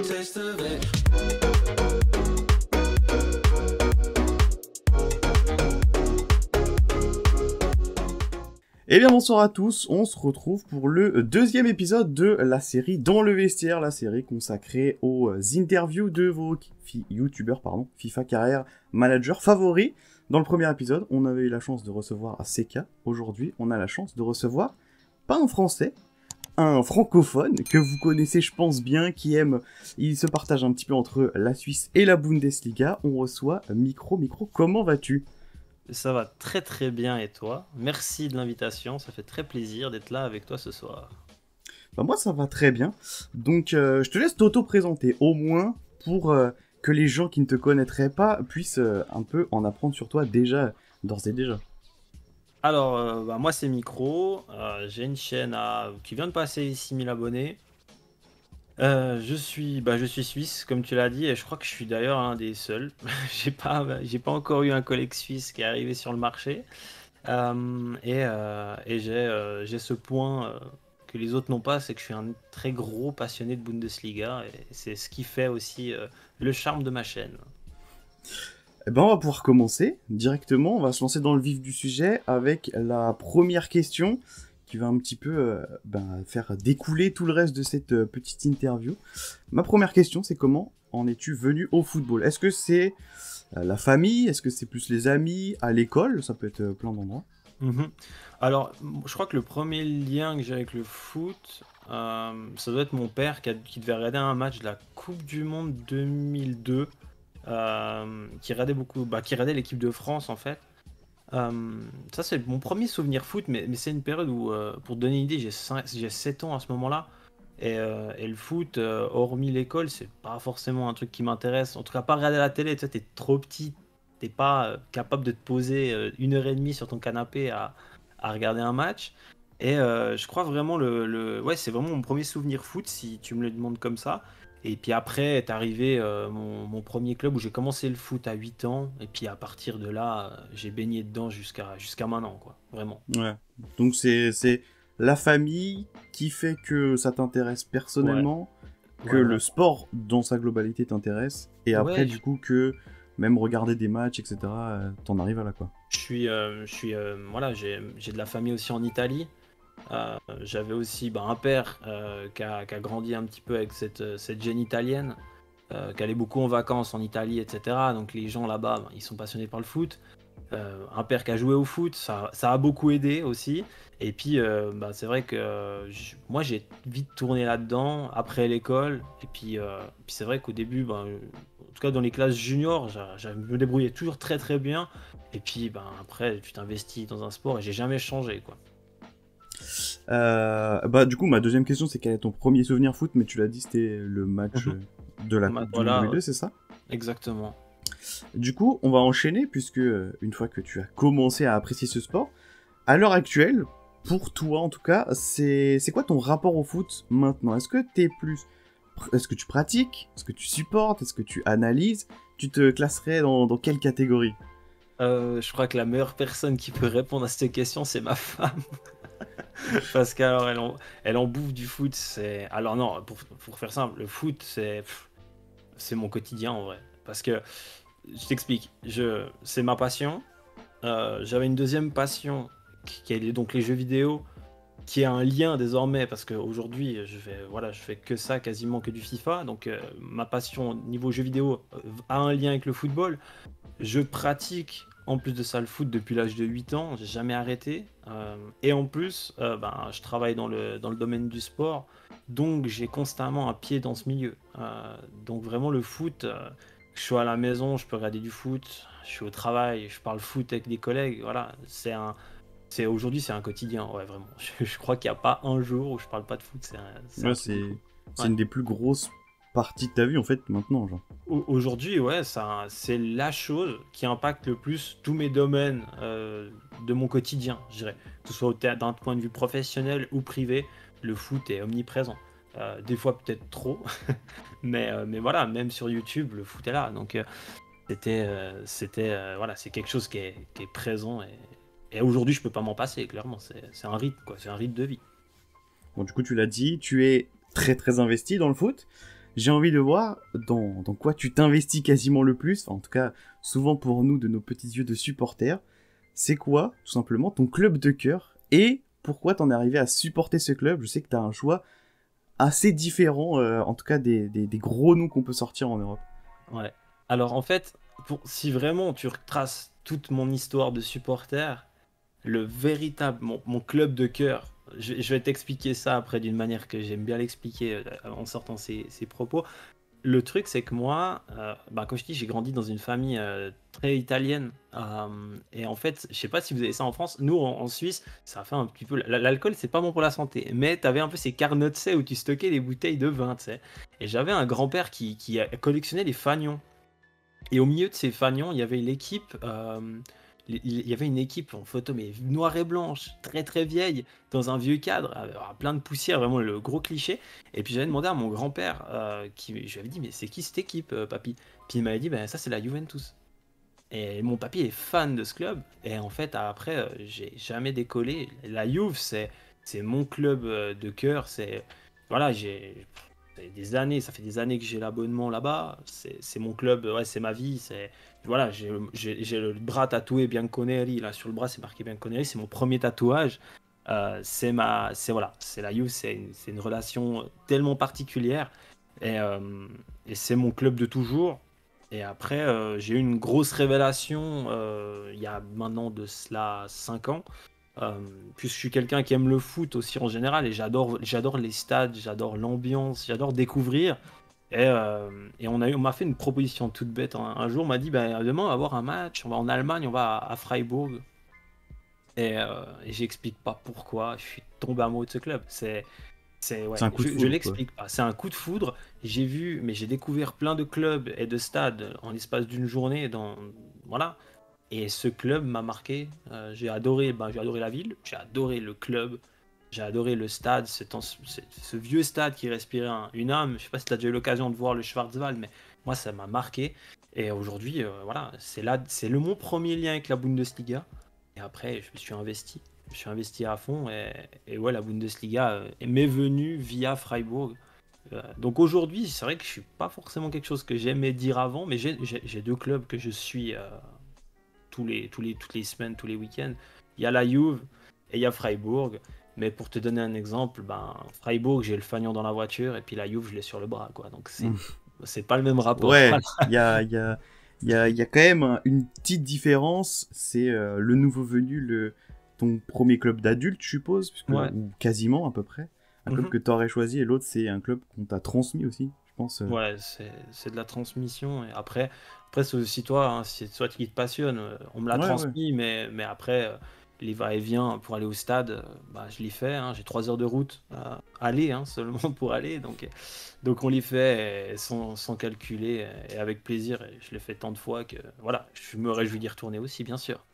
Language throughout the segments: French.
taste of it. Eh bien bonsoir à tous, on se retrouve pour le deuxième épisode de la série Dans le vestiaire, la série consacrée aux interviews de vos youtubeurs, FIFA Carrière Manager favoris. Dans le premier épisode, on avait eu la chance de recevoir Seka. Aujourd'hui, on a la chance de recevoir, pas un français, un francophone que vous connaissez je pense bien, il se partage un petit peu entre la Suisse et la Bundesliga. On reçoit Micro, comment vas-tu ? Ça va très très bien et toi? Merci de l'invitation, ça fait très plaisir d'être là avec toi ce soir. Bah moi ça va très bien, donc je te laisse t'auto-présenter au moins pour que les gens qui ne te connaîtraient pas puissent un peu en apprendre sur toi déjà, d'ores et déjà. Alors, moi c'est Micro, j'ai une chaîne qui vient de passer les 6000 abonnés. Je suis suisse comme tu l'as dit et je crois que je suis d'ailleurs un des seuls. J'ai pas encore eu un collègue suisse qui est arrivé sur le marché. Et j'ai ce point que les autres n'ont pas, c'est que je suis un très gros passionné de Bundesliga et c'est ce qui fait aussi le charme de ma chaîne. Eh ben on va pouvoir commencer directement, on va se lancer dans le vif du sujet avec la première question qui va un petit peu faire découler tout le reste de cette petite interview. Ma première question, c'est comment en es-tu venu au football ? Est-ce que c'est la famille ? Est-ce que c'est plus les amis ? À l'école ? Ça peut être plein d'endroits. Mhm. Alors, je crois que le premier lien que j'ai avec le foot, ça doit être mon père qui devait regarder un match de la Coupe du Monde 2002, qui regardait qui regardait l'équipe de France en fait. Ça, c'est mon premier souvenir foot, mais c'est une période où, pour te donner une idée, j'ai 7 ans à ce moment-là. Et le foot, hormis l'école, c'est pas forcément un truc qui m'intéresse. En tout cas, pas regarder la télé, tu sais, t'es trop petit, t'es pas capable de te poser 1 heure et demie sur ton canapé à regarder un match. Et je crois vraiment ouais, c'est vraiment mon premier souvenir foot, si tu me le demandes comme ça. Et puis après est arrivé mon premier club où j'ai commencé le foot à 8 ans. Et puis à partir de là, j'ai baigné dedans jusqu'à maintenant, quoi. Vraiment. Ouais. Donc c'est la famille qui fait que ça t'intéresse Ouais, personnellement, que ouais, le vraiment. sport dans sa globalité t'intéresse, et après Ouais, du coup que même regarder des matchs, etc., t'en arrives à là quoi. voilà, j'ai de la famille aussi en Italie. J'avais aussi un père qui a grandi un petit peu avec cette gêne italienne, qui allait beaucoup en vacances en Italie, etc. Donc les gens là-bas, ils sont passionnés par le foot. Un père qui a joué au foot, ça a beaucoup aidé aussi. Et puis, c'est vrai que moi, j'ai vite tourné là-dedans après l'école. Et puis c'est vrai qu'au début, en tout cas dans les classes juniors, je me débrouillais toujours très très bien. Et puis, après, tu t'investis dans un sport et j'ai jamais changé, quoi. Du coup ma deuxième question c'est quel est ton premier souvenir foot, mais tu l'as dit c'était le match Mhm. de la Coupe du Monde Voilà, 2002, c'est ça ? exactement. Du coup on va enchaîner puisque une fois que tu as commencé à apprécier ce sport, à l'heure actuelle, pour toi en tout cas, c'est quoi ton rapport au foot maintenant ? Est-ce que tu pratiques ? Est-ce que tu supportes ? Est-ce que tu analyses ? Tu te classerais dans quelle catégorie ? Je crois que la meilleure personne qui peut répondre à cette question, c'est ma femme. Parce qu'alors, elle en bouffe du foot. Alors non, pour faire simple, le foot, c'est mon quotidien en vrai. Parce que, je t'explique, c'est ma passion. J'avais une deuxième passion qui est donc les jeux vidéo, qui a un lien désormais, parce qu'aujourd'hui, je fais que ça, quasiment que du FIFA. Donc ma passion niveau jeux vidéo a un lien avec le football. Je pratique en plus de ça le foot depuis l'âge de 8 ans, j'ai jamais arrêté. Et en plus, je travaille dans le domaine du sport, donc j'ai constamment un pied dans ce milieu. Donc vraiment le foot, je suis à la maison, je peux regarder du foot, je suis au travail, je parle foot avec des collègues, voilà. Aujourd'hui c'est un quotidien, ouais vraiment. Je crois qu'il n'y a pas un jour où je parle pas de foot, c'est Ouais, un truc de fou. c'est Ouais. une des plus grosses parties de ta vie en fait maintenant, genre. Aujourd'hui, ouais, c'est la chose qui impacte le plus tous mes domaines de mon quotidien, je dirais. Que ce soit d'un point de vue professionnel ou privé, le foot est omniprésent. Des fois peut-être trop, mais voilà, même sur YouTube, le foot est là. Donc voilà, c'est quelque chose qui est présent et aujourd'hui, je peux pas m'en passer, clairement. C'est un rythme, quoi. C'est un rythme de vie. Bon, du coup, tu l'as dit, tu es très très investi dans le foot. j'ai envie de voir dans quoi tu t'investis quasiment le plus, enfin, en tout cas, souvent pour nous, de nos petits yeux de supporters. C'est quoi, tout simplement, ton club de cœur et pourquoi t'en es arrivé à supporter ce club? Je sais que t'as un choix assez différent, en tout cas des gros noms qu'on peut sortir en Europe. Ouais. Alors en fait, si vraiment tu retraces toute mon histoire de supporter, mon club de cœur, je vais t'expliquer ça après d'une manière que j'aime bien l'expliquer en sortant ces propos. Le truc, c'est que moi, comme je dis, j'ai grandi dans une famille très italienne. Et en fait, je sais pas si vous avez ça en France. Nous, en Suisse, ça fait un petit peu. L'alcool, c'est pas bon pour la santé. Mais tu avais un peu ces carnets, tu sais, où tu stockais les bouteilles de vin, tu sais. Et j'avais un grand-père qui collectionnait les fanions. Et au milieu de ces fanions, il y avait l'équipe. Il y avait une équipe en photo, mais noire et blanche, très très vieille, dans un vieux cadre, plein de poussière, vraiment le gros cliché. Et puis j'avais demandé à mon grand-père, je lui avais dit, mais c'est qui cette équipe, papy? Puis il m'avait dit, ben ça c'est la Juventus. Et mon papy est fan de ce club. Et en fait, après, j'ai jamais décollé. La Juve, c'est mon club de cœur. Voilà, ça fait des années que j'ai l'abonnement là-bas. C'est mon club, ouais, c'est ma vie. Voilà, j'ai le bras tatoué Bianconeri. Là, sur le bras, c'est marqué Bianconeri. C'est mon premier tatouage. Voilà, c'est la Juve. C'est une relation tellement particulière. Et c'est mon club de toujours. Et après, j'ai eu une grosse révélation il y a maintenant de cela 5 ans. Puisque je suis quelqu'un qui aime le foot aussi en général et j'adore les stades, j'adore l'ambiance, j'adore découvrir. Et on m'a fait une proposition toute bête. Un jour, on m'a dit, bah, demain, on va avoir un match, on va en Allemagne, on va à Freiburg. Et j'explique pas pourquoi, je suis tombé amoureux de ce club. Ouais, C'est un coup de je foudre, quoi. l'explique pas. C'est un coup de foudre. J'ai découvert plein de clubs et de stades en l'espace d'une journée. Voilà. Et ce club m'a marqué. J'ai adoré la ville, j'ai adoré le club, j'ai adoré le stade, ce vieux stade qui respirait une âme. Je sais pas si tu as déjà eu l'occasion de voir le Schwarzwald, mais moi ça m'a marqué. Et aujourd'hui, voilà, c'est mon premier lien avec la Bundesliga. Et après, je me suis investi. Je me suis investi à fond. Et ouais, la Bundesliga m'est venue via Freiburg. Donc aujourd'hui, c'est vrai que je suis pas forcément quelque chose que j'aimais dire avant, mais j'ai deux clubs que je suis toutes les semaines, tous les week-ends. Il y a la Juve et il y a Freiburg. Mais pour te donner un exemple, Freiburg, j'ai le fanion dans la voiture et puis la Juve, je l'ai sur le bras, quoi. Donc c'est pas le même rapport. Ouais, il y a quand même une petite différence. C'est le nouveau venu, ton premier club d'adulte, je suppose, Ouais. ou quasiment à peu près. Un club que tu aurais choisi et l'autre, c'est un club qu'on t'a transmis aussi, je pense. Ouais, c'est de la transmission. Et après c'est aussi toi, hein, c'est toi qui te passionne. On me l'a Ouais, ouais. transmis, mais après, les va-et-vient pour aller au stade, je l'ai fait. Hein, j'ai 3 heures de route à aller, hein, seulement pour aller. Donc on l'y fait sans calculer et avec plaisir. Et je l'ai fait tant de fois que voilà, je me réjouis d'y retourner aussi, bien sûr.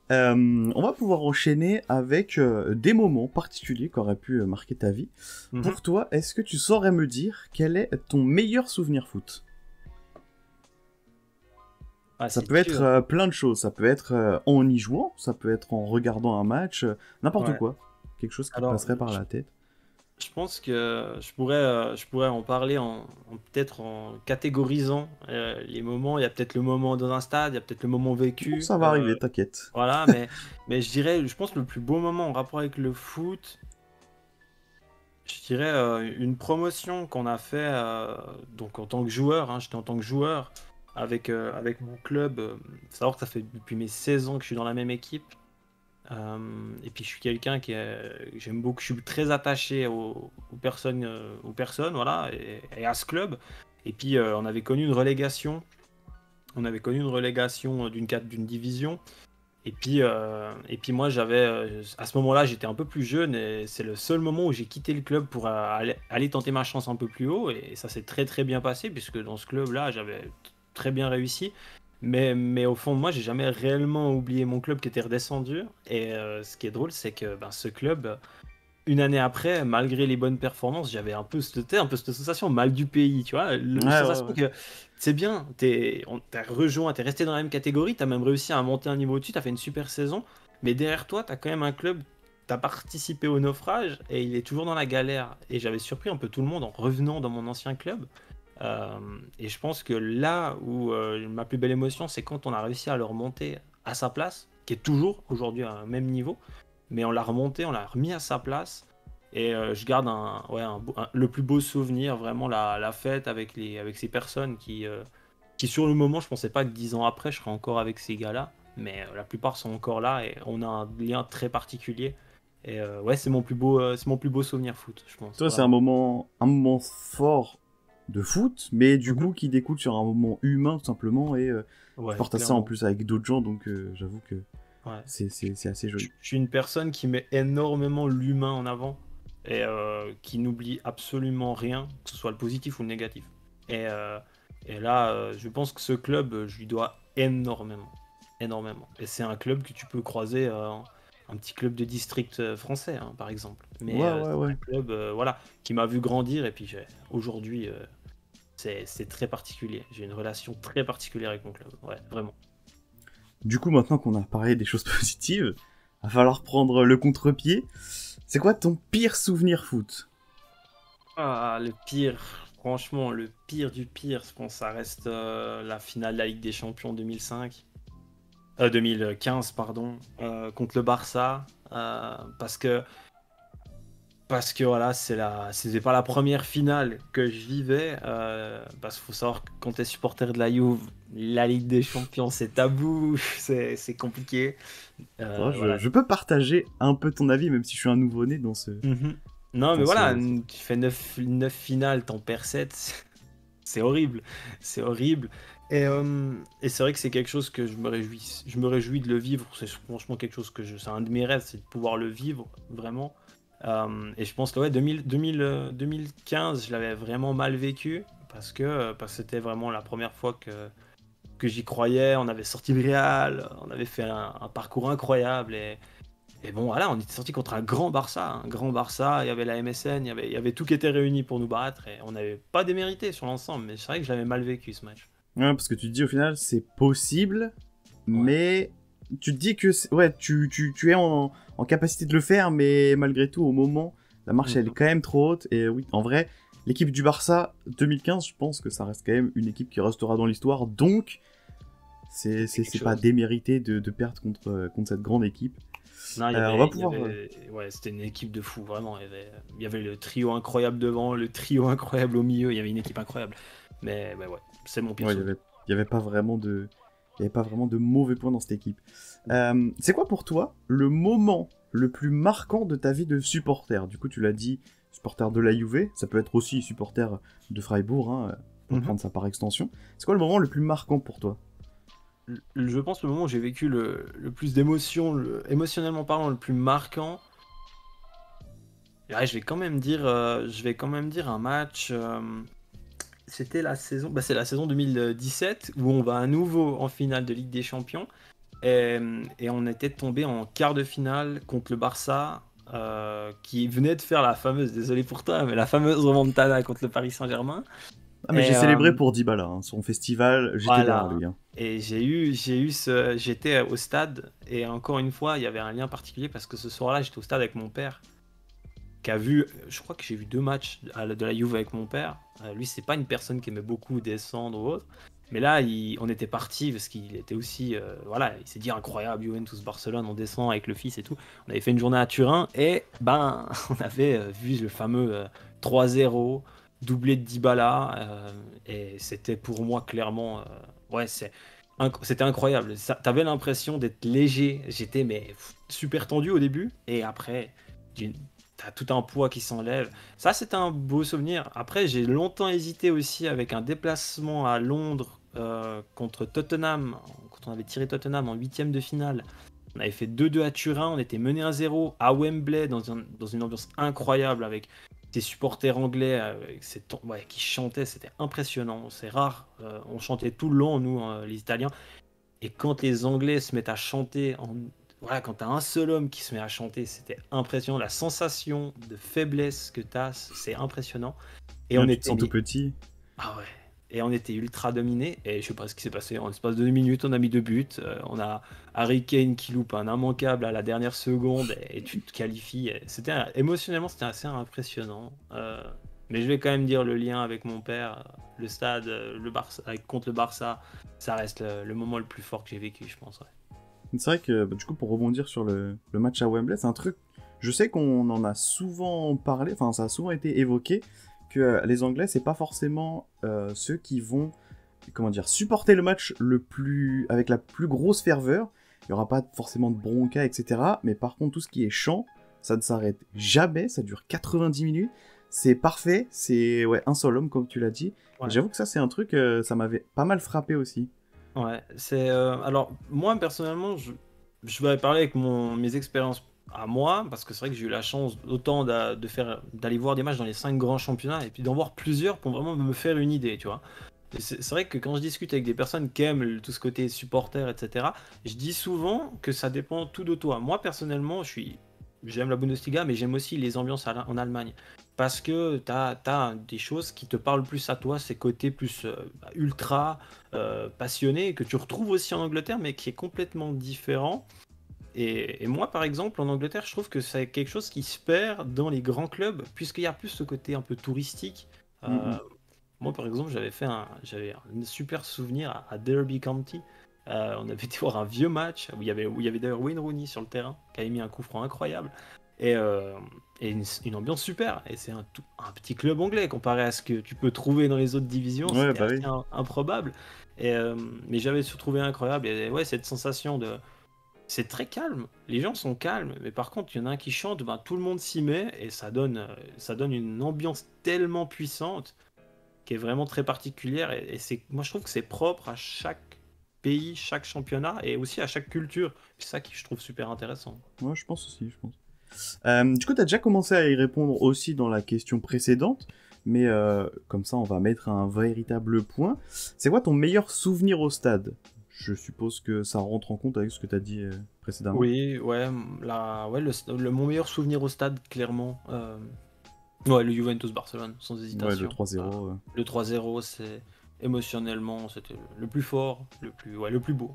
On va pouvoir enchaîner avec des moments particuliers qui auraient pu marquer ta vie. Mhm. Pour toi, est-ce que tu saurais me dire quel est ton meilleur souvenir foot? Ah, Ça c'est peut dur. être plein de choses. Ça peut être en y jouant, ça peut être en regardant un match, n'importe Ouais. quoi. Quelque chose qui te Alors, passerait par la tête. je pense que je pourrais en parler peut-être en catégorisant les moments. Il y a peut-être le moment dans un stade, il y a peut-être le moment Bon, vécu. ça va arriver, t'inquiète. Voilà, mais je pense que le plus beau moment en rapport avec le foot, je dirais une promotion qu'on a fait donc en tant que joueur. Hein, j'étais en tant que joueur avec mon club. Faut savoir que ça fait depuis mes 16 ans que je suis dans la même équipe. Et puis je suis quelqu'un j'aime beaucoup, je suis très attaché aux personnes, voilà, et à ce club. Et puis on avait connu une relégation d'une division. Et puis moi à ce moment-là j'étais un peu plus jeune et c'est le seul moment où j'ai quitté le club pour aller tenter ma chance un peu plus haut et ça s'est très très bien passé puisque dans ce club-là j'avais très bien réussi. Mais au fond de moi, j'ai jamais réellement oublié mon club qui était redescendu. Et ce qui est drôle, c'est que ce club, une année après, malgré les bonnes performances, j'avais un peu cette sensation mal du pays, tu vois, Ouais, ouais, sensation ouais. que c'est bien, t'as rejoint, t'es resté dans la même catégorie, t'as même réussi à monter un niveau au-dessus, t'as fait une super saison, mais derrière toi, t'as quand même un club t'as participé au naufrage et il est toujours dans la galère. Et j'avais surpris un peu tout le monde en revenant dans mon ancien club. Et je pense que là où ma plus belle émotion, c'est quand on a réussi à le remonter à sa place, qui est toujours aujourd'hui à un même niveau, mais on l'a remonté, on l'a remis à sa place. Et je garde le plus beau souvenir, vraiment la fête avec ces personnes qui sur le moment, je pensais pas que 10 ans après, je serais encore avec ces gars-là. Mais la plupart sont encore là et on a un lien très particulier. Et ouais, c'est mon plus beau souvenir foot, je pense. Toi, c'est Vraiment. un moment fort de foot, mais du Mhm. coup qui découle sur un moment humain tout simplement, et tu Ouais, partages ça en clairement. plus avec d'autres gens, donc j'avoue que Ouais. c'est assez Je joli. suis une personne qui met énormément l'humain en avant et qui n'oublie absolument rien, que ce soit le positif ou le négatif. Et, euh, et là, je pense que ce club, je lui dois énormément. Énormément. Et c'est un club que tu peux croiser, un petit club de district français, hein, par exemple. Mais Ouais, ouais, c'est ouais. un club voilà, qui m'a vu grandir et puis aujourd'hui, c'est très particulier. J'ai une relation très particulière avec mon club. Ouais, vraiment. Du coup, maintenant qu'on a parlé des choses positives, va falloir prendre le contre-pied. C'est quoi ton pire souvenir foot? Ah, le pire, franchement, le pire du pire, je pense que ça reste la finale de la Ligue des Champions 2005, 2015, pardon, contre le Barça, parce que voilà, c'était pas la première finale que je vivais, parce qu'il faut savoir que quand t'es supporter de la Juve, la Ligue des Champions, c'est tabou, c'est compliqué. Toi, Voilà. je peux partager un peu ton avis, même si je suis un nouveau-né Mhm. Non, mais dans voilà, ce... tu fais 9 finales, t'en perds 7. C'est horrible, c'est horrible. Et c'est vrai que c'est quelque chose que je me réjouis de le vivre. C'est franchement quelque chose c'est un de mes rêves, c'est de pouvoir le vivre vraiment. Et je pense que ouais, 2015, je l'avais vraiment mal vécu parce que c'était vraiment la première fois que j'y croyais. On avait sorti le Real, on avait fait un parcours incroyable et bon, voilà, on était sorti contre un grand Barça. Un grand Barça, il y avait la MSN, il y avait tout qui était réuni pour nous battre. Et on n'avait pas démérité sur l'ensemble, mais c'est vrai que je l'avais mal vécu ce match. Ouais, parce que tu te dis au final, c'est possible, Ouais. mais tu te dis que ouais, tu es en capacité de le faire, mais malgré tout, au moment, la marche elle est Mhm. quand même trop haute. Et oui, en vrai, l'équipe du Barça 2015, je pense que ça reste quand même une équipe qui restera dans l'histoire. Donc, C'était quelque c'est pas chose. démérité de perdre contre cette grande équipe. Non, On va pouvoir. ouais, c'était une équipe de fous, vraiment. Il y avait le trio incroyable devant, le trio incroyable au milieu. Il y avait une équipe incroyable. Mais ouais, c'est mon pire Ouais, souvenir. il y avait pas vraiment de. Il y avait pas vraiment de mauvais points dans cette équipe. C'est quoi pour toi le moment le plus marquant de ta vie de supporter? Du coup, tu l'as dit, supporter de la Juve, ça peut être aussi supporter de Freiburg, hein, pour Mhm. prendre ça par extension. C'est quoi le moment le plus marquant pour toi? Je pense le moment où j'ai vécu le plus d'émotions, émotionnellement parlant, le plus marquant. Ouais, je vais quand même dire un match. C'était la saison, c'est la saison 2017 où on va à nouveau en finale de Ligue des Champions et on était tombé en quart de finale contre le Barça qui venait de faire la fameuse, désolé pour toi, mais la fameuse remontada contre le Paris Saint-Germain. Ah, mais j'ai Et célébré pour Dybala, hein, son festival, j'étais derrière voilà. lui. Hein. Et j'étais au stade et encore une fois, il y avait un lien particulier parce que ce soir-là, j'étais au stade avec mon père qui a vu, je crois que j'ai vu 2 matchs de la Juve avec mon père. Lui, c'est pas une personne qui aimait beaucoup descendre ou autre. Mais là, on était parti parce qu'il était aussi, voilà, il s'est dit incroyable, Juventus Barcelone, on descend avec le fils et tout. On avait fait une journée à Turin et ben, on avait vu le fameux 3-0, doublé de Dybala, et c'était pour moi clairement, ouais, c'était incroyable. T'avais l'impression d'être léger. J'étais mais super tendu au début et après, t'as tout un poids qui s'enlève. Ça, c'était un beau souvenir. Après, j'ai longtemps hésité aussi avec un déplacement à Londres contre Tottenham, quand on avait tiré Tottenham en huitième de finale. On avait fait 2-2 à Turin, on était mené 1-0 à Wembley dans une ambiance incroyable avec des supporters anglais ouais, qui chantaient, c'était impressionnant, c'est rare. On chantait tout le long, nous, les Italiens. Et quand les Anglais se mettent à chanter, voilà, quand t'as un seul homme qui se met à chanter, c'était impressionnant. La sensation de faiblesse que t'as, c'est impressionnant. Et on Tu te était sens tout mis. petit. Ah ouais. et on était ultra dominé. Et je sais pas ce qui s'est passé. En l'espace de 2 minutes, on a mis 2 buts. On a Harry Kane qui loupe un immanquable à la dernière seconde et tu te qualifies. Émotionnellement, c'était assez impressionnant. Mais je vais quand même dire le lien avec mon père, le stade, le Barça, contre le Barça, ça reste le moment le plus fort que j'ai vécu, je pense. Ouais. C'est vrai que, du coup, pour rebondir sur le match à Wembley, c'est un truc... Je sais qu'on en a souvent parlé, enfin, ça a souvent été évoqué, que les Anglais, c'est pas forcément ceux qui vont, comment dire, supporter le match avec la plus grosse ferveur. Il y aura pas forcément de bronca, etc. Mais par contre, tout ce qui est chant, ça ne s'arrête jamais, ça dure 90 minutes. C'est parfait, c'est un seul homme, comme tu l'as dit. Ouais. Et j'avoue que ça, c'est un truc, ça m'avait pas mal frappé aussi. Ouais, c'est alors moi personnellement, je vais parler avec mes expériences à moi parce que c'est vrai que j'ai eu la chance autant d'aller voir des matchs dans les 5 grands championnats et puis d'en voir plusieurs pour vraiment me faire une idée, tu vois. Et c'est vrai que quand je discute avec des personnes qui aiment tout ce côté supporter, etc., je dis souvent que ça dépend tout de toi. Moi personnellement, j'aime la Bundesliga, mais j'aime aussi les ambiances en Allemagne. Parce que t'as des choses qui te parlent plus à toi, ces côtés plus ultra passionné, que tu retrouves aussi en Angleterre, mais qui est complètement différent. Et moi, par exemple, en Angleterre, je trouve que c'est quelque chose qui se perd dans les grands clubs, puisqu'il y a plus ce côté un peu touristique. Mm, Moi, par exemple, j'avais un super souvenir à Derby County. On avait été voir un vieux match où il y avait d'ailleurs Wayne Rooney sur le terrain, qui avait mis un coup franc incroyable. Et, euh, et une ambiance super. Et c'est un petit club anglais comparé à ce que tu peux trouver dans les autres divisions. Ouais, C'était bah assez oui. improbable. Mais j'avais trouvé incroyable. Et ouais, cette sensation de. C'est très calme. Les gens sont calmes. Mais par contre, il y en a un qui chante, ben, tout le monde s'y met. Et ça donne une ambiance tellement puissante qui est vraiment très particulière. Moi, je trouve que c'est propre à chaque pays, chaque championnat et aussi à chaque culture. C'est ça qui je trouve super intéressant. Ouais, je pense aussi, je pense. Du coup, tu as déjà commencé à y répondre aussi dans la question précédente, mais comme ça, on va mettre un véritable point. C'est quoi ton meilleur souvenir au stade? Je suppose que ça rentre en compte avec ce que tu as dit précédemment. Oui, ouais, mon meilleur souvenir au stade, clairement. Ouais, le Juventus Barcelone, sans Ouais, le hésitation. 3-0. Le 3-0, émotionnellement, c'était le plus fort, le plus beau.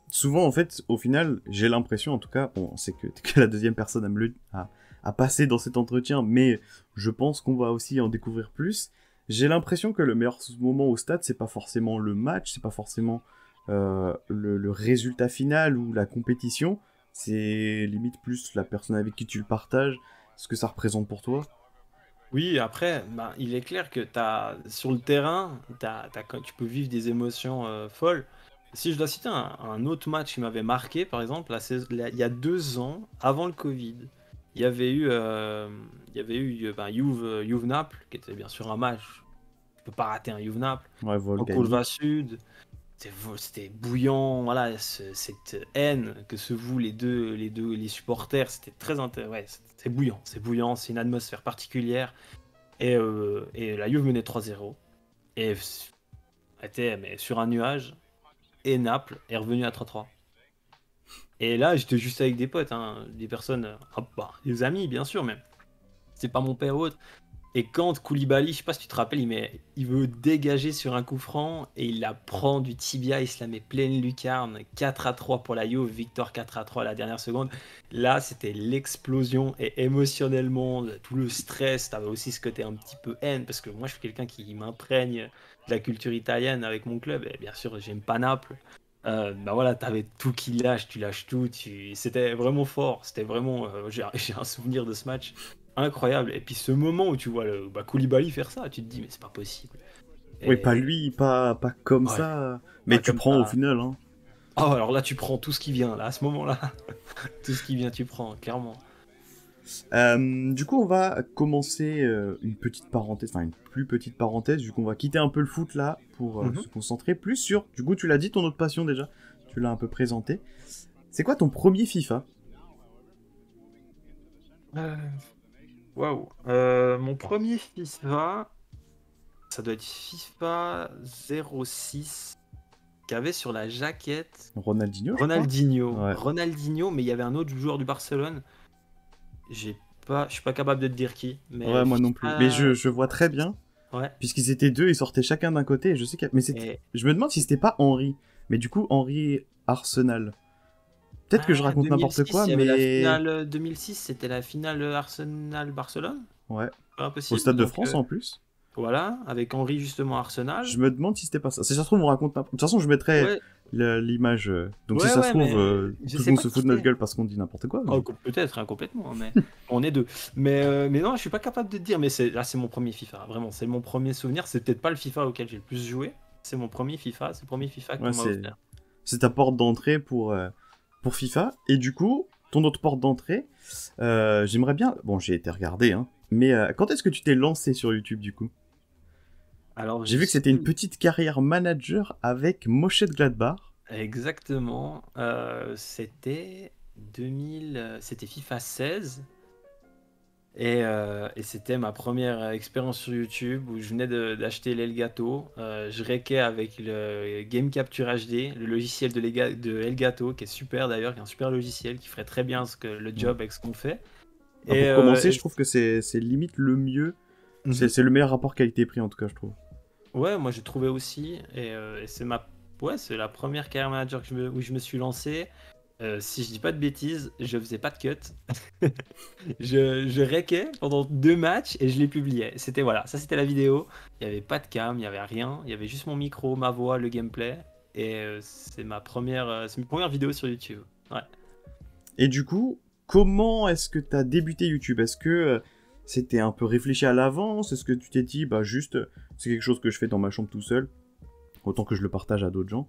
Souvent, en fait, au final, j'ai l'impression, en tout cas, on sait que t'es que la deuxième personne à passer dans cet entretien, mais je pense qu'on va aussi en découvrir plus. J'ai l'impression que le meilleur moment au stade, c'est pas forcément le match, c'est pas forcément le résultat final ou la compétition, c'est limite plus la personne avec qui tu le partages, ce que ça représente pour toi. Oui, après, bah, il est clair que sur le terrain, tu peux vivre des émotions folles. Si je dois citer un autre match qui m'avait marqué, par exemple, il y a 2 ans, avant le Covid, il y avait eu ben, Juve Naples, qui était bien sûr un match. Tu peux pas rater un Juve Naples. Ouais, En Curva volcanique. Sud, c'était bouillant, voilà, cette haine que se vouent les supporters, c'était très intéressant. Ouais, c'est bouillant, c'est une atmosphère particulière. Et la Juve menait 3-0 et était mais sur un nuage. Et Naples est revenu à 3-3. Et là, j'étais juste avec des potes, hein, des personnes, bah, des amis bien sûr, mais c'est pas mon père ou autre. Et quand Koulibaly, je sais pas si tu te rappelles, il veut dégager sur un coup franc et il la prend du tibia, il se la met pleine lucarne, 4-3 pour la Juve, victoire 4-3 à la dernière seconde. Là, c'était l'explosion et émotionnellement, tout le stress, t'avais aussi ce côté un petit peu haine, parce que moi je suis quelqu'un qui m'imprègne de la culture italienne avec mon club, et bien sûr j'aime pas Naples. Bah voilà, t'avais tout qui lâche, tu lâches tout, c'était vraiment fort, c'était vraiment, j'ai un souvenir de ce match incroyable. Et puis ce moment où tu vois Koulibaly faire ça, tu te dis mais c'est pas possible. Oui, pas Et lui, pas comme ouais, ça, mais pas tu comme prends au ça. final, hein. Oh alors là tu prends tout ce qui vient là à ce moment-là, tout ce qui vient tu prends clairement. Du coup, on va commencer une petite parenthèse, enfin une plus petite parenthèse, vu qu'on va quitter un peu le foot là pour Mhm. se concentrer plus sur, du coup, tu l'as dit, ton autre passion déjà, tu l'as un peu présenté. C'est quoi ton premier FIFA? Euh, Waouh. Mon premier FIFA, ça doit être FIFA 06 qui avait sur la jaquette Ronaldinho, je crois. Ronaldinho. Ouais. Ronaldinho, mais il y avait un autre joueur du Barcelone. Je suis pas capable de te dire qui, Ouais, mais moi non plus. Mais FIFA je vois très bien. Ouais. Puisqu'ils étaient deux, ils sortaient chacun d'un côté. Et je sais mais Et... je me demande si c'était pas Henry. Mais du coup, Henry Arsenal. Peut-être que je Ah, raconte n'importe 2006, quoi, il y avait la mais finale 2006, c'était la finale Arsenal-Barcelone. ouais. Pas Au impossible. Stade de Donc France en plus. voilà, avec Henry justement Arsenal. Je me demande si c'était pas ça. Si ça se trouve, on raconte n'importe. De toute façon, je mettrai Ouais, l'image. Donc si ouais, ça se ouais, trouve, mais je tout le sais monde pas se qui fout de notre c'était. gueule parce qu'on dit n'importe quoi. Oh, Mais... peut-être, hein, complètement, mais on est deux. Mais non, je suis pas capable de te dire, mais là, c'est mon premier FIFA, vraiment, c'est mon premier souvenir. C'est peut-être pas le FIFA auquel j'ai le plus joué, c'est mon premier FIFA, c'est le premier FIFA Ouais, qu'on m'a offert. c'est ta porte d'entrée pour FIFA. Et du coup, ton autre porte d'entrée, j'aimerais bien. Bon, j'ai été regardé, hein. Mais quand est-ce que tu t'es lancé sur YouTube du coup? Alors, J'ai j'y vu que c'était une suis petite carrière manager avec Mönchengladbach. exactement, c'était 2000, c'était FIFA 16. Et c'était ma première expérience sur YouTube où je venais d'acheter l'Elgato. Je réquais avec le Game Capture HD, le logiciel de Elgato, qui est super d'ailleurs, qui est un super logiciel qui ferait très bien le Ouais. job avec ce qu'on fait. Bah, Et, pour commencer, je trouve que c'est limite le mieux. Mhm. C'est le meilleur rapport qualité-prix en tout cas, je trouve. Ouais, moi j'ai trouvé aussi. Et c'est la première carrière manager où je me suis lancé. Si je dis pas de bêtises, je faisais pas de cut. Je réquais pendant 2 matchs et je les publiais. C'était voilà, ça c'était la vidéo. Il n'y avait pas de cam, il n'y avait rien. Il y avait juste mon micro, ma voix, le gameplay. Et c'est ma première vidéo sur YouTube. Ouais. Et du coup, comment est-ce que t'as débuté YouTube? Est-ce que c'était un peu réfléchi à l'avance? Est-ce que tu t'es dit, bah juste, c'est quelque chose que je fais dans ma chambre tout seul, autant que je le partage à d'autres gens?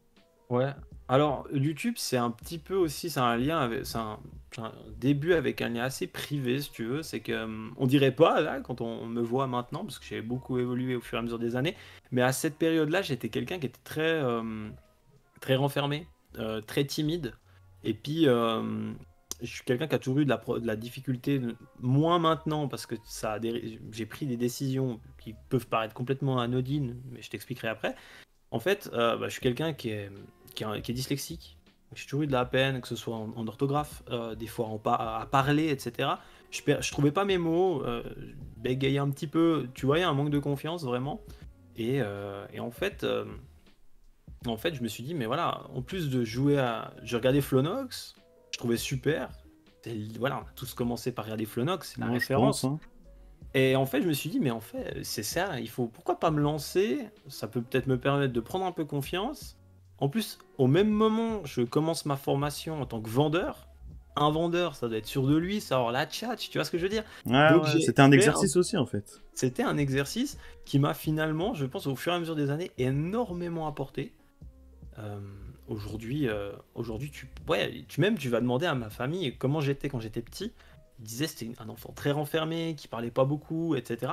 Ouais. Alors, YouTube, c'est un petit peu aussi, c'est un lien avec, c'est un début avec un lien assez privé, si tu veux. C'est que, on dirait pas, là, quand on me voit maintenant, parce que j'ai beaucoup évolué au fur et à mesure des années, mais à cette période-là, j'étais quelqu'un qui était très renfermé, très timide. Et puis, je suis quelqu'un qui a toujours eu de la difficulté, moins maintenant, parce que j'ai pris des décisions qui peuvent paraître complètement anodines, mais je t'expliquerai après. En fait, je suis quelqu'un qui est dyslexique. J'ai toujours eu de la peine, que ce soit en orthographe, des fois à parler, etc. Je trouvais pas mes mots, je bégayais un petit peu. Tu voyais un manque de confiance vraiment. Et en fait, je me suis dit, mais voilà, en plus de jouer je regardais Flonox, je trouvais super. Voilà, on a tous commencé par regarder Flonox, c'est la Moi, je pense, référence. hein. Et en fait, je me suis dit, mais en fait, c'est ça, pourquoi pas me lancer? Ça peut peut-être me permettre de prendre un peu confiance. En plus, au même moment, je commence ma formation en tant que vendeur. Un vendeur, ça doit être sûr de lui, savoir la chat, tu vois ce que je veux dire? Ouais, Donc ouais, c'était un fait exercice aussi en fait. c'était un exercice qui m'a finalement, je pense, au fur et à mesure des années, énormément apporté. Euh, aujourd'hui, tu vas demander à ma famille comment j'étais quand j'étais petit. Ils disaient que c'était un enfant très renfermé, qui parlait pas beaucoup, etc.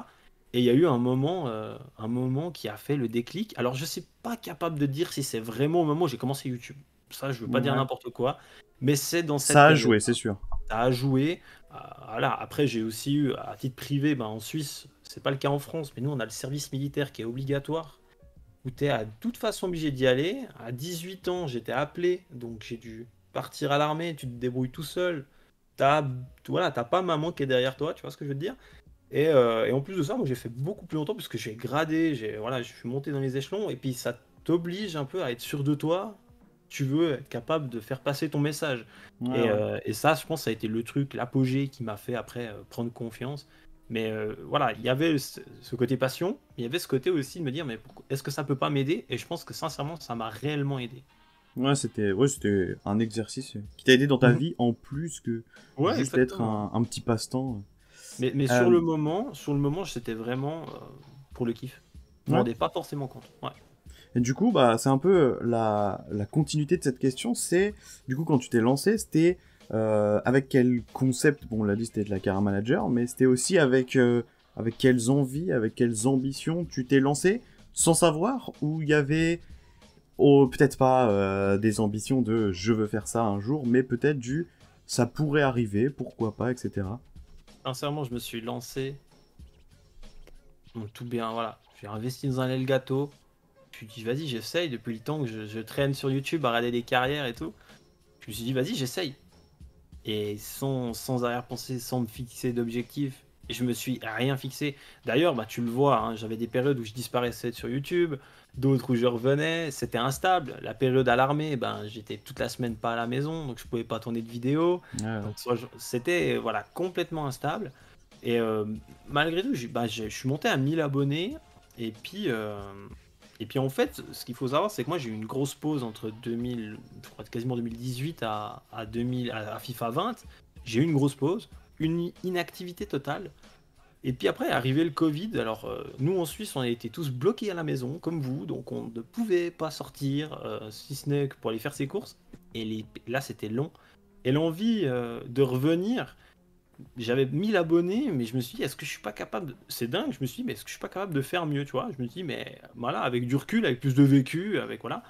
Et il y a eu un moment qui a fait le déclic. Alors, je suis pas capable de dire si c'est vraiment au moment où j'ai commencé YouTube. Ça, je veux pas dire Ouais. n'importe quoi, mais c'est dans cette Ça a période. joué, c'est sûr. Ça a joué. Voilà. Après, j'ai aussi eu, à titre privé, en Suisse, c'est pas le cas en France, mais nous, on a le service militaire qui est obligatoire où tu es à toute façon obligé d'y aller. À 18 ans, j'étais appelé, donc j'ai dû partir à l'armée, tu te débrouilles tout seul. T'as, voilà, t'as pas maman qui est derrière toi, tu vois ce que je veux te dire? Et en plus de ça, moi j'ai fait beaucoup plus longtemps puisque j'ai gradé, voilà, je suis monté dans les échelons, et puis ça t'oblige un peu à être sûr de toi. Tu veux être capable de faire passer ton message. Ouais, Et, ouais. ça, je pense, ça a été le truc, l'apogée qui m'a fait après prendre confiance. Mais voilà, il y avait ce côté passion, mais il y avait ce côté aussi de me dire, mais est-ce que ça peut pas m'aider? Et je pense que sincèrement, ça m'a réellement aidé. Ouais, c'était un exercice qui t'a aidé dans ta Mhm. vie en plus que Ouais, juste être exactement. un petit passe-temps. Mais Euh, sur le moment, c'était vraiment pour le kiff. Je m'en ouais. rendais pas forcément compte. Ouais. Et du coup, bah, c'est un peu la continuité de cette question. C'est, du coup, quand tu t'es lancé, c'était avec quel concept? Bon, on l'a dit, c'était de la carrière manager, mais c'était aussi avec quelles envies, avec quelles ambitions tu t'es lancé, sans savoir, où il y avait, oh, peut-être pas des ambitions de je veux faire ça un jour, mais peut-être du ça pourrait arriver, pourquoi pas, etc. Sincèrement, je me suis lancé. Donc, tout bien, voilà. J'ai investi dans un Elgato. Je me suis dit, vas-y, j'essaye. Depuis le temps que je traîne sur YouTube à regarder des carrières et tout. Je me suis dit, vas-y, j'essaye. Et sans arrière-pensée, sans me fixer d'objectif, Et je me suis rien fixé. D'ailleurs, bah, tu le vois, hein, j'avais des périodes où je disparaissais sur YouTube, d'autres où je revenais. C'était instable. La période à l'armée, ben, j'étais toute la semaine pas à la maison, donc je pouvais pas tourner de vidéos. Ouais, Donc c'était voilà, complètement instable. Et malgré tout, je suis monté à 1000 abonnés. Et puis, euh, et puis en fait, ce qu'il faut savoir, c'est que moi j'ai eu une grosse pause entre 2000, je crois quasiment 2018 à 2000, à FIFA 20. J'ai eu une grosse pause, une inactivité totale. Et puis après est arrivé le Covid. Alors nous en Suisse, on a été tous bloqués à la maison, comme vous, donc on ne pouvait pas sortir, si ce n'est que pour aller faire ses courses. Et là, c'était long. Et l'envie de revenir, j'avais 1000 abonnés, mais je me suis dit, est-ce que je suis pas capable C'est dingue, je me suis dit, mais est-ce que je suis pas capable de faire mieux, tu vois? Je me suis dit, mais voilà, avec du recul, avec plus de vécu, avec voilà,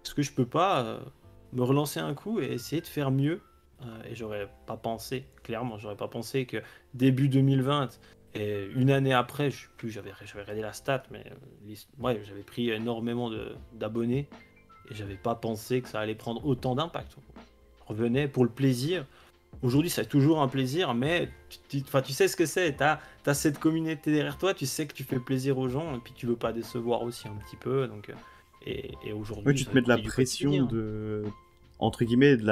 est-ce que je peux pas me relancer un coup et essayer de faire mieux? Et j'aurais pas pensé, clairement, j'aurais pas pensé que début 2020, et une année après, je sais plus, j'avais regardé la stat, mais ouais, j'avais pris énormément d'abonnés, et j'avais pas pensé que ça allait prendre autant d'impact. Je revenais pour le plaisir. Aujourd'hui, c'est toujours un plaisir, mais tu sais ce que c'est. T'as cette communauté derrière toi, tu sais que tu fais plaisir aux gens, et puis tu veux pas décevoir aussi un petit peu. Donc, et ouais, aujourd'hui, tu ça te fait mets de la partie du pression quotidien. de, entre guillemets, de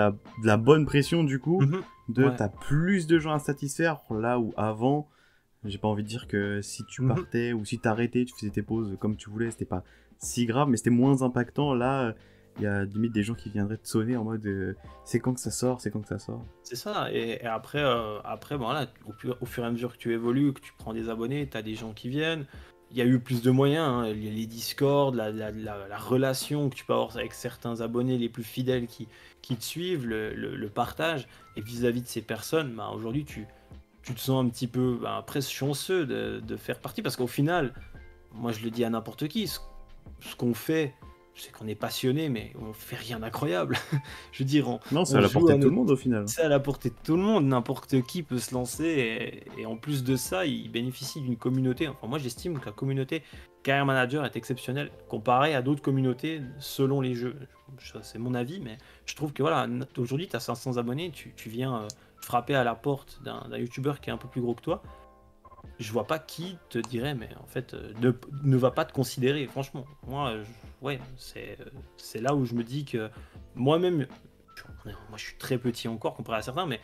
la bonne pression du coup, Mhm. de Ouais. t'as plus de gens à satisfaire, là où avant, j'ai pas envie de dire que si tu Mhm. partais ou si t'arrêtais, tu faisais tes pauses comme tu voulais, c'était pas si grave, mais c'était moins impactant. Là, il y a limite des gens qui viendraient te sonner en mode c'est quand que ça sort, c'est quand que ça sort. C'est ça. Et après bon, voilà, au fur et à mesure que tu évolues, que tu prends des abonnés, tu as des gens qui viennent. Il y a eu plus de moyens, hein, les Discord, la relation que tu peux avoir avec certains abonnés les plus fidèles qui te suivent, le partage. Et vis-à-vis de ces personnes, bah, aujourd'hui, tu te sens un petit peu presque chanceux de faire partie. Parce qu'au final, moi je le dis à n'importe qui, ce qu'on fait, je sais qu'on est passionné, mais on fait rien d'incroyable. Je veux dire, Non, c'est on à la joue portée à de tout le notre... monde au final. C'est à la portée de tout le monde, n'importe qui peut se lancer et en plus de ça, il bénéficie d'une communauté. Enfin, moi j'estime que la communauté Career Manager est exceptionnelle comparée à d'autres communautés selon les jeux. Ça, c'est mon avis, mais je trouve que voilà, aujourd'hui tu as 500 abonnés, tu viens frapper à la porte d'un YouTuber qui est un peu plus gros que toi. Je vois pas qui te dirait, mais en fait, ne va pas te considérer, franchement. Moi, ouais, c'est là où je me dis que moi-même, moi je suis très petit encore comparé à certains, mais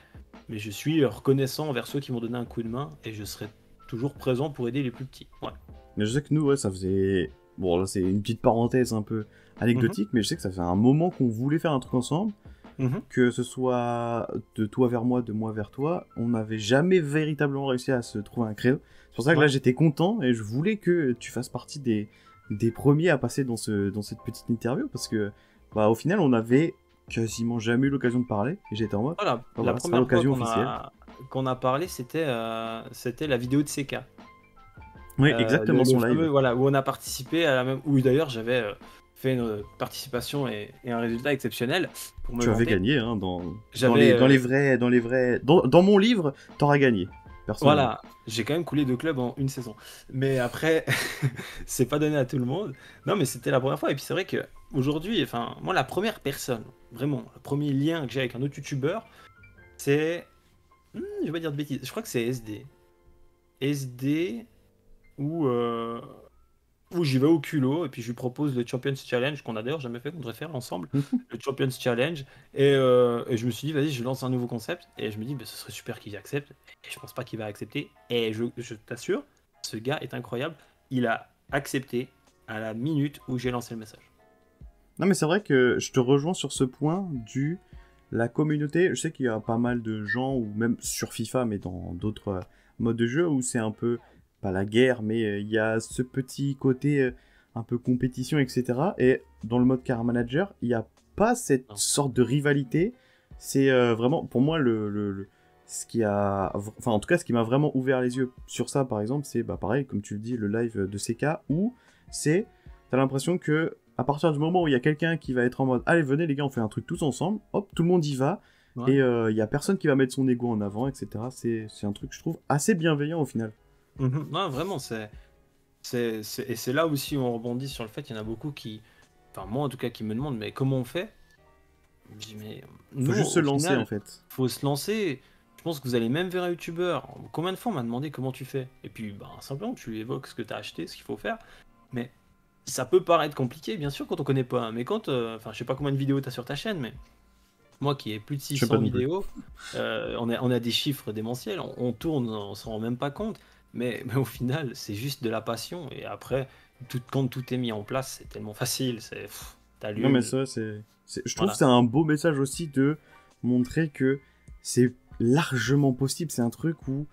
je suis reconnaissant envers ceux qui m'ont donné un coup de main et je serai toujours présent pour aider les plus petits. Ouais. Mais je sais que nous, ouais, ça faisait. Bon, là, c'est une petite parenthèse un peu Mhm, anecdotique, mais je sais que ça fait un moment qu'on voulait faire un truc ensemble, mhm. que ce soit de toi vers moi, de moi vers toi, on n'avait jamais véritablement réussi à se trouver un créneau. C'est pour ça que là, Ouais. j'étais content et je voulais que tu fasses partie des premiers à passer dans cette petite interview, parce que, bah, au final, on avait quasiment jamais eu l'occasion de parler, et j'étais en mode, Voilà, bah la voilà, ce sera première fois l'occasion officielle. qu'on a parlé, c'était la vidéo de CK. Oui, exactement, Le son fameux, live. voilà, où on a participé à la même. Où d'ailleurs j'avais fait une participation et un résultat exceptionnel pour me Tu avais vanter. gagné, hein, J'avais. dans mon livre, t'auras gagné, personnellement. Voilà, j'ai quand même coulé 2 clubs en une saison. Mais après, c'est pas donné à tout le monde. Non, mais c'était la première fois. Et puis c'est vrai que aujourd'hui, enfin, moi, la première personne, vraiment, le premier lien que j'ai avec un autre youtubeur, c'est. Je vais pas dire de bêtises, je crois que c'est SD. SD, où. Où j'y vais au culot et puis je lui propose le Champions Challenge qu'on a d'ailleurs jamais fait, qu'on devrait faire ensemble, le Champions Challenge. Et je me suis dit, vas-y, je lance un nouveau concept et je me dis, bah, ce serait super qu'il accepte. Et je pense pas qu'il va accepter. Et je t'assure, ce gars est incroyable. Il a accepté à la minute où j'ai lancé le message. Non, mais c'est vrai que je te rejoins sur ce point du la communauté. Je sais qu'il y a pas mal de gens, ou même sur FIFA, mais dans d'autres modes de jeu, où c'est un peu, pas la guerre, mais il y a ce petit côté un peu compétition, etc. Et dans le mode Car Manager, il n'y a pas cette Non. sorte de rivalité. C'est vraiment, pour moi, ce qui a, enfin, en tout cas, ce qui m'a vraiment ouvert les yeux sur ça, par exemple, c'est, bah, pareil, comme tu le dis, le live de CK, où t'as l'impression que à partir du moment où il y a quelqu'un qui va être en mode allez venez les gars on fait un truc tous ensemble, hop tout le monde y va Ouais. et il y a personne qui va mettre son ego en avant, etc. C'est un truc je trouve assez bienveillant au final. Mhm. Non, vraiment, et c'est là aussi où on rebondit sur le fait qu'il y en a beaucoup qui, enfin moi en tout cas, qui me demandent, mais comment on fait? Je dis, mais Faut nous, juste se au lancer en final, fait. faut se lancer. Je pense que vous allez même vers un youtubeur. Combien de fois on m'a demandé comment tu fais? Et puis, simplement, tu lui évoques ce que tu as acheté, ce qu'il faut faire. Mais ça peut paraître compliqué, bien sûr, quand on connaît pas. Mais quand, enfin, je sais pas combien de vidéos tu as sur ta chaîne, mais moi qui ai plus de Je sais pas 600 non plus. vidéos, on a des chiffres démentiels, on tourne, on s'en rend même pas compte. Mais au final, c'est juste de la passion. Et après, quand tout est mis en place, c'est tellement facile. Non, mais T'allumes, ça, je trouve que voilà. c'est un beau message aussi de montrer que c'est largement possible. C'est un truc où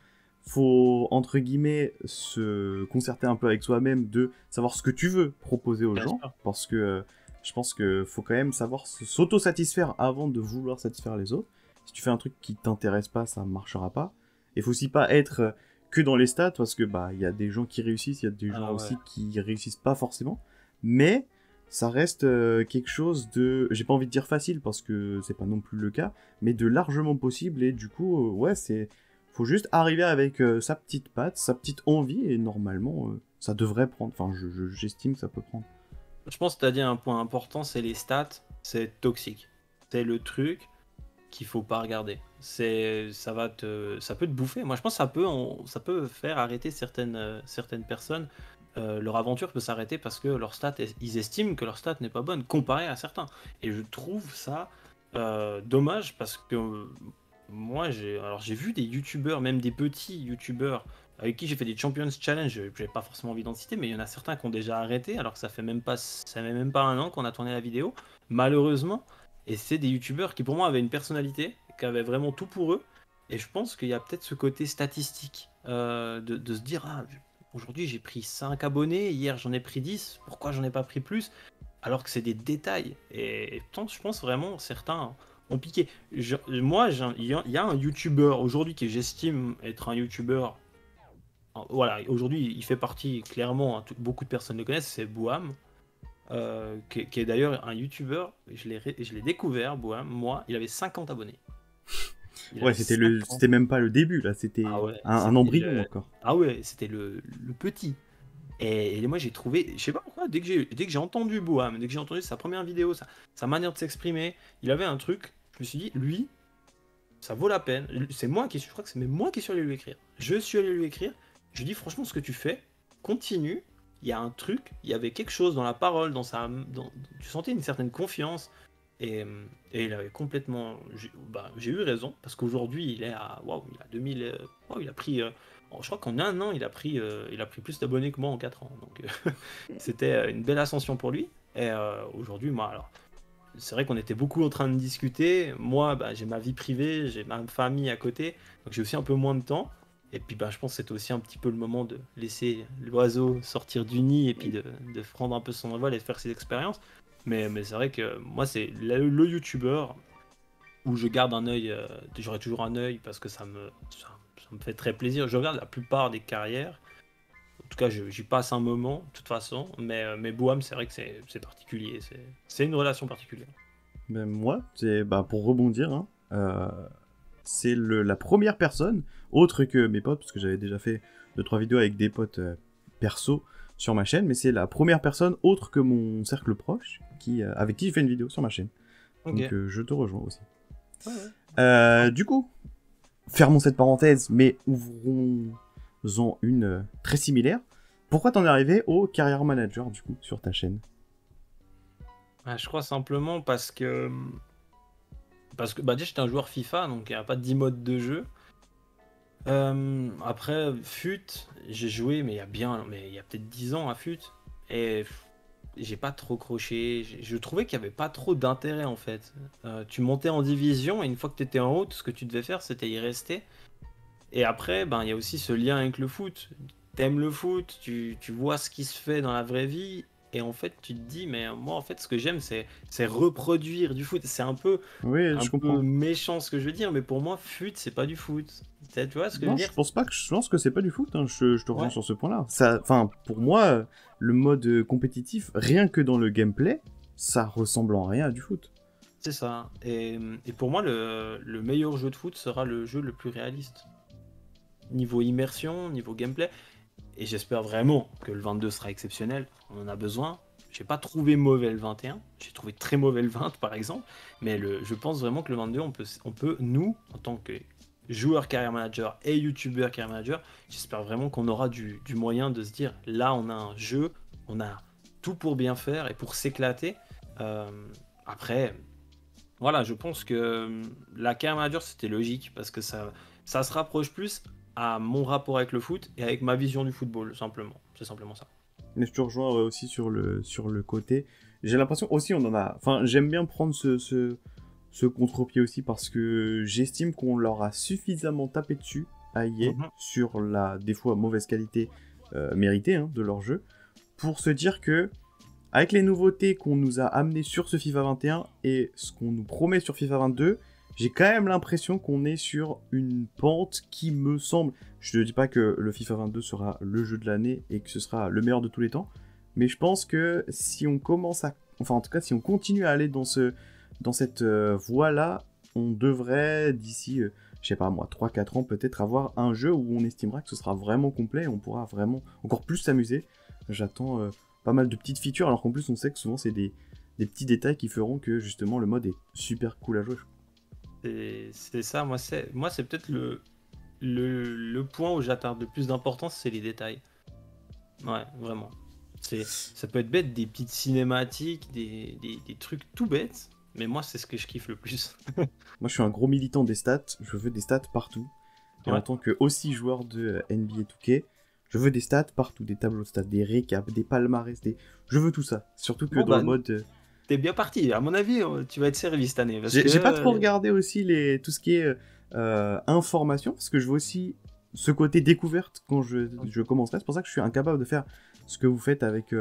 faut, entre guillemets, se concerter un peu avec soi-même de savoir ce que tu veux proposer aux Bien gens. sûr. Parce que je pense que faut quand même savoir s'auto-satisfaire avant de vouloir satisfaire les autres. Si tu fais un truc qui t'intéresse pas, ça marchera pas. Il faut aussi pas être que dans les stats parce que bah il y a des gens qui réussissent, il y a des gens Ah ouais. aussi qui réussissent pas forcément. Mais ça reste quelque chose de, j'ai pas envie de dire facile parce que c'est pas non plus le cas, mais de largement possible et du coup, ouais, faut juste arriver avec sa petite patte, sa petite envie et normalement, ça devrait prendre. Enfin, j'estime que ça peut prendre. Je pense que tu as dit un point important, c'est les stats, c'est toxique. C'est le truc qu'il faut pas regarder. Ça peut te bouffer. Moi, je pense que ça peut faire arrêter certaines personnes. Leur aventure peut s'arrêter parce que ils estiment que leur stat n'est pas bonne comparé à certains. Et je trouve ça dommage parce que moi, j'ai vu des youtubeurs, même des petits youtubeurs avec qui j'ai fait des Champions Challenge. J'ai pas forcément envie d'en citer, mais il y en a certains qui ont déjà arrêté alors que ça fait même pas un an qu'on a tourné la vidéo, malheureusement. Et c'est des youtubeurs qui pour moi avaient une personnalité, qui avaient vraiment tout pour eux. Et je pense qu'il y a peut-être ce côté statistique de se dire, ah, aujourd'hui j'ai pris 5 abonnés, hier j'en ai pris 10, pourquoi j'en ai pas pris plus? Alors que c'est des détails. Et tant je pense vraiment certains ont piqué. Moi, il y a un youtubeur aujourd'hui que j'estime être un youtubeur. Voilà, aujourd'hui il fait partie clairement, hein, beaucoup de personnes le connaissent, c'est Bouham. Qui est d'ailleurs un youtubeur, je l'ai découvert, Bohème, moi, il avait 50 abonnés. Il Ouais, avait 50. c'était même pas le début là, Ah c'était ouais, un embryon encore. Ah ouais, c'était le petit. Et moi j'ai trouvé, je sais pas pourquoi, dès que j'ai entendu Bohème, dès que j'ai entendu sa première vidéo, sa manière de s'exprimer, il avait un truc, je me suis dit, lui, ça vaut la peine. Je crois que c'est même moi qui suis allé lui écrire. Je suis allé lui écrire, je lui dis franchement ce que tu fais, continue. Il y a un truc, il y avait quelque chose dans la parole, tu sentais une certaine confiance. Et, et il avait complètement. J'ai eu raison, parce qu'aujourd'hui, il est à. Waouh, il a 2000. Waouh, il a pris. Je crois qu'en un an, il a pris plus d'abonnés que moi en 4 ans. Donc, c'était une belle ascension pour lui. Et aujourd'hui, moi, alors. C'est vrai qu'on était beaucoup en train de discuter. Moi, j'ai ma vie privée, j'ai ma famille à côté. Donc, j'ai aussi un peu moins de temps. Et puis, je pense que c'était aussi un petit peu le moment de laisser l'oiseau sortir du nid et puis de prendre un peu son envol et de faire ses expériences. Mais c'est vrai que moi, c'est le youtubeur où je garde un œil, j'aurai toujours un œil parce que ça me fait très plaisir. Je regarde la plupart des carrières. En tout cas, j'y passe un moment, de toute façon. Mais Bohème, c'est vrai que c'est particulier. C'est une relation particulière. Ben, moi, c'est bah, pour rebondir, hein, c'est la première personne, autre que mes potes, parce que j'avais déjà fait 2-3 vidéos avec des potes perso sur ma chaîne, mais c'est la première personne autre que mon cercle proche avec qui j'ai fait une vidéo sur ma chaîne. Ok. Donc je te rejoins aussi. Ouais, ouais. Du coup, fermons cette parenthèse, mais ouvrons-en une très similaire. Pourquoi t'en es arrivé au Career Manager, du coup, sur ta chaîne? Je crois simplement parce que déjà j'étais un joueur FIFA, donc il n'y a pas de 10 modes de jeu. Après, FUT, j'ai joué, mais il y a peut-être 10 ans à FUT, et j'ai pas trop croché. Je trouvais qu'il y avait pas trop d'intérêt en fait. Tu montais en division, et une fois que tu étais en haut, tout ce que tu devais faire, c'était y rester. Et après, il y a aussi ce lien avec le foot. T'aimes le foot, tu vois ce qui se fait dans la vraie vie, et en fait, tu te dis, mais moi, en fait, ce que j'aime, c'est reproduire du foot. C'est Oui, un je peu comprends. méchant ce que je veux dire, mais pour moi, FUT, c'est pas du foot. Tu vois ce que je veux Non, dire? je pense que c'est pas du foot, hein. Je te rejoins Ouais, sur ce point-là. Enfin, pour moi, le mode compétitif, rien que dans le gameplay, ça ressemble en rien à du foot. c'est ça. Et pour moi, le meilleur jeu de foot sera le jeu le plus réaliste. Niveau immersion, niveau gameplay. Et j'espère vraiment que le 22 sera exceptionnel. On en a besoin. J'ai pas trouvé mauvais le 21. J'ai trouvé très mauvais le 20 par exemple. Mais je pense vraiment que le 22, on peut nous, en tant que joueur carrière manager et youtubeur carrière manager, j'espère vraiment qu'on aura du moyen de se dire, là on a un jeu, on a tout pour bien faire et pour s'éclater. Euh, Après, voilà, je pense que la carrière manager c'était logique parce que ça se rapproche plus à mon rapport avec le foot et avec ma vision du football, simplement. C'est simplement ça. Mais je te rejoins aussi sur le côté. J'ai l'impression aussi, on en a. Enfin, j'aime bien prendre ce contre-pied aussi parce que j'estime qu'on leur a suffisamment tapé dessus à EA Mhm. sur la, des fois, mauvaise qualité méritée de leur jeu pour se dire que, avec les nouveautés qu'on nous a amenées sur ce FIFA 21 et ce qu'on nous promet sur FIFA 22, j'ai quand même l'impression qu'on est sur une pente qui me semble. Je ne dis pas que le FIFA 22 sera le jeu de l'année et que ce sera le meilleur de tous les temps, mais je pense que si on commence à. Enfin, en tout cas, si on continue à aller dans cette voie-là, on devrait, d'ici, je sais pas moi, 3-4 ans, peut-être avoir un jeu où on estimera que ce sera vraiment complet et on pourra vraiment encore plus s'amuser. J'attends pas mal de petites features, alors qu'en plus, on sait que souvent, c'est des petits détails qui feront que justement le mode est super cool à jouer. C'est ça, moi c'est peut-être le point où j'attarde le plus d'importance, c'est les détails. Ouais, vraiment. Ça peut être bête, des petites cinématiques, des trucs tout bêtes, mais moi c'est ce que je kiffe le plus. Moi, je suis un gros militant des stats. Je veux des stats partout. Et en Ouais. tant que aussi joueur de NBA 2K, je veux des stats partout. Des tableaux de stats, des récaps, des palmarès, des... Je veux tout ça. Surtout que Bon dans le bah, mode... t'es bien parti. À mon avis, tu vas être servi cette année parce J'ai pas trop que regardé aussi tout ce qui est information, parce que je veux aussi ce côté découverte quand je commencerai. C'est pour ça que je suis incapable de faire ce que vous faites avec...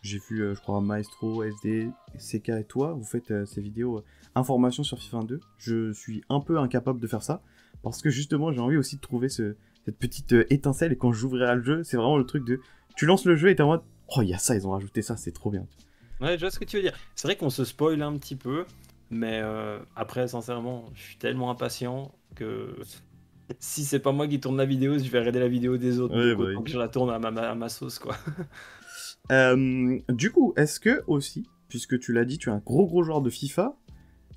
j'ai vu, je crois, Maestro, SD, CK et toi. Vous faites ces vidéos information sur FIFA 2. Je suis un peu incapable de faire ça, parce que justement, j'ai envie aussi de trouver cette petite étincelle. Et quand j'ouvrirai le jeu, c'est vraiment le truc de... Tu lances le jeu et t'es en mode... Oh, il y a ça, ils ont rajouté ça, c'est trop bien. ouais, je vois ce que tu veux dire. C'est vrai qu'on se spoil un petit peu, mais après, sincèrement, je suis tellement impatient que si c'est pas moi qui tourne la vidéo, je vais regarder la vidéo des autres. Ouais, Donc bah autant oui. que je la tourne à ma sauce, quoi. Du coup, est-ce que aussi, puisque tu l'as dit, tu es un gros joueur de FIFA,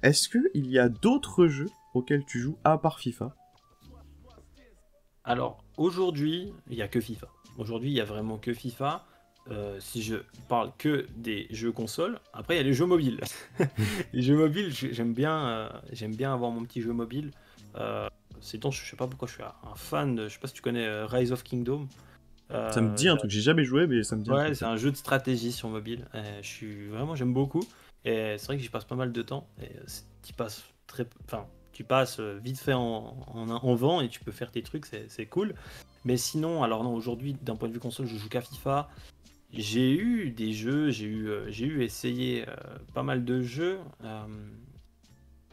est-ce que il y a d'autres jeux auxquels tu joues à part FIFA? Alors, aujourd'hui, il n'y a que FIFA. Aujourd'hui, il y a vraiment que FIFA. Si je parle que des jeux consoles, après, il y a les jeux mobiles. Les jeux mobiles, j'aime bien avoir mon petit jeu mobile. C'est donc, je sais pas pourquoi je suis un fan de, je sais pas si tu connais Rise of Kingdom. Ça me dit un truc, j'ai jamais joué, mais ça me dit un Ouais, truc. c'est un jeu de stratégie sur mobile. J'aime beaucoup. Et c'est vrai que j'y passe pas mal de temps. Et tu passes vite fait en vent et tu peux faire tes trucs, c'est cool. Mais sinon, alors non, aujourd'hui, d'un point de vue console, je joue qu'à FIFA. J'ai eu des jeux, j'ai eu essayé pas mal de jeux.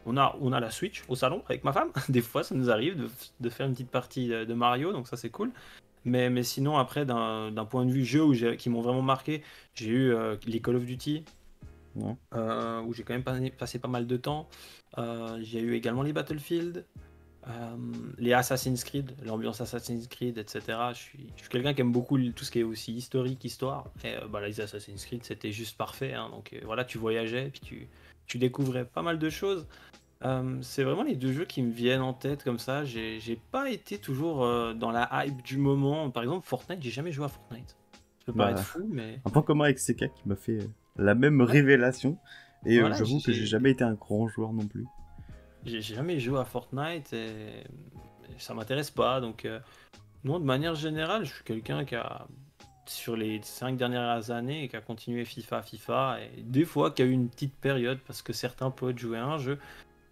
On a la Switch au salon avec ma femme. Des fois, ça nous arrive de faire une petite partie de Mario, donc ça c'est cool. Mais sinon, après, d'un point de vue jeu qui m'ont vraiment marqué, j'ai eu les Call of Duty, Ouais. où j'ai quand même passé pas mal de temps. J'ai eu également les Battlefield, les Assassin's Creed, l'ambiance Assassin's Creed, etc. Je suis quelqu'un qui aime beaucoup tout ce qui est aussi historique, histoire. Et bah, les Assassin's Creed, c'était juste parfait, hein. Donc voilà, tu voyageais, puis tu découvrais pas mal de choses. C'est vraiment les deux jeux qui me viennent en tête comme ça. J'ai pas été toujours dans la hype du moment. Par exemple, Fortnite, j'ai jamais joué à Fortnite. Ça peut paraître Bah, fou, mais un point commun avec CK qui m'a fait la même ouais, révélation. Et voilà, j'avoue que j'ai jamais été un grand joueur non plus. j'ai jamais joué à Fortnite et ça m'intéresse pas. Donc, non, de manière générale, je suis quelqu'un qui a, sur les 5 dernières années, qui a continué FIFA, et des fois qui a eu une petite période parce que certains potes jouaient à un jeu.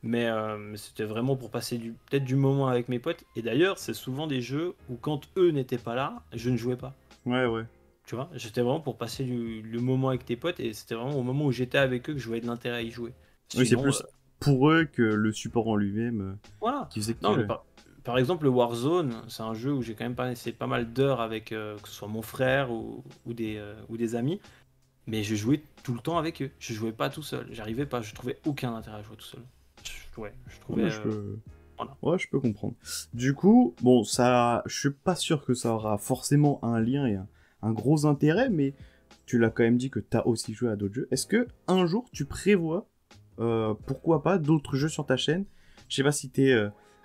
Mais c'était vraiment pour passer peut-être du moment avec mes potes. Et d'ailleurs, c'est souvent des jeux où quand eux n'étaient pas là, je ne jouais pas. Ouais, ouais. Tu vois, j'étais vraiment pour passer le moment avec tes potes et c'était vraiment au moment où j'étais avec eux que je voyais de l'intérêt à y jouer. Oui, c'est Sinon, plus pour eux que le support en lui-même voilà. qui faisait Non, qu'ils mais jouaient. par exemple, le Warzone, c'est un jeu où j'ai quand même passé pas mal d'heures avec que ce soit mon frère ou des amis. Mais je jouais tout le temps avec eux. Je jouais pas tout seul. J'arrivais pas. Je trouvais aucun intérêt à jouer tout seul. Ouais, je trouvais. Ouais, je peux... Voilà. Ouais, je peux comprendre. Du coup, bon, ça, je suis pas sûr que ça aura forcément un lien et un gros intérêt, mais tu l'as quand même dit que t'as aussi joué à d'autres jeux. Est-ce que un jour tu prévois, pourquoi pas, d'autres jeux sur ta chaîne? Je sais pas si t'es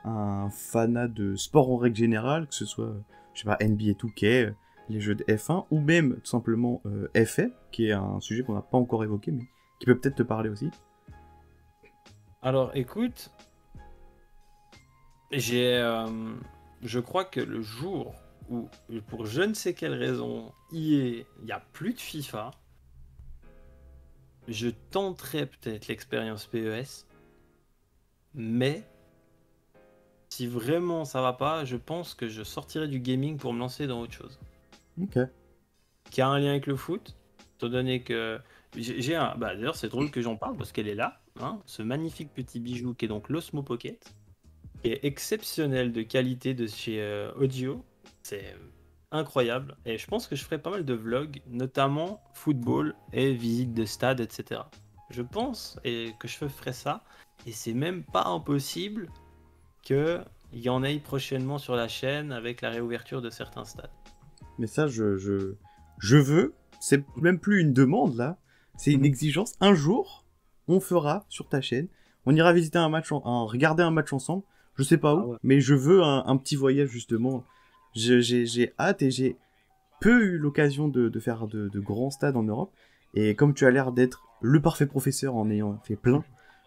un fanat de sport en règle générale, que ce soit, je sais pas, NBA 2K, les jeux de F1, ou même tout simplement FA, qui est un sujet qu'on n'a pas encore évoqué, mais qui peut peut-être te parler aussi. Alors écoute, je crois que le jour où, pour je ne sais quelle raison, il n'y a plus de FIFA, je tenterai peut-être l'expérience PES, mais si vraiment ça va pas, je pense que je sortirai du gaming pour me lancer dans autre chose. Ok. Qui a un lien avec le foot, étant donné que j'ai un... Bah, d'ailleurs, c'est drôle que j'en parle parce qu'elle est là, hein, ce magnifique petit bijou qui est donc l'Osmo Pocket, qui est exceptionnel de qualité de chez Audio. C'est incroyable. Et je pense que je ferai pas mal de vlogs, notamment football et visite de stade, etc. Je pense que je ferai ça. Et c'est même pas impossible qu'il y en ait prochainement sur la chaîne avec la réouverture de certains stades. Mais ça, je veux, c'est même plus une demande là, c'est une exigence. Un jour, on fera sur ta chaîne, on ira visiter un match, regarder un match ensemble, je sais pas où, ouais. mais je veux un petit voyage justement. J'ai hâte et j'ai peu eu l'occasion de faire de grands stades en Europe. Et comme tu as l'air d'être le parfait professeur en ayant fait plein,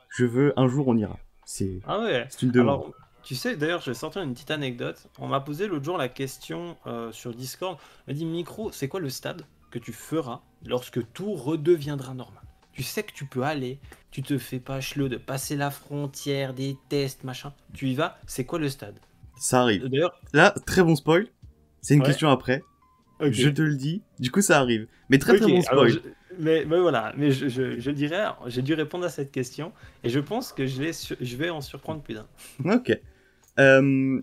je veux un jour on ira. C'est Ouais. une demande. Alors, tu sais, d'ailleurs, je vais sortir une petite anecdote. On m'a posé l'autre jour la question sur Discord. On m'a dit, Micro, c'est quoi le stade que tu feras lorsque tout redeviendra normal? Tu sais que tu peux aller, tu te fais pas chelou de passer la frontière, des tests, machin. Tu y vas, c'est quoi le stade? Ça arrive. D'ailleurs, Là, très bon spoil. C'est une ouais, question après. ok. Je te le dis. Du coup, ça arrive. Mais très Ok, bon alors spoil. mais voilà, mais je dirais, j'ai dû répondre à cette question et je pense que je vais en surprendre plus d'un. Ok.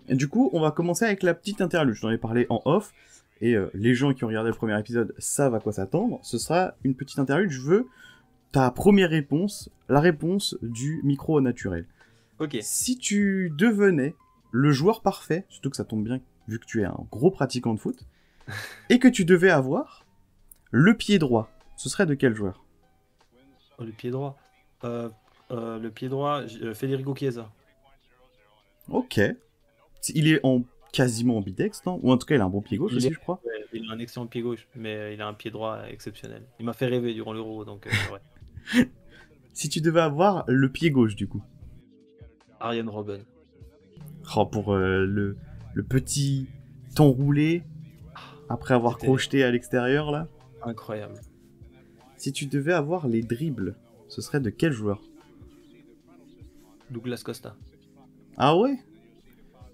Du coup, on va commencer avec la petite interlude. Je t'en ai parlé en off. Et les gens qui ont regardé le premier épisode savent à quoi s'attendre. Ce sera une petite interlude. Je veux ta première réponse, la réponse du micro au naturel. Ok. Si tu devenais le joueur parfait, surtout que ça tombe bien vu que tu es un gros pratiquant de foot, et que tu devais avoir le pied droit, ce serait de quel joueur? Oh, le pied droit. Le pied droit, Federico Chiesa. Ok. Il est quasiment ambidex, non? Ou en tout cas, il a un bon pied gauche Il aussi, est, je crois. ouais, il a un excellent pied gauche, mais il a un pied droit exceptionnel. Il m'a fait rêver durant l'Euro, donc ouais. Si tu devais avoir le pied gauche, du coup. Arjen Robben. Oh, pour le petit temps roulé, après avoir C'était crocheté à l'extérieur, là. incroyable. Si tu devais avoir les dribbles, ce serait de quel joueur? Douglas Costa. Ah ouais?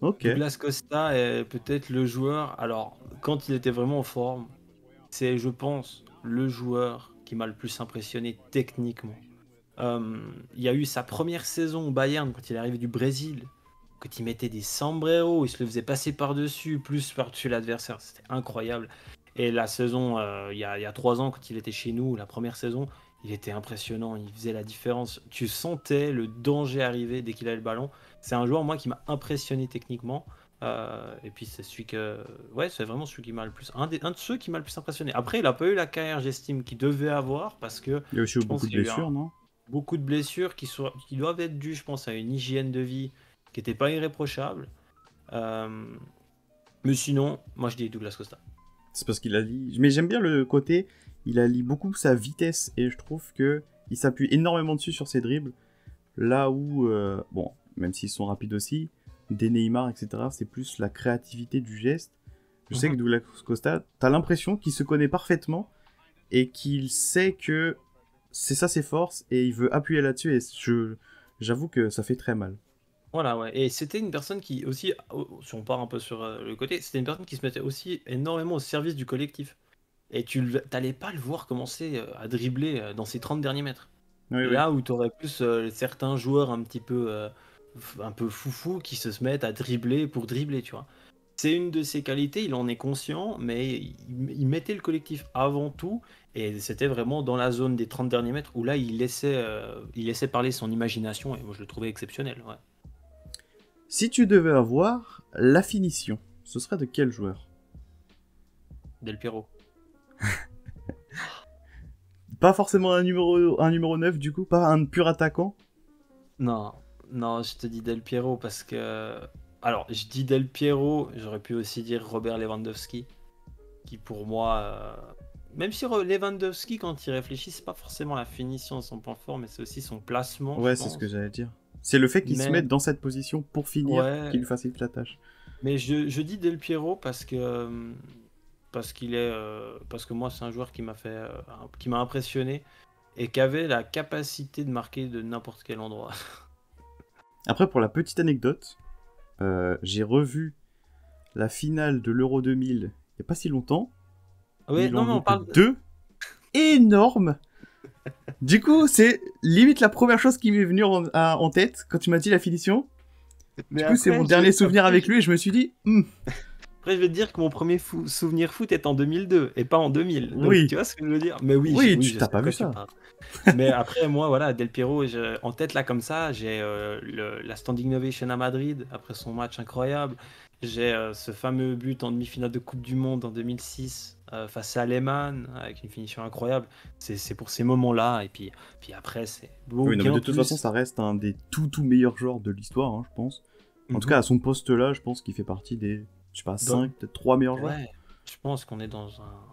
Ok. Douglas Costa est peut-être le joueur, alors quand il était vraiment en forme, c'est, je pense, le joueur qui m'a le plus impressionné techniquement. Il y a eu sa première saison au Bayern quand il est arrivé du Brésil, quand il mettait des sombreros, il se le faisait passer par-dessus, plus par-dessus l'adversaire, c'était incroyable. Et la saison, il y a 3 ans, quand il était chez nous, la première saison, il était impressionnant, il faisait la différence. Tu sentais le danger arriver dès qu'il avait le ballon. C'est un joueur, moi, qui m'a impressionné techniquement. Et puis c'est celui que, ouais, c'est vraiment celui qui m'a le plus, un de ceux qui m'a le plus impressionné. Après, il n'a pas eu la carrière, j'estime, qu'il devait avoir parce que Il y a aussi eu je pense beaucoup de qu'il y a eu blessures, non? beaucoup de blessures qui doivent être dues, je pense, à une hygiène de vie qui n'était pas irréprochable. Euh, mais sinon, moi je dis Douglas Costa. C'est parce qu'il allie... Mais j'aime bien le côté, il allie beaucoup sa vitesse, et je trouve que il s'appuie énormément dessus sur ses dribbles, là où, bon, même s'ils sont rapides aussi, des Neymar, etc., c'est plus la créativité du geste. Je sais que Douglas Costa, t'as l'impression qu'il se connaît parfaitement, et qu'il sait que c'est ça ses forces, et il veut appuyer là-dessus, et j'avoue que ça fait très mal. Voilà, ouais. Et c'était une personne qui aussi, si on part un peu sur le côté, c'était une personne qui se mettait aussi énormément au service du collectif. Et t'allais pas le voir commencer à dribbler dans ses 30 derniers mètres. Oui, oui. Là où tu aurais plus certains joueurs un peu foufou qui se mettent à dribbler pour dribbler, tu vois. C'est une de ses qualités, il en est conscient, mais il mettait le collectif avant tout, et c'était vraiment dans la zone des 30 derniers mètres où là il laissait parler son imagination, et moi je le trouvais exceptionnel. Ouais. Si tu devais avoir la finition, ce serait de quel joueur? Del Piero. Pas forcément un numéro 9 du coup, pas un pur attaquant. Non, Non, je te dis Del Piero parce que. Alors, je dis Del Piero, j'aurais pu aussi dire Robert Lewandowski, qui pour moi. Même si Lewandowski, quand il réfléchit, c'est pas forcément la finition de son point fort, mais c'est aussi son placement, je Ouais, c'est ce que pense. j'allais dire. C'est le fait qu'il se Mais, mette dans cette position pour finir qui ouais, lui facilite la tâche. mais je dis Del Piero parce qu'il est. Parce que moi, c'est un joueur qui m'a qui m'a impressionné et qui avait la capacité de marquer de n'importe quel endroit. Après, pour la petite anecdote, j'ai revu la finale de l'Euro 2000 il n'y a pas si longtemps. Ouais, Il non, en mais on loupe parle. deux énormes. Du coup, c'est limite la première chose qui m'est venue en tête quand tu m'as dit la finition. Mais Du coup, c'est après, mon dernier souvenir avec après, lui et je me suis dit, après, je vais te dire que mon premier souvenir foot est en 2002 et pas en 2000. Donc, tu oui, vois ce que je veux dire? Mais oui, oui, oui, tu je t'as sais de pas vu quoi tu ça. parles. Mais après, moi, voilà, Del Piero, en tête là comme ça, j'ai la standing ovation à Madrid après son match incroyable. J'ai ce fameux but en demi-finale de Coupe du Monde en 2006 face à Lehmann avec une finition incroyable. C'est pour ces moments-là. Et puis après, c'est Oui, non, mais bien de toute façon, plus. ça reste un des tout meilleurs joueurs de l'histoire, hein, je pense. En tout Mhm. cas, à son poste-là, je pense qu'il fait partie des, je sais pas, Dans- 5, peut-être 3 meilleurs joueurs. Ouais, je pense qu'on est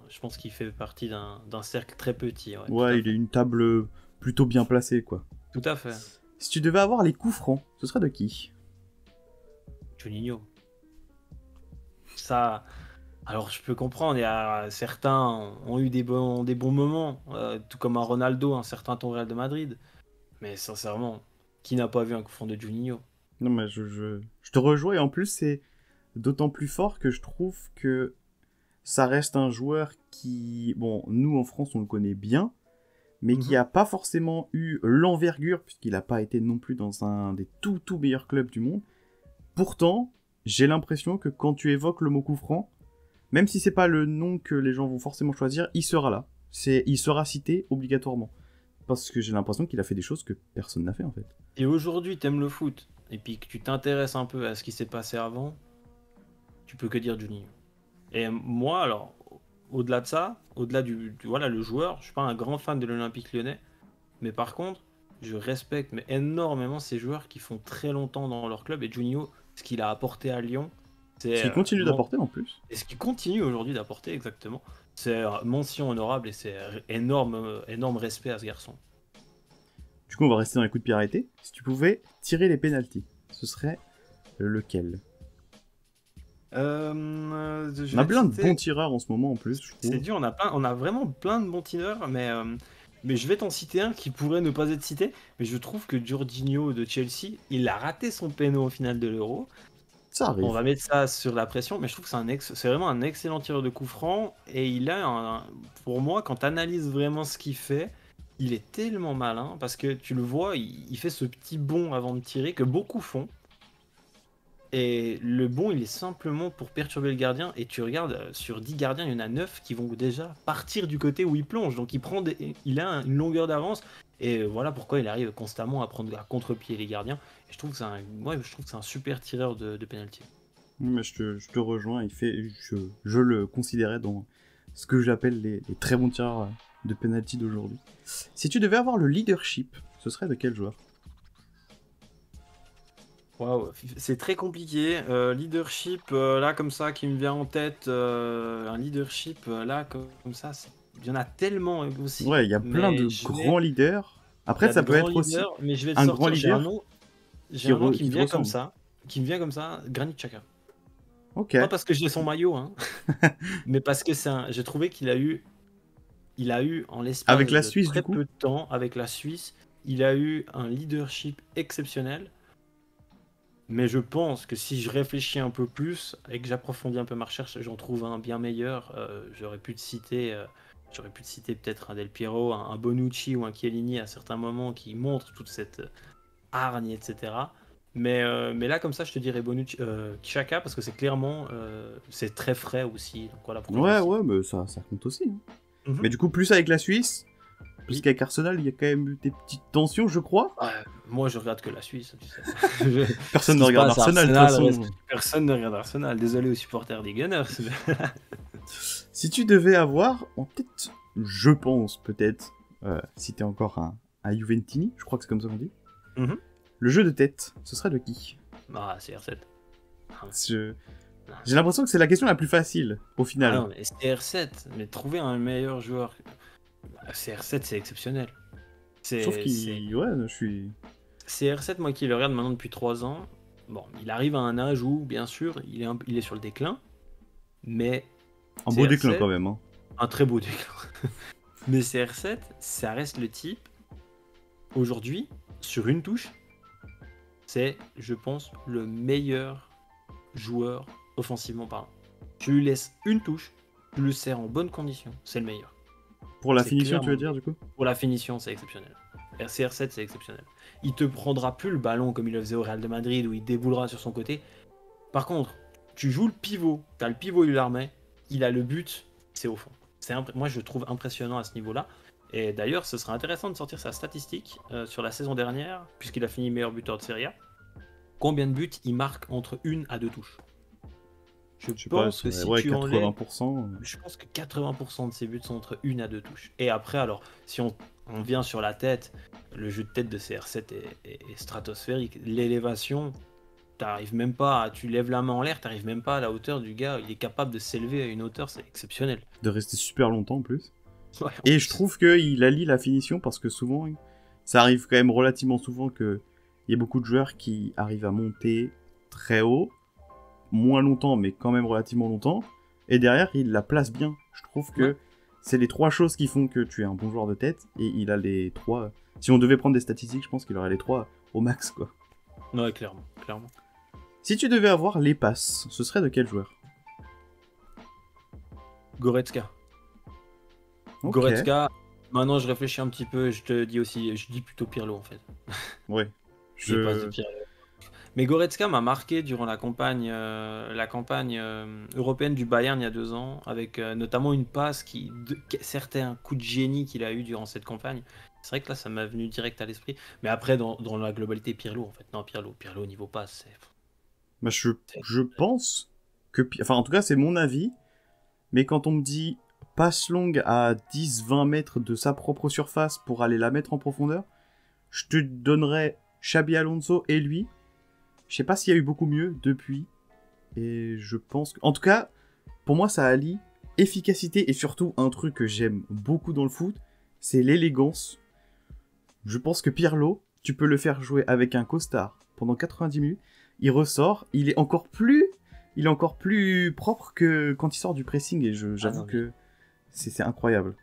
je pense qu'il fait partie d'un cercle très petit. Ouais, tout Ouais, à il est fait. une table plutôt bien placée, quoi. Tout à fait. Si tu devais avoir les coups francs, ce serait de qui? Juninho. Ça, alors je peux comprendre, certains ont eu des bons moments, tout comme un Ronaldo, un certain temps au Real de Madrid. Mais sincèrement, qui n'a pas vu un coup franc de Juninho? Non, mais je te rejoins, et en plus, c'est d'autant plus fort que je trouve que ça reste un joueur qui, bon, nous en France, on le connaît bien, mais qui Mhm. a pas forcément eu l'envergure, puisqu'il n'a pas été non plus dans un des tout meilleurs clubs du monde. Pourtant, j'ai l'impression que quand tu évoques le mot coup franc, même si c'est pas le nom que les gens vont forcément choisir, il sera là. Il sera cité obligatoirement. Parce que j'ai l'impression qu'il a fait des choses que personne n'a fait en fait. Et aujourd'hui, t'aimes le foot, et puis que tu t'intéresses un peu à ce qui s'est passé avant, tu peux que dire Juninho. Et moi, alors, au-delà de ça, au-delà voilà, le joueur, je suis pas un grand fan de l'Olympique Lyonnais, mais par contre, je respecte mais énormément ces joueurs qui font très longtemps dans leur club. Et Juninho, ce qu'il a apporté à Lyon, Ce c'est qu'il continue d'apporter en plus. et ce qu'il continue aujourd'hui d'apporter exactement, c'est mention honorable et c'est énorme, énorme respect à ce garçon. Du coup, on va rester dans les coups de pied arrêtés. Si tu pouvais tirer les pénaltys, ce serait lequel? Je On a vais te plein de bons citer, tireurs en ce moment en plus, je c'est trouve. dur, on a vraiment plein de bons tireurs, mais je vais t'en citer un qui pourrait ne pas être cité, mais je trouve que Jorginho de Chelsea, il a raté son péno au final de l'Euro. Ça On arrive. va mettre ça sur la pression, mais je trouve que c'est vraiment un excellent tireur de coup franc. Et pour moi, quand tu analyses vraiment ce qu'il fait, il est tellement malin parce que tu le vois, il fait ce petit bond avant de tirer que beaucoup font. Et le bond, il est simplement pour perturber le gardien. Et tu regardes, sur 10 gardiens, il y en a 9 qui vont déjà partir du côté où il plonge. Donc il a une longueur d'avance. Et voilà pourquoi il arrive constamment à prendre à contre-pied les gardiens. Et je trouve que je trouve que c'est un super tireur de penalty. Mais je te rejoins. Je le considérais dans ce que j'appelle les très bons tireurs de penalty d'aujourd'hui. Si tu devais avoir le leadership, ce serait de quel joueur? Waouh, c'est très compliqué. Leadership, là, comme ça, qui me vient en tête, un leadership, là, comme ça, il y en a tellement aussi, Ouais, il y a plein mais de grands leaders. il y Après, a ça de peut grands être aussi leaders, mais je vais te un grand sortir, leader j'ai un nom qui qui me te vient comme ressemble. ça, Granit Xhaka. Ok. Pas parce que j'ai son maillot, hein, mais parce que j'ai trouvé il a eu, en Avec l'espace la de Suisse, du très coup? peu de temps, avec la Suisse, il a eu un leadership exceptionnel. Mais je pense que si je réfléchis un peu plus et que j'approfondis un peu ma recherche, j'en trouve un bien meilleur. J'aurais pu te citer peut-être un Del Piero, un Bonucci ou un Chiellini à certains moments qui montrent toute cette hargne, etc. Mais là, comme ça, je te dirais Bonucci, Xhaka parce que c'est clairement, c'est très frais aussi. Donc voilà pourquoi je le Ouais, cite. ouais, mais ça compte aussi, hein. Mhm. Mais du coup, plus avec la Suisse, parce Oui. qu'avec Arsenal, il y a quand même eu des petites tensions, je crois. Ouais, moi, je regarde que la Suisse, tu sais. Ce Personne ne qui se regarde passe à Arsenal, de toute Arsenal, façon. personne ne regarde Arsenal. Désolé aux supporters des Gunners. Si tu devais avoir en tête, je pense peut-être, si t'es encore un Juventini, je crois que c'est comme ça qu'on dit, Mhm. Le jeu de tête, ce serait de qui? Ah, CR7. Je- J'ai l'impression que c'est la question la plus facile, au final. Ah non, mais CR7, mais trouver un meilleur joueur. CR7, c'est exceptionnel. Sauf qu'il... Ouais, je suis... CR7, moi qui le regarde maintenant depuis 3 ans, bon, il arrive à un âge où, bien sûr, il est sur le déclin, mais Un beau CR7, déclin quand même. Hein. un très beau déclin. Mais CR7, ça reste le type, aujourd'hui, sur une touche, c'est, je pense, le meilleur joueur offensivement parlant. Tu lui laisses une touche, tu le sers en bonne condition, c'est le meilleur. Pour la C'est finition, tu veux clairement- dire, du coup? Pour la finition, c'est exceptionnel. CR7, c'est exceptionnel. Il te prendra plus le ballon comme il le faisait au Real de Madrid où il déboulera sur son côté. Par contre, tu joues le pivot, t'as le pivot, il l'armée, il a le but, c'est au fond. Moi, je le trouve impressionnant à ce niveau-là. Et d'ailleurs, ce serait intéressant de sortir sa statistique sur la saison dernière, puisqu'il a fini meilleur buteur de Serie A. Combien de buts il marque entre 1 à 2 touches? Je Je sais pas, pense que si ouais, tu enlèves 80%. je pense que 80% de ses buts sont entre 1 à 2 touches. Et après, alors, si on vient sur la tête, le jeu de tête de CR7 est stratosphérique. L'élévation, t'arrives même pas, tu lèves la main en l'air, t'arrives même pas à la hauteur du gars. Il est capable de s'élever à une hauteur, c'est exceptionnel. De rester super longtemps en plus. Ouais, Et je trouve qu'il allie la finition parce que souvent, ça arrive quand même relativement souvent qu'il y a beaucoup de joueurs qui arrivent à monter très haut, moins longtemps, mais quand même relativement longtemps, et derrière, il la place bien. Je trouve que Ouais. c'est les 3 choses qui font que tu es un bon joueur de tête, et il a les 3. Si on devait prendre des statistiques, je pense qu'il aurait les 3 au max, quoi. Ouais, clairement, clairement. Si tu devais avoir les passes, ce serait de quel joueur? Goretzka. Ok. Goretzka, maintenant je réfléchis un petit peu, je te dis aussi, je dis plutôt Pirlo en fait. Ouais. Je passe de Pirlo. Mais Goretzka m'a marqué durant la campagne européenne du Bayern il y a 2 ans, avec notamment une passe certains coups de génie qu'il a eu durant cette campagne. C'est vrai que là, ça m'a venu direct à l'esprit. Mais après, dans la globalité, Pirlo, en fait. Non, Pirlo au niveau passe, Bah, je pense que... Enfin, en tout cas, c'est mon avis. Mais quand on me dit passe longue à 10-20 mètres de sa propre surface pour aller la mettre en profondeur, je te donnerais Xabi Alonso et lui. Je sais pas s'il y a eu beaucoup mieux depuis. Et je pense que... En tout cas, pour moi, ça allie efficacité et surtout un truc que j'aime beaucoup dans le foot, c'est l'élégance. Je pense que Pirlo, tu peux le faire jouer avec un costard pendant 90 minutes. Il ressort, il est encore plus propre que quand il sort du pressing et j'avoue que c'est incroyable.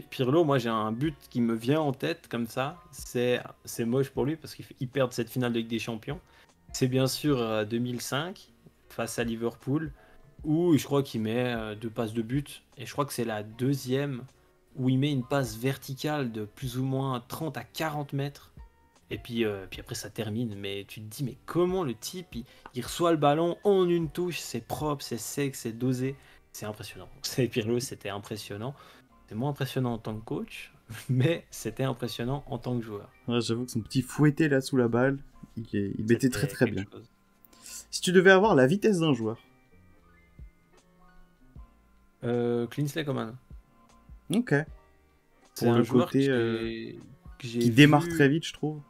Pirlo, moi j'ai un but qui me vient en tête comme ça. C'est moche pour lui parce qu'il perd cette finale de Ligue des Champions. C'est bien sûr 2005 face à Liverpool où je crois qu'il met 2 passes de but et je crois que c'est la deuxième où il met une passe verticale de plus ou moins 30 à 40 mètres. Et puis après ça termine, mais tu te dis mais comment le type il reçoit le ballon en une touche, c'est propre, c'est sec, c'est dosé, c'est impressionnant. C'est Pirlo, c'était impressionnant. C'est moins impressionnant en tant que coach, mais c'était impressionnant en tant que joueur. Ouais, j'avoue que son petit fouetté là sous la balle, il mettait très très bien. Chose. Si tu devais avoir la vitesse d'un joueur. Kingsley Coman. Ok. C'est Pour un le joueur côté que j'ai qui vu... démarre très vite, je trouve.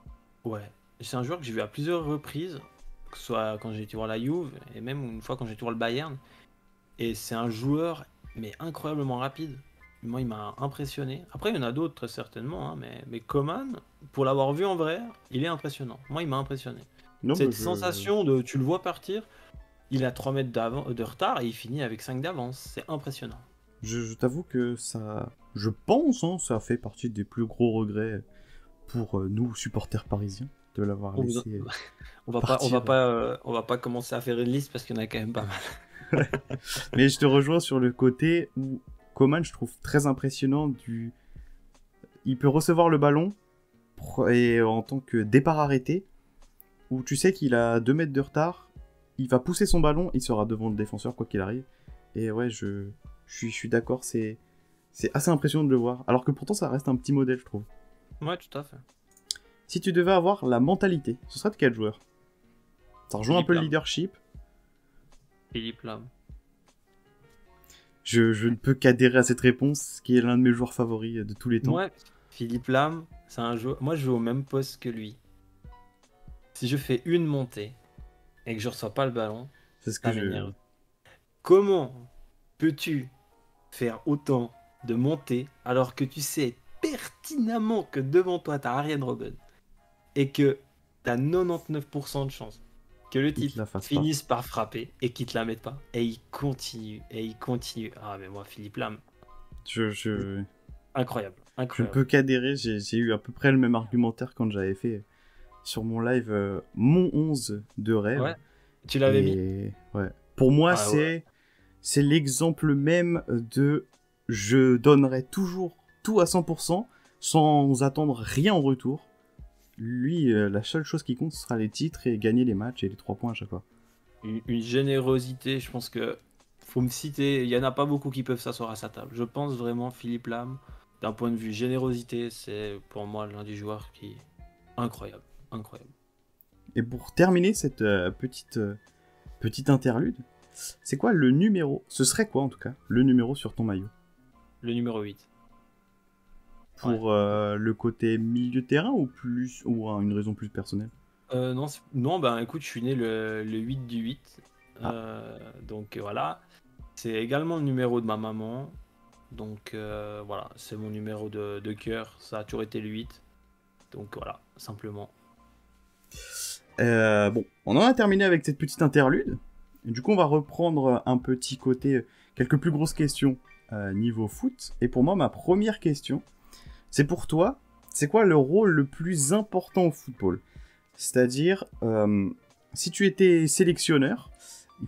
Ouais, c'est un joueur que j'ai vu à plusieurs reprises, que ce soit quand j'ai été voir la Juve, et même une fois quand j'ai été voir le Bayern. Et c'est un joueur, mais incroyablement rapide. Moi, il m'a impressionné. Après, il y en a d'autres, très certainement, hein, mais Coman, pour l'avoir vu en vrai, il est impressionnant. Moi, il m'a impressionné. Non, Cette mais sensation de, tu le vois partir, il a 3 mètres de retard et il finit avec 5 d'avance. C'est impressionnant. Je t'avoue que ça... Je pense, hein, ça fait partie des plus gros regrets pour nous, supporters parisiens, de l'avoir On laissé on va pas commencer à faire une liste parce qu'il y en a quand même pas mal. Mais je te rejoins sur le côté où Coman, je trouve très impressionnant il peut recevoir le ballon et en tant que départ arrêté, où tu sais qu'il a 2 mètres de retard, il va pousser son ballon, il sera devant le défenseur quoi qu'il arrive. Et ouais, je suis d'accord, c'est assez impressionnant de le voir. Alors que pourtant ça reste un petit modèle, je trouve. Ouais, tout à fait. Si tu devais avoir la mentalité, ce serait de quel joueur? Ça rejoint un peu le Lam. leadership. Philippe Lam. Je ne peux qu'adhérer à cette réponse, qui est l'un de mes joueurs favoris de tous les temps. Ouais, Philippe Lam, c'est un joueur. Moi, je joue au même poste que lui. Si je fais une montée et que je reçois pas le ballon, C'est ce que ça m'énerve. Comment peux-tu faire autant de montées alors que tu sais pertinemment que devant toi t'as Arjen Robben et que t'as 99% de chance que le il te type la fasse pas. finisse par frapper et qu'il te la mette pas. Et il continue, et il continue. Ah mais moi Philippe Lam, Je incroyable, ne incroyable. peux qu'adhérer. J'ai eu à peu près le même argumentaire quand j'avais fait sur mon live mon 11 de rêve. Ouais, tu l'avais mis? Et ouais. Pour moi, Ah ouais. c'est l'exemple même de je donnerai toujours tout à 100% sans attendre rien en retour. Lui, la seule chose qui compte, ce sera les titres et gagner les matchs et les 3 points à chaque fois. Une générosité, je pense que faut me citer, il y en a pas beaucoup qui peuvent s'asseoir à sa table. Je pense vraiment Philippe Lam, d'un point de vue générosité, c'est pour moi l'un des joueurs qui est incroyable, incroyable. Et pour terminer cette petite interlude, c'est quoi le numéro? Ce serait quoi en tout cas le numéro sur ton maillot? Le numéro 8. Pour le côté milieu de terrain ou plus ou une raison plus personnelle? Non, non, ben écoute, je suis né le 8 du 8. Ah. Donc voilà. C'est également le numéro de ma maman. Donc voilà, c'est mon numéro de cœur. Ça a toujours été le 8. Donc voilà, simplement. Bon, on en a terminé avec cette petite interlude. Du coup, on va reprendre un petit côté, quelques plus grosses questions niveau foot. Et pour moi, ma première question, c'est pour toi, c'est quoi le rôle le plus important au football? C'est-à-dire, si tu étais sélectionneur,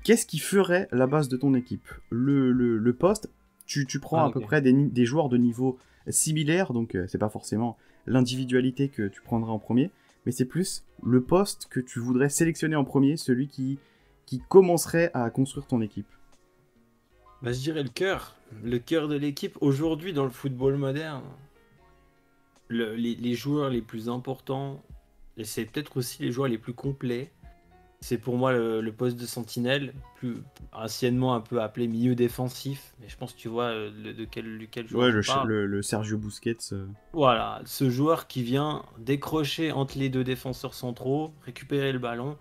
qu'est-ce qui ferait la base de ton équipe? Le poste, tu prends Ah, à ok. peu près des joueurs de niveau similaire, donc c'est pas forcément l'individualité que tu prendras en premier, mais c'est plus le poste que tu voudrais sélectionner en premier, celui qui commencerait à construire ton équipe. Bah, je dirais le cœur. Le cœur de l'équipe. Aujourd'hui, dans le football moderne, les joueurs les plus importants, et c'est peut-être aussi les joueurs les plus complets, c'est pour moi le poste de sentinelle, plus anciennement un peu appelé milieu défensif. Mais je pense que tu vois duquel joueur Ouais, je parle. le Sergio Busquets. Voilà, ce joueur qui vient décrocher entre les deux défenseurs centraux, récupérer le ballon,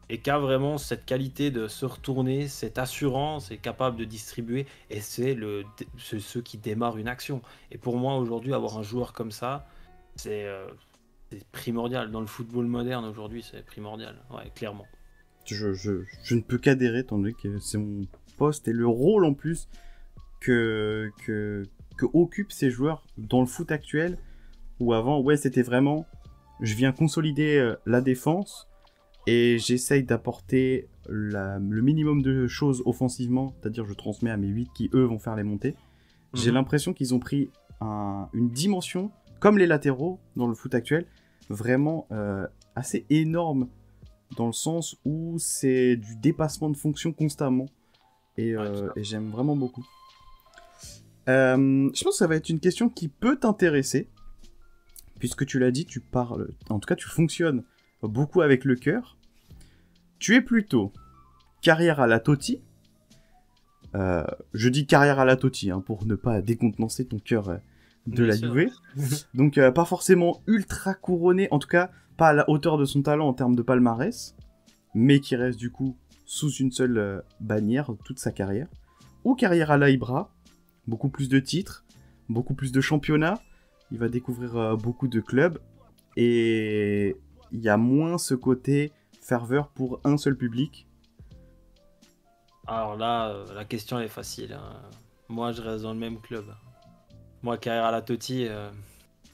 et qui a vraiment cette qualité de se retourner, cette assurance, est capable de distribuer, et c'est ceux qui démarrent une action. Et pour moi, aujourd'hui, avoir un joueur comme ça, c'est primordial. Dans le football moderne, aujourd'hui, c'est primordial, ouais, clairement. Je ne peux qu'adhérer, étant donné que c'est mon poste et le rôle en plus que occupent ces joueurs dans le foot actuel, où avant, ouais, c'était vraiment, je viens consolider la défense et j'essaye d'apporter le minimum de choses offensivement, c'est-à-dire je transmets à mes 8 qui, eux, vont faire les montées. J'ai Mhm. l'impression qu'ils ont pris une dimension, comme les latéraux dans le foot actuel, vraiment assez énorme, dans le sens où c'est du dépassement de fonction constamment. Ouais, Et j'aime vraiment beaucoup. Je pense que ça va être une question qui peut t'intéresser, puisque tu l'as dit, tu parles, en tout cas tu fonctionnes beaucoup avec le cœur. Tu es plutôt carrière à la Totti. Je dis carrière à la Totti, hein, pour ne pas décontenancer ton cœur de bien la sûr. Juve. Donc pas forcément ultra couronné, en tout cas pas à la hauteur de son talent en termes de palmarès, mais qui reste du coup sous une seule bannière toute sa carrière. Ou carrière à la Ibra, beaucoup plus de titres, beaucoup plus de championnats, il va découvrir beaucoup de clubs, et il y a moins ce côté ferveur pour un seul public. Alors là, la question elle est facile, hein. Moi, je reste dans le même club. Moi, carrière à la Totti,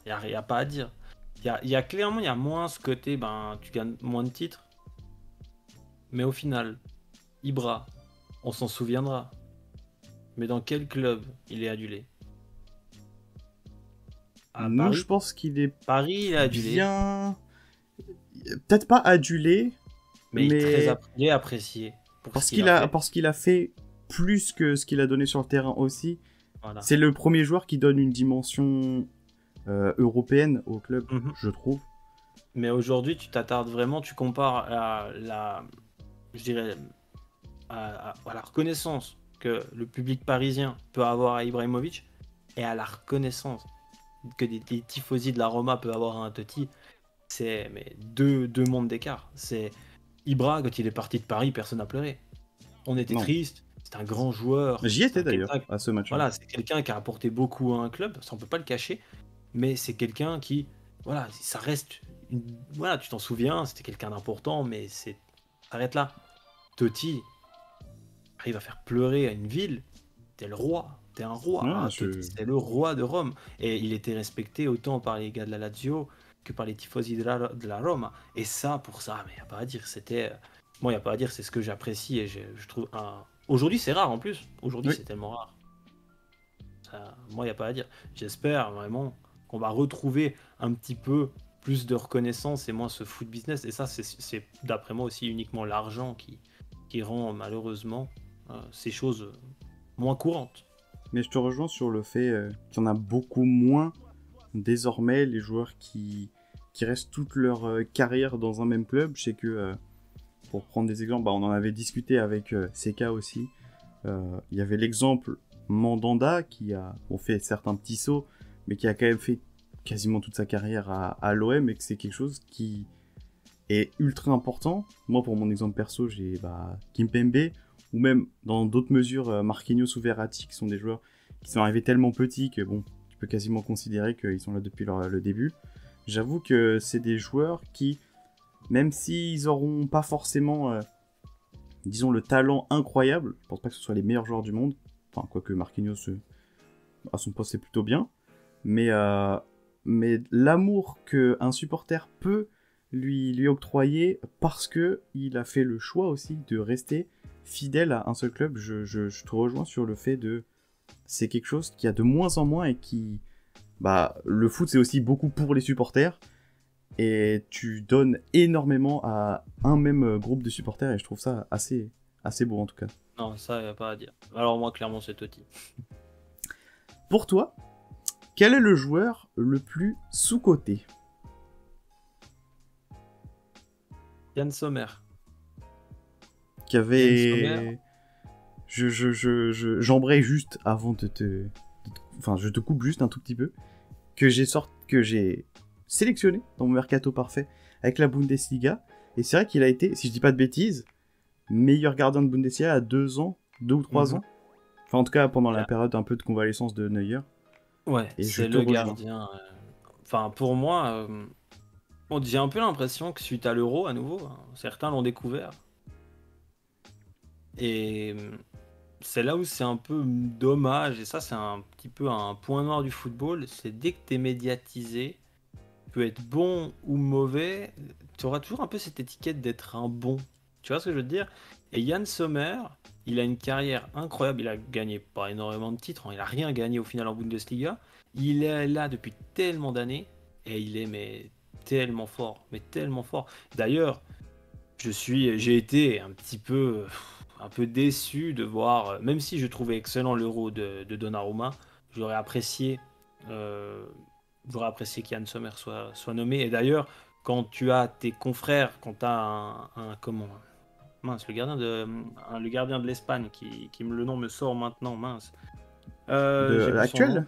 y a pas à dire. Clairement, il y a moins ce côté, ben, tu gagnes moins de titres. Mais au final, Ibra, on s'en souviendra. Mais dans quel club il est adulé? À Moi je Paris? pense qu'il est Paris, il est adulé, bien... Peut-être pas adulé, mais mais il est apprécié pour ce parce qu'il a fait. parce qu'il a fait plus que ce qu'il a donné sur le terrain aussi. Voilà. C'est le premier joueur qui donne une dimension européenne au club, Mhm. je trouve. Mais aujourd'hui, tu t'attardes vraiment, tu compares je dirais, à la reconnaissance que le public parisien peut avoir à Ibrahimovic et à la reconnaissance que des tifosi de la Roma peuvent avoir à un Totti. c'est mais deux mondes d'écart. C'est Ibra, quand il est parti de Paris, personne n'a pleuré. On était Non. triste, c'est un grand joueur. J'y étais C'est d'ailleurs, quelqu'un, à ce match-là. voilà, c'est quelqu'un qui a apporté beaucoup à un club, ça on peut pas le cacher, mais c'est quelqu'un qui, voilà, ça reste, voilà, tu t'en souviens, c'était quelqu'un d'important, mais ça arrête là. Totti arrive à faire pleurer à une ville, t'es le roi, t'es un roi, Ouais, hein, Totti, c'était le roi de Rome, et il était respecté autant par les gars de la Lazio que par les tifosi de la Roma, et ça, pour ça, mais y a pas à dire, c'était, moi, y a pas à dire, c'est ce que j'apprécie, et je trouve, aujourd'hui, c'est rare en plus, aujourd'hui, Oui. c'est tellement rare. Ça, moi, il n'y a pas à dire. J'espère vraiment qu'on va retrouver un petit peu plus de reconnaissance et moins ce foot business. Et ça, c'est d'après moi aussi uniquement l'argent qui rend malheureusement ces choses moins courantes. Mais je te rejoins sur le fait qu'il y en a beaucoup moins désormais, les joueurs qui restent toute leur carrière dans un même club. Je sais que, pour prendre des exemples, on en avait discuté avec Seka aussi. Il y avait l'exemple Mandanda qui a fait certains petits sauts, mais qui a quand même fait quasiment toute sa carrière à l'OM, et que c'est quelque chose qui est ultra important. Moi, pour mon exemple perso, j'ai Kimpembe, ou même dans d'autres mesures, Marquinhos ou Verratti, qui sont des joueurs qui sont arrivés tellement petits que bon, tu peux quasiment considérer qu'ils sont là depuis le début. J'avoue que c'est des joueurs qui, même s'ils n'auront pas forcément, disons, le talent incroyable, je pense pas que ce soit les meilleurs joueurs du monde, enfin, quoique Marquinhos, à son poste, c'est plutôt bien, mais l'amour qu'un supporter peut lui octroyer parce que il a fait le choix aussi de rester fidèle à un seul club, je te rejoins sur le fait de... C'est quelque chose qui a de moins en moins et qui... le foot, c'est aussi beaucoup pour les supporters, et tu donnes énormément à un même groupe de supporters, et je trouve ça assez beau en tout cas. Non, ça, il n'y a pas à dire. Alors moi, clairement, c'est Totti. Pour toi, quel est le joueur le plus sous-coté? Yann Sommer. Qui Yann avait... Sommer. J'embraye juste avant enfin, je te coupe juste un tout petit peu. Que j'ai sélectionné dans mon mercato parfait avec la Bundesliga. Et c'est vrai qu'il a été, si je dis pas de bêtises, meilleur gardien de Bundesliga à 2 ans, 2 ou 3 ans. Enfin, en tout cas, pendant la période un peu de convalescence de Neuer. Ouais, et c'est le gardien. Enfin, pour moi, j'ai un peu l'impression que suite à l'Euro, à nouveau, certains l'ont découvert. Et c'est là où c'est un peu dommage, et ça, c'est un petit peu un point noir du football, c'est dès que t'es médiatisé, tu peux être bon ou mauvais, tu auras toujours un peu cette étiquette d'être un bon. Tu vois ce que je veux te dire? Et Yann Sommer, il a une carrière incroyable, il a gagné pas énormément de titres, il a rien gagné au final en Bundesliga. Il est là depuis tellement d'années, et il est tellement fort, mais tellement fort. D'ailleurs, j'ai été un peu déçu de voir, même si je trouvais excellent l'Euro de Donnarumma, j'aurais apprécié, euh, qu'Yann Sommer soit nommé. Et d'ailleurs, quand tu as tes confrères, quand tu as comment, mince, le gardien de l'Espagne, le nom me sort maintenant, mince. De J'ai plus son nom. l'actuel,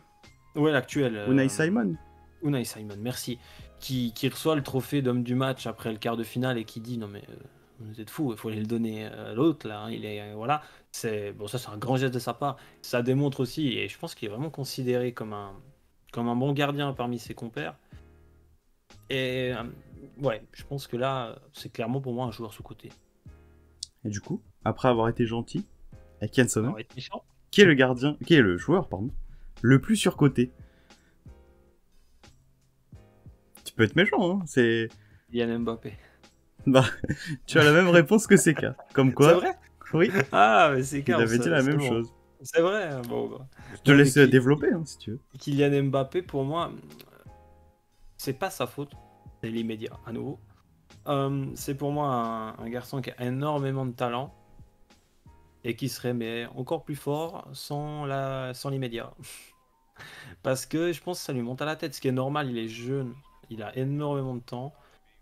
Ouais, l'actuel. Unai Simon. Unai Simon, merci. Qui reçoit le trophée d'homme du match après le quart de finale et qui dit non mais vous êtes fous, il faut aller le donner à l'autre là. Il est voilà, c'est bon, ça c'est un grand geste de sa part. Ça démontre aussi, et je pense qu'il est vraiment considéré comme un bon gardien parmi ses compères. Et ouais, je pense que là c'est clairement pour moi un joueur sous-coté. Et du coup, après avoir été gentil avec Yann Sommer, On va être méchant. qui est le joueur, pardon, le plus surcoté? Tu peux être méchant, hein, c'est... Kylian Mbappé. Tu as la même réponse que Seka. Comme quoi... C'est vrai? Oui, Ah, mais c'est il clair. avait dit la même bon. chose. C'est vrai. Bon. Je te Non, mais laisse développer, hein, si tu veux. Kylian Mbappé, pour moi, c'est pas sa faute. C'est l'immédiat, à nouveau. C'est pour moi un garçon qui a énormément de talent et qui serait encore plus fort sans l'immédiat. Parce que je pense que ça lui monte à la tête. Ce qui est normal, il est jeune, il a énormément de temps,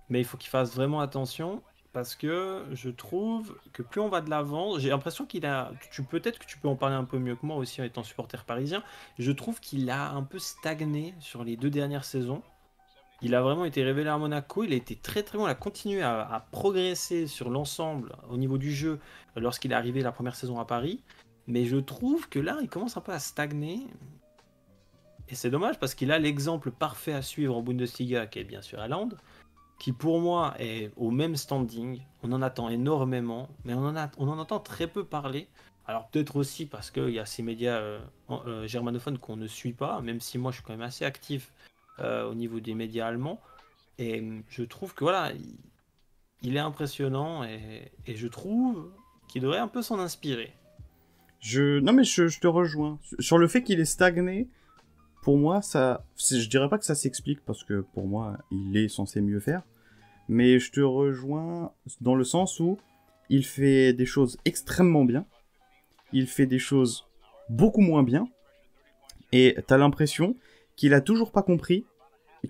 mais il faut qu'il fasse vraiment attention. Parce que je trouve que plus on va de l'avant, j'ai l'impression qu'il a. Peut-être que tu peux en parler un peu mieux que moi aussi en étant supporter parisien. Je trouve qu'il a un peu stagné sur les 2 dernières saisons. Il a vraiment été révélé à Monaco, il a été très très bon, il a continué à progresser sur l'ensemble au niveau du jeu lorsqu'il est arrivé la première saison à Paris. Mais je trouve que là, il commence un peu à stagner. Et c'est dommage parce qu'il a l'exemple parfait à suivre en Bundesliga, qui est bien sûr Haaland, qui pour moi est au même standing. On en attend énormément, mais on en entend très peu parler. Alors peut-être aussi parce qu'il y a ces médias germanophones qu'on ne suit pas, même si moi je suis quand même assez actif au niveau des médias allemands. Et je trouve que voilà, il est impressionnant et je trouve qu'il devrait un peu s'en inspirer. Non, mais je te rejoins. Sur le fait qu'il est stagné, pour moi, je dirais pas que ça s'explique, parce que pour moi, il est censé mieux faire. Mais je te rejoins dans le sens où il fait des choses extrêmement bien. Il fait des choses beaucoup moins bien. Et t'as l'impression qu'il a toujours pas compris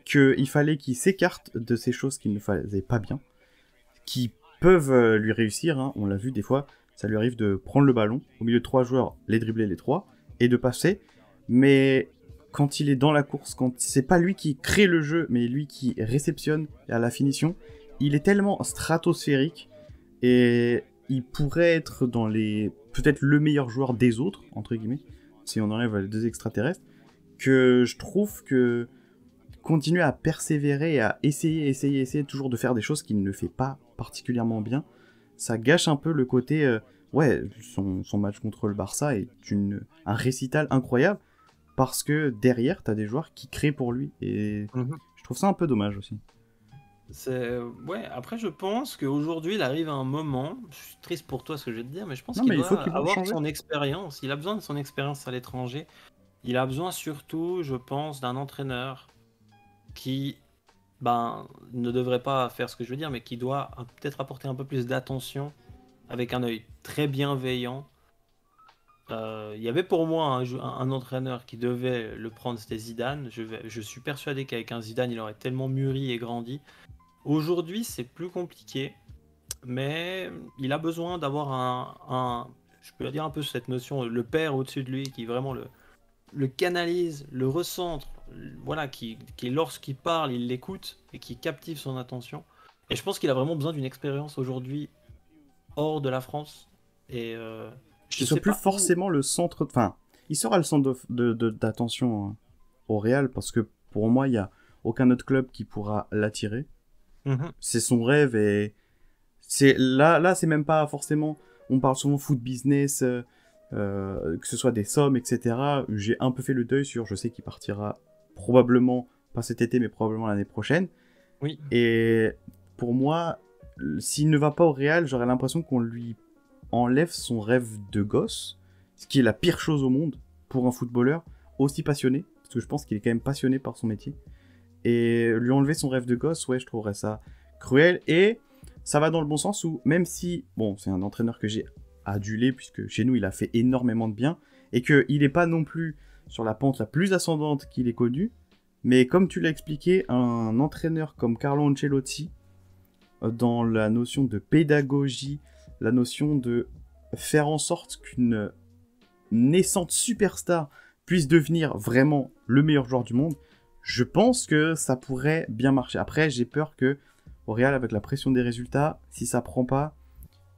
qu'il fallait qu'il s'écarte de ces choses qu'il ne faisait pas bien, qui peuvent lui réussir, hein. On l'a vu des fois, ça lui arrive de prendre le ballon, au milieu de 3 joueurs, les dribbler les 3, et de passer, mais quand il est dans la course, quand c'est pas lui qui crée le jeu, mais lui qui réceptionne à la finition, il est tellement stratosphérique, et il pourrait être dans les... peut-être le meilleur joueur des autres, entre guillemets, si on enlève les deux extraterrestres, que je trouve que continuer à persévérer et à essayer toujours de faire des choses qu'il ne fait pas particulièrement bien, ça gâche un peu le côté... ouais, son match contre le Barça est un récital incroyable, parce que derrière, t'as des joueurs qui créent pour lui, et je trouve ça un peu dommage aussi. Ouais, après je pense qu'aujourd'hui il arrive à un moment, je suis triste pour toi ce que je vais te dire, mais je pense Non, qu'il mais il faut doit qu'il avoir change. son expérience, il a besoin de son expérience à l'étranger, il a besoin surtout, je pense, d'un entraîneur qui ne devrait pas faire ce que je veux dire, mais qui doit peut-être apporter un peu plus d'attention avec un œil très bienveillant. Il y avait pour moi un entraîneur qui devait le prendre, c'était Zidane. Je suis persuadé qu'avec un Zidane, il aurait tellement mûri et grandi. Aujourd'hui, c'est plus compliqué, mais il a besoin d'avoir je peux dire un peu cette notion, le père au-dessus de lui, qui vraiment le canalise, le recentre, voilà, qui lorsqu'il parle, il l'écoute et qui captive son attention. Et je pense qu'il a vraiment besoin d'une expérience aujourd'hui hors de la France. Et je Qu'il soit sais plus pas où. forcément le centre... Enfin, il sera le centre d'attention, hein, au Real, parce que pour moi, il n'y a aucun autre club qui pourra l'attirer. Mhm. C'est son rêve, et là, c'est même pas forcément... On parle souvent foot business, que ce soit des sommes, etc. J'ai un peu fait le deuil sur... Je sais qu'il partira probablement, pas cet été, mais probablement l'année prochaine. Oui. Et pour moi, s'il ne va pas au Real, j'aurais l'impression qu'on lui enlève son rêve de gosse, ce qui est la pire chose au monde pour un footballeur aussi passionné, parce que je pense qu'il est quand même passionné par son métier. Et lui enlever son rêve de gosse, ouais, je trouverais ça cruel. Et ça va dans le bon sens où, même si, bon, c'est un entraîneur que j'ai adulé, puisque chez nous, il a fait énormément de bien, et qu'il n'est pas non plus sur la pente la plus ascendante qu'il ait connue, mais comme tu l'as expliqué, un entraîneur comme Carlo Ancelotti, dans la notion de pédagogie, la notion de faire en sorte qu'une naissante superstar puisse devenir vraiment le meilleur joueur du monde, je pense que ça pourrait bien marcher. Après, j'ai peur que au Real, avec la pression des résultats, si ça prend pas,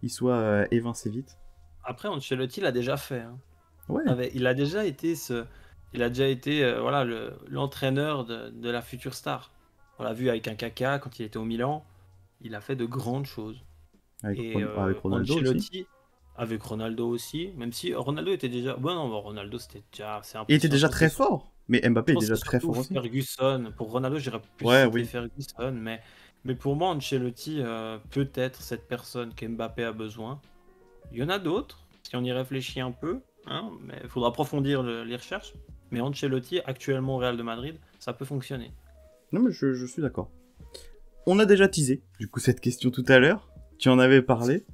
il soit évincé vite. Après, Ancelotti l'a déjà fait, hein. Ouais. Il a déjà été voilà, l'entraîneur de la future star. On l'a vu avec un Kaka quand il était au Milan. Il a fait de grandes choses. Et Avec Ronaldo aussi. Ancelotti, avec Ronaldo aussi, même si Ronaldo était déjà... Bon, non, Ronaldo, c'est Il était impressionnant. déjà très fort, mais Je Mbappé est pense que déjà c'est très surtout fort aussi. Ferguson. Pour Ronaldo, j'irais plus Ouais, citer oui. Ferguson, mais pour moi, Ancelotti peut être cette personne qu'Mbappé a besoin. Il y en a d'autres, si on y réfléchit un peu, hein, mais il faudra approfondir les recherches. Mais Ancelotti, actuellement au Real de Madrid, ça peut fonctionner. Non, mais je suis d'accord. On a déjà teasé, du coup, cette question tout à l'heure. Tu en avais parlé.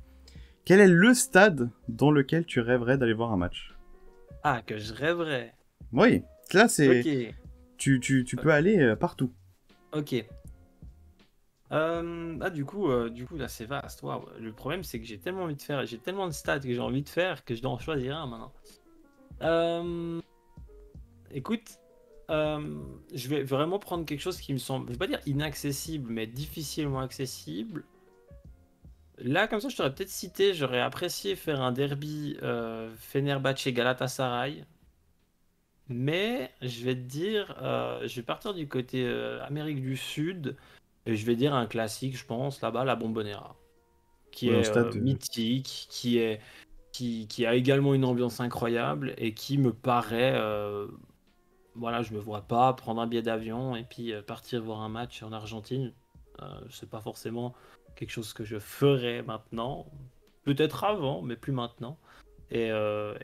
Quel est le stade dans lequel tu rêverais d'aller voir un match? Ah, que je rêverais. Oui, là, c'est... Ok, Tu peux aller partout. ok. Du coup, là, c'est vaste. Waouh. Le problème, c'est que j'ai tellement de stats que j'ai envie de faire que je dois en choisir un maintenant. Écoute, je vais vraiment prendre quelque chose qui me semble, je vais pas dire inaccessible, mais difficilement accessible. Là, comme ça, je t'aurais peut-être cité, j'aurais apprécié faire un derby Fenerbahçe-Galatasaray. Mais je vais te dire, je vais partir du côté Amérique du Sud et je vais dire un classique, je pense, là-bas, la Bombonera, qui Ouais, un est stade. mythique, qui a également une ambiance incroyable et qui me paraît, voilà, je me vois pas prendre un billet d'avion et puis partir voir un match en Argentine. C'est pas forcément quelque chose que je ferais maintenant, peut-être avant, mais plus maintenant. Et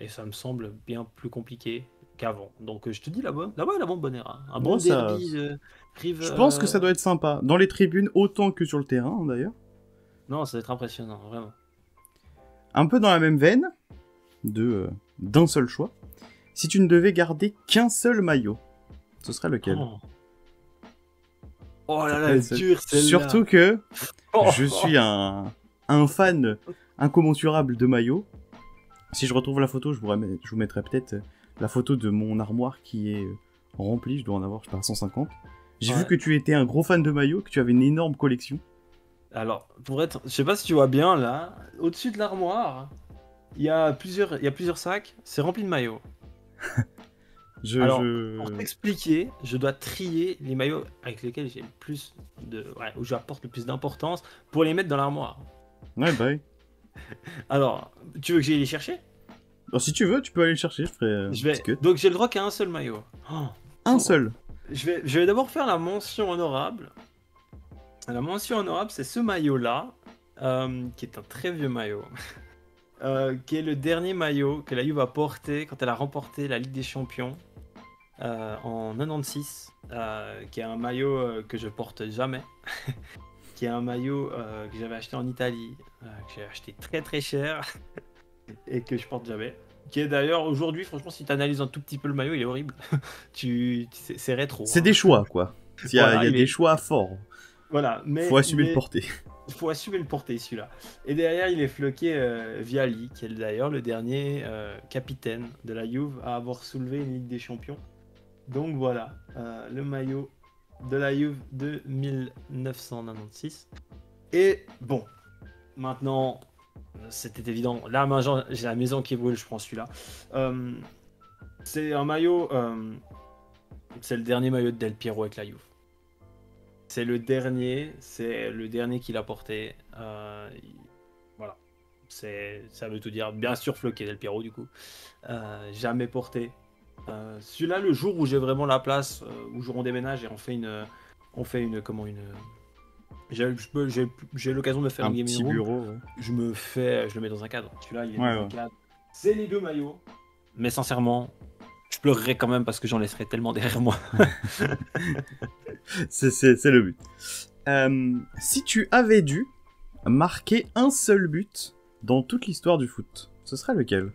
ça me semble bien plus compliqué qu'avant. Donc je te dis la Bombonera. Un Bon, bon ça. derby de Rive. Je pense que ça doit être sympa. Dans les tribunes, autant que sur le terrain, d'ailleurs. Non, ça va être impressionnant, vraiment. Un peu dans la même veine, d'un seul choix. Si tu ne devais garder qu'un seul maillot, ce serait lequel? Oh là là, Ouais, c'est- dur celle-là. Surtout que Oh, je suis un fan incommensurable de maillots. Si je retrouve la photo, je vous mettrai peut-être la photo de mon armoire qui est remplie. Je dois en avoir, je sais pas, 150. J'ai Ouais. vu que tu étais un gros fan de maillots, que tu avais une énorme collection. Alors, je sais pas si tu vois bien là, au-dessus de l'armoire, il y a plusieurs sacs, c'est rempli de maillots. Alors, pour t'expliquer, je dois trier les maillots avec lesquels j'ai le plus où j'apporte le plus d'importance pour les mettre dans l'armoire. Ouais, bah oui. Alors, tu veux que j'aille les chercher? Alors, si tu veux, tu peux aller le chercher, je ferai Je vais. petit cut. Donc j'ai le droit qu'à un seul maillot. Oh. Un seul. Je vais d'abord faire la mention honorable. La mention honorable, c'est ce maillot-là, qui est un très vieux maillot, qui est le dernier maillot que la Juve a porté quand elle a remporté la Ligue des Champions en 96, qui est un maillot que je porte jamais, qui est un maillot que j'avais acheté en Italie, que j'ai acheté très très cher et que je porte jamais. Qui est d'ailleurs aujourd'hui, franchement, si tu analyses un tout petit peu le maillot, il est horrible. C'est rétro. C'est Hein. des choix, quoi. Il y a, Voilà, il y a il des est- choix forts. Voilà, Faut assumer le porter. Il faut assumer le porter celui-là. Et derrière, il est floqué Viali, qui est d'ailleurs le dernier capitaine de la Juve à avoir soulevé une Ligue des Champions. Donc voilà, le maillot de la Juve de 1996. Et bon, maintenant, c'était évident. Là, j'ai la maison qui brûle, je prends celui-là. C'est un maillot. C'est le dernier maillot de Del Piero avec la Juve. C'est le dernier qu'il a porté. Voilà. Ça veut tout dire. Bien sûr, floqué Del Piero, du coup. Jamais porté. Celui-là, le jour où j'ai vraiment la place, où on déménage et j'ai l'occasion de me faire Un une gaming petit room. bureau, ouais. Je le mets dans un cadre. Celui-là, il est Ouais, dans ouais. un cadre. C'est les deux maillots. Mais sincèrement, je pleurerais quand même parce que j'en laisserais tellement derrière moi. C'est le but. Si tu avais dû marquer un seul but dans toute l'histoire du foot, ce serait lequel?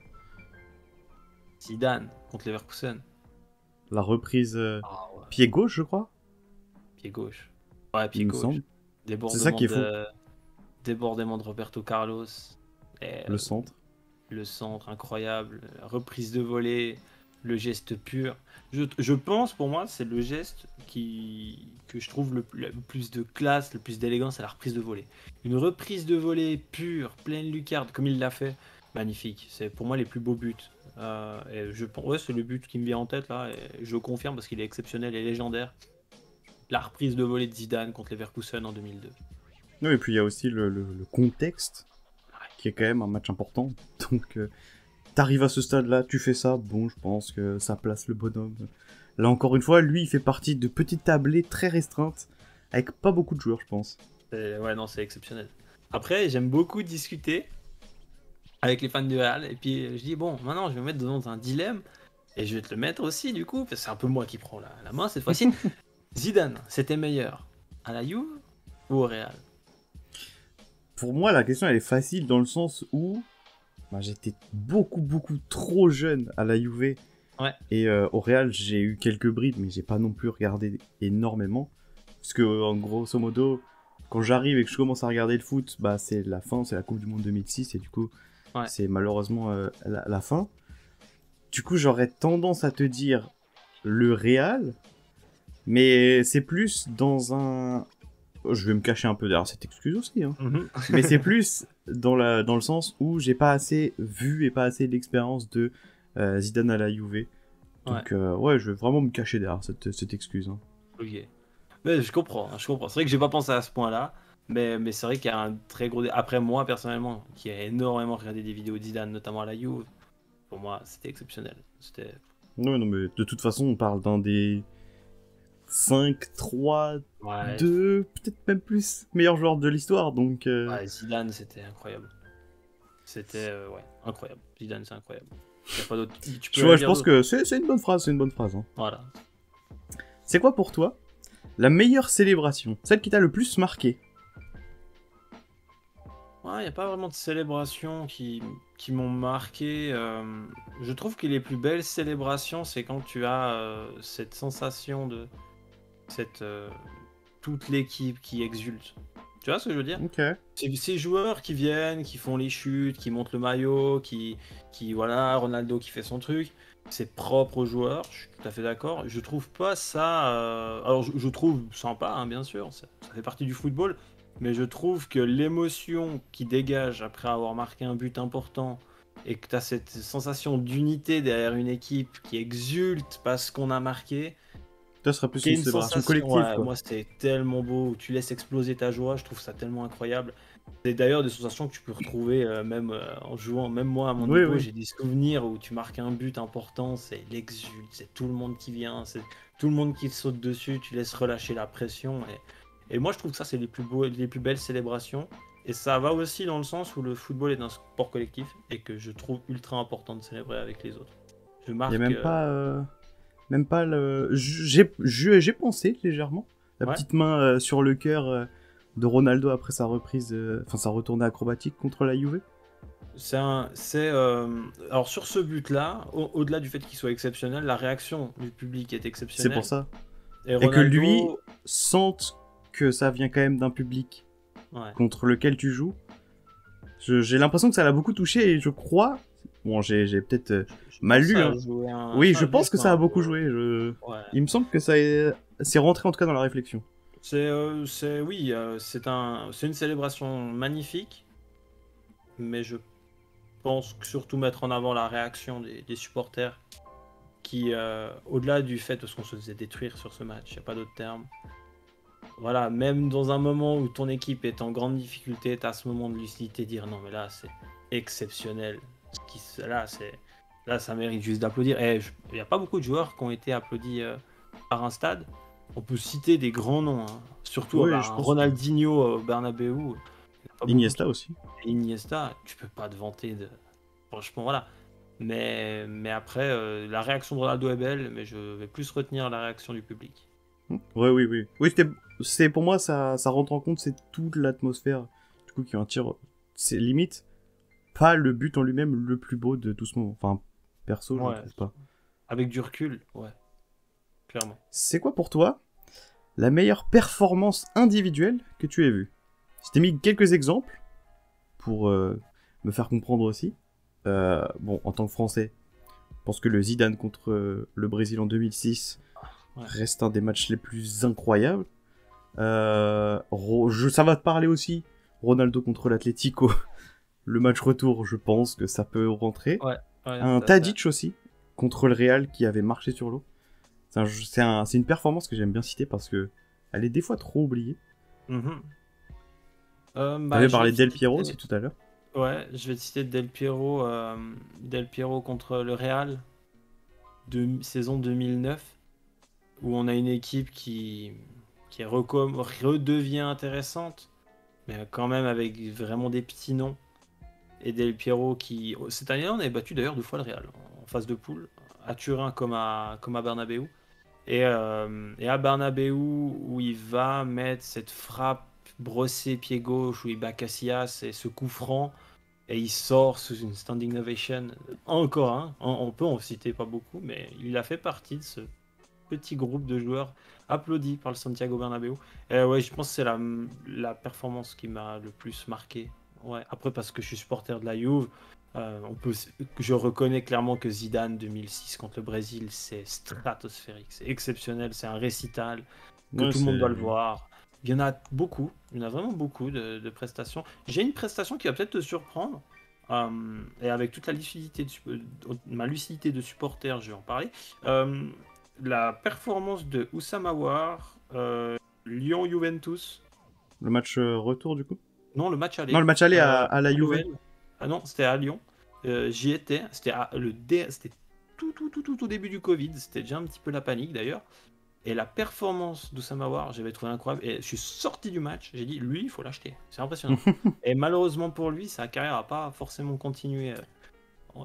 Zidane contre Leverkusen. La reprise Ah ouais. pied gauche, je crois. Pied gauche. Ouais, pied Il me gauche. semble. Débordement C'est ça qui est fou. Débordement de Roberto Carlos. Et, Le centre. le centre incroyable. Reprise de volée. Le geste pur. Je pense, pour moi, c'est le geste que je trouve le plus de classe, le plus d'élégance à la reprise de volée. Une reprise de volée pure, pleine lucarne, comme il l'a fait. Magnifique. C'est pour moi les plus beaux buts. Et je pense, ouais, c'est le but qui me vient en tête là. Et je confirme parce qu'il est exceptionnel et légendaire. La reprise de volée de Zidane contre Leverkusen en 2002. Oui, et puis il y a aussi le contexte, qui est quand même un match important. Donc, t'arrives à ce stade-là, tu fais ça, bon, je pense que ça place le bonhomme. Là, encore une fois, lui, il fait partie de petites tablées très restreintes, avec pas beaucoup de joueurs, je pense. Ouais, non, c'est exceptionnel. Après, j'aime beaucoup discuter avec les fans du Real. Et puis, je dis, bon, maintenant, je vais me mettre dans un dilemme. Et je vais te le mettre aussi, du coup, parce que c'est un peu moi qui prends la main cette fois-ci. Zidane, c'était meilleur à la Juve ou au Real? Pour moi, la question, elle est facile dans le sens où j'étais beaucoup trop jeune à la Juve. Ouais. Et au Real, j'ai eu quelques brides, mais j'ai pas non plus regardé énormément. Parce que, en grosso modo, quand j'arrive et que je commence à regarder le foot, c'est la fin, c'est la Coupe du Monde 2006, et du coup, c'est malheureusement la fin. Du coup, j'aurais tendance à te dire le Real, mais c'est plus dans un... Je vais me cacher un peu derrière cette excuse aussi, hein. Mais c'est plus dans le sens où j'ai pas assez vu et pas assez d'expérience de Zidane à la Juve. Donc ouais, je vais vraiment me cacher derrière cette excuse, hein. Ok. Mais je comprends, hein, je comprends. C'est vrai que j'ai pas pensé à ce point-là, mais c'est vrai qu'il y a un très gros... Après moi, personnellement, qui a énormément regardé des vidéos de Zidane, notamment à la Juve, pour moi, c'était exceptionnel. C'était... Ouais, non, mais de toute façon, on parle d'un des 5, 3, Ouais, 2, peut-être même plus meilleurs joueurs de l'histoire, donc... ouais, Zidane, c'était incroyable. C'était ouais, incroyable. Zidane, c'est incroyable. Y a pas d'autre... Tu peux Tu vois, rien je dire pense d'autre. que c'est une bonne phrase, c'est une bonne phrase, hein. Voilà. C'est quoi pour toi la meilleure célébration? Celle qui t'a le plus marqué? Ouais, y a pas vraiment de célébrations qui m'ont marqué. Je trouve que les plus belles célébrations, c'est quand tu as cette sensation de cette toute l'équipe qui exulte. Tu vois ce que je veux dire? Ok. C'est ces joueurs qui viennent, qui font les chutes, qui montent le maillot, voilà, Ronaldo qui fait son truc. C'est propre aux joueurs, je suis tout à fait d'accord. Je trouve pas ça. Alors, je trouve sympa, hein, bien sûr, ça fait partie du football. Mais je trouve que l'émotion qui dégage après avoir marqué un but important et que tu as cette sensation d'unité derrière une équipe qui exulte parce qu'on a marqué, Ça serait plus qui est une une célébration sensation, collective, ouais, quoi. moi c'était tellement beau, où tu laisses exploser ta joie, je trouve ça tellement incroyable. C'est d'ailleurs des sensations que tu peux retrouver même en jouant, même moi à mon Oui, niveau, oui. j'ai des souvenirs où tu marques un but important, c'est l'exulte, c'est tout le monde qui vient, c'est tout le monde qui te saute dessus, tu laisses relâcher la pression. Et moi je trouve que ça c'est les plus beaux, les plus belles célébrations. Et ça va aussi dans le sens où le football est un sport collectif et que je trouve ultra important de célébrer avec les autres. Je Il y a marque... même pas... Même pas le... J'ai pensé légèrement. La Ouais. petite main sur le cœur de Ronaldo après sa reprise... Enfin, sa retournée acrobatique contre la Juve. Alors sur ce but-là, au-delà du fait qu'il soit exceptionnel, la réaction du public est C'est pour exceptionnelle. ça. Et Et que lui Ronaldo, sente que ça vient quand même d'un public ouais, contre lequel tu joues. J'ai l'impression que ça l'a beaucoup touché et je crois... Bon, j'ai peut-être je mal pense que lu, ça a hein. joué un, Oui, ça je a dû pense que jouer ça un a beaucoup rôle. joué. Ouais. Il me semble que c'est rentré en tout cas dans la réflexion. Oui, c'est une célébration magnifique, mais je pense que surtout mettre en avant la réaction des supporters qui, au-delà du fait parce qu'on se faisait détruire sur ce match, il n'y a pas d'autre terme. Voilà, même dans un moment où ton équipe est en grande difficulté, tu as ce moment de lucidité, dire non, mais là, c'est exceptionnel. Là, ça mérite juste d'applaudir. Et il n'y a pas beaucoup de joueurs qui ont été applaudis par un stade. On peut citer des grands noms, hein. Surtout Oui, bah, je un pense que... Ronaldinho au Bernabeu. Il y a pas beaucoup Iniesta aussi. Iniesta, tu peux pas te vanter de. Franchement, voilà. Mais après, la réaction de Ronaldo est belle, mais je vais plus retenir la réaction du public. Ouais, oui, oui. Oui, c'est pour moi, ça rentre en compte, c'est toute l'atmosphère. Du coup, qui en tire. C'est limite pas le but en lui-même le plus beau de tout ce moment. Enfin, perso, je ne Ouais, trouve pas. avec du recul, ouais, clairement. C'est quoi pour toi la meilleure performance individuelle que tu aies vue? Je t'ai mis quelques exemples pour me faire comprendre aussi. Bon, en tant que Français, je pense que le Zidane contre le Brésil en 2006 Ouais. reste un des matchs les plus incroyables. Ça va te parler aussi. Ronaldo contre l'Atlético. Le match retour, je pense que ça peut rentrer. Ouais, Un tout à fait. Tadic aussi, contre le Real qui avait marché sur l'eau. C'est une performance que j'aime bien citer parce que elle est des fois trop oubliée. Mhm. T'avais Je vais parlé te Del Piero citer, aussi tout à l'heure. ouais, je vais te citer Del Piero contre le Real de saison 2009, où on a une équipe qui redevient intéressante, mais quand même avec vraiment des petits noms. Et Del Piero qui, cette année-là, on avait battu d'ailleurs 2 fois le Real en phase de poule, à Turin comme à Bernabeu. Et à Bernabeu, où il va mettre cette frappe brossée pied gauche, où il bat Casillas et ce coup franc, et il sort sous une standing ovation. Encore un, on peut en citer pas beaucoup, mais il a fait partie de ce petit groupe de joueurs applaudis par le Santiago Bernabéu. Et ouais, je pense que c'est la performance qui m'a le plus marqué. Ouais. Après, parce que je suis supporter de la Juve, Je reconnais clairement que Zidane 2006 contre le Brésil, c'est stratosphérique, c'est exceptionnel, c'est un récital que Ouais, tout le monde doit le c'est... voir. Il y en a beaucoup, il y en a vraiment beaucoup de prestations. J'ai une prestation qui va peut-être te surprendre, et avec toute ma lucidité de supporter, je vais en parler. Euh, la performance de Oussama Aouar, Lyon-Juventus, Le match retour, du coup? non, le match Non, aller, le match aller à la à Juve. l'OL. Ah non, c'était à Lyon. J'y étais. C'était tout au début du Covid. C'était déjà un petit peu la panique d'ailleurs. Et la performance d'Oussama Aouar, j'avais trouvé incroyable. Et je suis sorti du match. J'ai dit, lui, il faut l'acheter. C'est impressionnant. Et malheureusement pour lui, sa carrière n'a pas forcément continué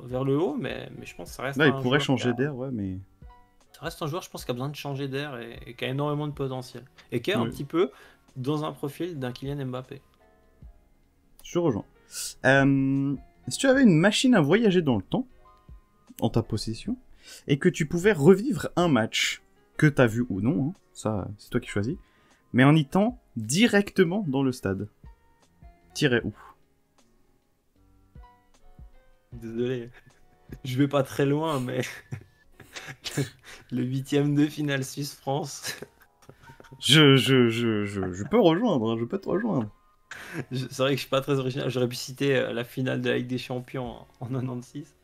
vers le haut. Mais je pense que ça reste Là, il un pourrait joueur changer d'air, ouais, je pense, qui a besoin de changer d'air et qui a énormément de potentiel. Et qui est un ouais, petit peu dans un profil d'un Kylian Mbappé. je te rejoins. Si tu avais une machine à voyager dans le temps, en ta possession, et que tu pouvais revivre un match, que t'as vu ou non, hein, ça, c'est toi qui choisis, mais en y temps directement dans le stade, t'irais où? Désolé, je vais pas très loin, mais le huitième de finale Suisse-France. Je peux rejoindre, hein, je peux te rejoindre. C'est vrai que je suis pas très original. J'aurais pu citer la finale de la Ligue des Champions en 96,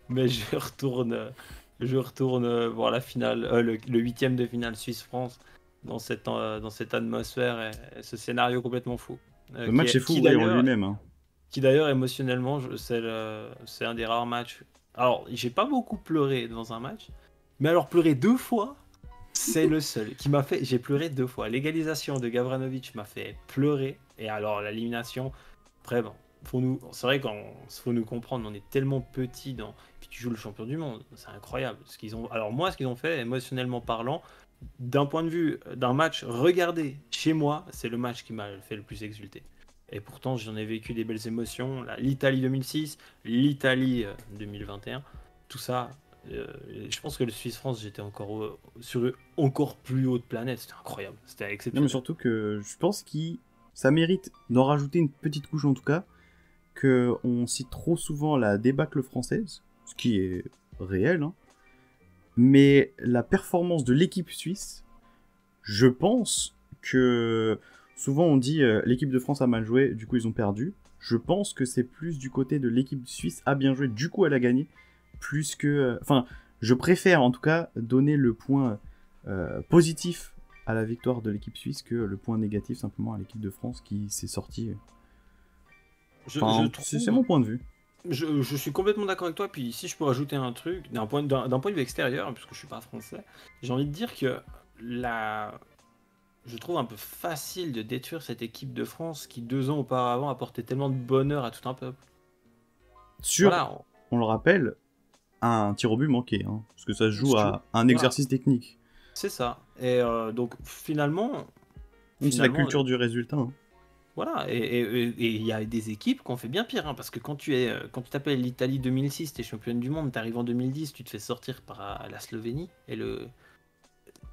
mais je retourne voir la finale, le huitième de finale Suisse-France dans cette atmosphère et ce scénario complètement fou. Le match est fou, Qui oui, en d'ailleurs, lui-même. Hein. émotionnellement, c'est un des rares matchs. Alors, j'ai pas beaucoup pleuré dans un match, mais alors pleurer deux fois. C'est le seul qui m'a fait. J'ai pleuré deux fois. L'égalisation de Gavranovic m'a fait pleurer. Et alors, l'élimination. Après, bon, c'est vrai qu'il faut nous comprendre. On est tellement petits dans. Puis tu joues le champion du monde. C'est incroyable. Alors, moi, ce qu'ils ont fait, émotionnellement parlant, d'un point de vue d'un match regardé chez moi, c'est le match qui m'a fait le plus exulter. Et pourtant, j'en ai vécu des belles émotions. L'Italie 2006, l'Italie 2021, tout ça. Je pense que le Suisse-France, j'étais sur le encore plus haute planète. C'était incroyable. C'était Non, mais exceptionnel. surtout que je pense que ça mérite d'en rajouter une petite couche en tout cas, qu'on cite trop souvent la débâcle française, ce qui est réel, hein, mais la performance de l'équipe suisse, je pense que souvent on dit l'équipe de France a mal joué, du coup ils ont perdu. Je pense que c'est plus du côté de l'équipe suisse a bien joué, du coup elle a gagné, plus que... Enfin, je préfère en tout cas donner le point positif à la victoire de l'équipe suisse que le point négatif simplement à l'équipe de France qui s'est sortie. Enfin, c'est mon point de vue. Je suis complètement d'accord avec toi. Puis si je peux rajouter un truc, d'un point de vue extérieur, puisque je suis pas français, j'ai envie de dire que je trouve un peu facile de détruire cette équipe de France qui 2 ans auparavant apportait tellement de bonheur à tout un peuple. Sur, Voilà, on le rappelle, un tir au but manqué, hein, parce que ça se joue à un voilà, exercice technique. c'est ça. Et donc finalement, C'est la culture du résultat. Hein. voilà. Et il y a des équipes qui ont fait bien pire, hein, parce que quand tu t'appelles l'Italie 2006, t'es championne du monde, t'arrives en 2010, tu te fais sortir par la Slovénie et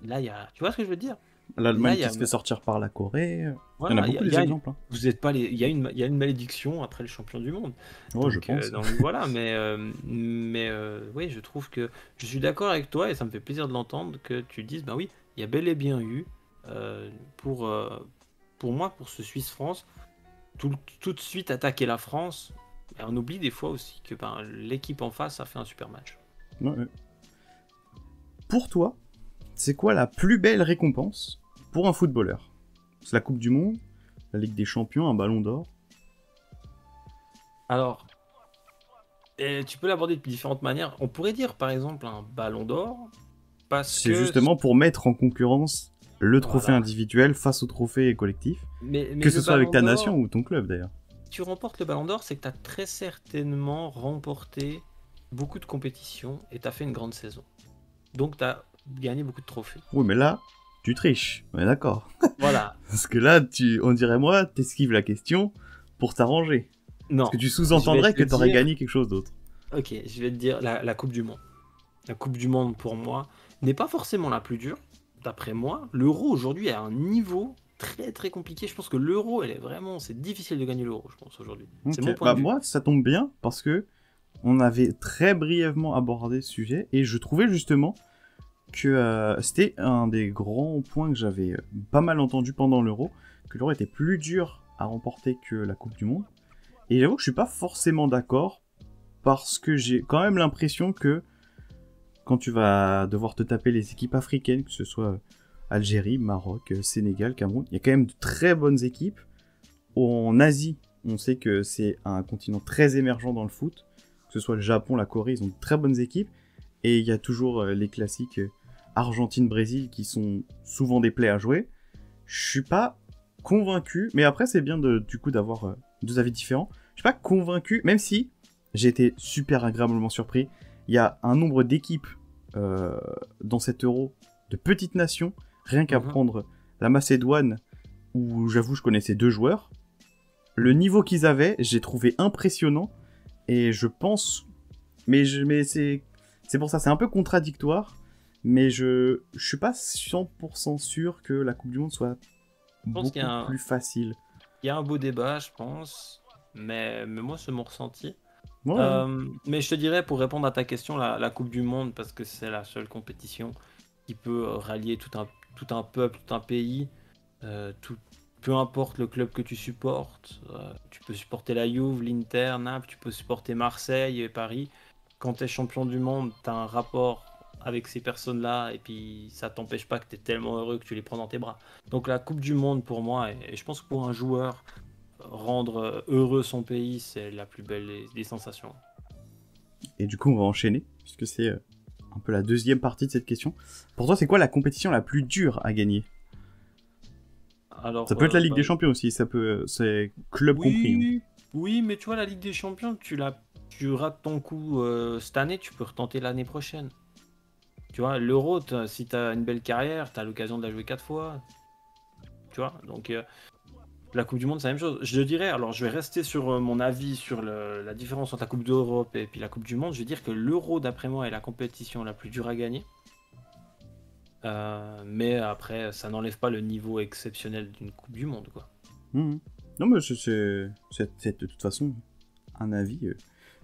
là tu vois ce que je veux dire? L'Allemagne qui se fait sortir par la Corée. Voilà, il y en a beaucoup des exemples. Hein. Vous êtes pas il y a une malédiction après le champion du monde. Oh, donc, je pense. donc voilà, mais oui, je trouve que je suis d'accord avec toi et ça me fait plaisir de l'entendre que tu dises, bah oui, il y a bel et bien eu pour moi, pour ce Suisse-France, tout de suite attaquer la France. Et on oublie des fois aussi que l'équipe en face a fait un super match. Ouais. Pour toi, c'est quoi la plus belle récompense pour un footballeur? C'est la Coupe du Monde, la Ligue des Champions, un Ballon d'Or? Alors, tu peux l'aborder de différentes manières. On pourrait dire par exemple un Ballon d'Or, parce C'est que justement pour mettre en concurrence le trophée voilà. individuel face au trophée collectif, Mais que ce le soit avec ta Ballon nation d'Or, ou ton club d'ailleurs. si tu remportes le Ballon d'Or, c'est que tu as très certainement remporté beaucoup de compétitions et tu as fait une grande saison. Donc tu as gagné beaucoup de trophées. Oui, mais là, tu triches, on est d'accord. Voilà. Parce que là, on dirait moi, t'esquives la question pour t'arranger. Non. Parce que tu sous-entendrais que t'aurais gagné quelque chose d'autre. Ok, je vais te dire la Coupe du Monde. La Coupe du Monde, pour moi, n'est pas forcément la plus dure. D'après moi, l'Euro aujourd'hui est à un niveau très très compliqué. Je pense que l'Euro, c'est difficile de gagner l'Euro, je pense, aujourd'hui. Okay. C'est mon point de vue. Moi, ça tombe bien parce que on avait très brièvement abordé ce sujet, et je trouvais justement que c'était un des grands points que j'avais pas mal entendu pendant l'Euro, que l'Euro était plus dur à remporter que la Coupe du Monde. Et j'avoue que je suis pas forcément d'accord, parce que j'ai quand même l'impression que quand tu vas devoir te taper les équipes africaines, que ce soit Algérie, Maroc, Sénégal, Cameroun, il y a quand même de très bonnes équipes. En Asie, on sait que c'est un continent très émergent dans le foot, que ce soit le Japon, la Corée, ils ont de très bonnes équipes. Et il y a toujours les classiques Argentine-Brésil qui sont souvent des plays à jouer. Je suis pas convaincu, mais après c'est bien du coup d'avoir deux avis différents. Je suis pas convaincu, même si j'ai été super agréablement surpris. Il y a un nombre d'équipes dans cet Euro de petites nations, rien qu'à prendre la Macédoine, où j'avoue je connaissais 2 joueurs. Le niveau qu'ils avaient, j'ai trouvé impressionnant, et je pense, mais c'est pour ça, c'est un peu contradictoire, mais je suis pas 100% sûr que la Coupe du Monde soit beaucoup plus facile. Il y a un beau débat, je pense, mais moi, c'est mon ressenti. Ouais. Mais je te dirais, pour répondre à ta question, la Coupe du Monde, parce que c'est la seule compétition qui peut rallier tout un peuple, tout un pays, peu importe le club que tu supportes. Tu peux supporter la Juve, l'Inter, Naples, tu peux supporter Marseille et Paris. Quand tu es champion du monde, tu as un rapport avec ces personnes-là, et puis ça t'empêche pas que tu es tellement heureux que tu les prends dans tes bras. Donc la Coupe du Monde, pour moi, et je pense que pour un joueur, rendre heureux son pays, c'est la plus belle des sensations. Et du coup, on va enchaîner, puisque c'est un peu la deuxième partie de cette question. Pour toi, c'est quoi la compétition la plus dure à gagner ? Alors, ça peut être la Ligue des Champions aussi, c'est club compris. Hein. Oui, mais tu vois, la Ligue des Champions, tu rates ton coup cette année, tu peux retenter l'année prochaine. Tu vois, l'Euro, si tu as une belle carrière, tu as l'occasion de la jouer 4 fois. Tu vois, donc la Coupe du Monde, c'est la même chose. Je dirais, alors je vais rester sur mon avis sur la différence entre la Coupe d'Europe et puis la Coupe du Monde. Je vais dire que l'Euro, d'après moi, est la compétition la plus dure à gagner. Mais après, ça n'enlève pas le niveau exceptionnel d'une Coupe du Monde, quoi. Non, mais c'est de toute façon un avis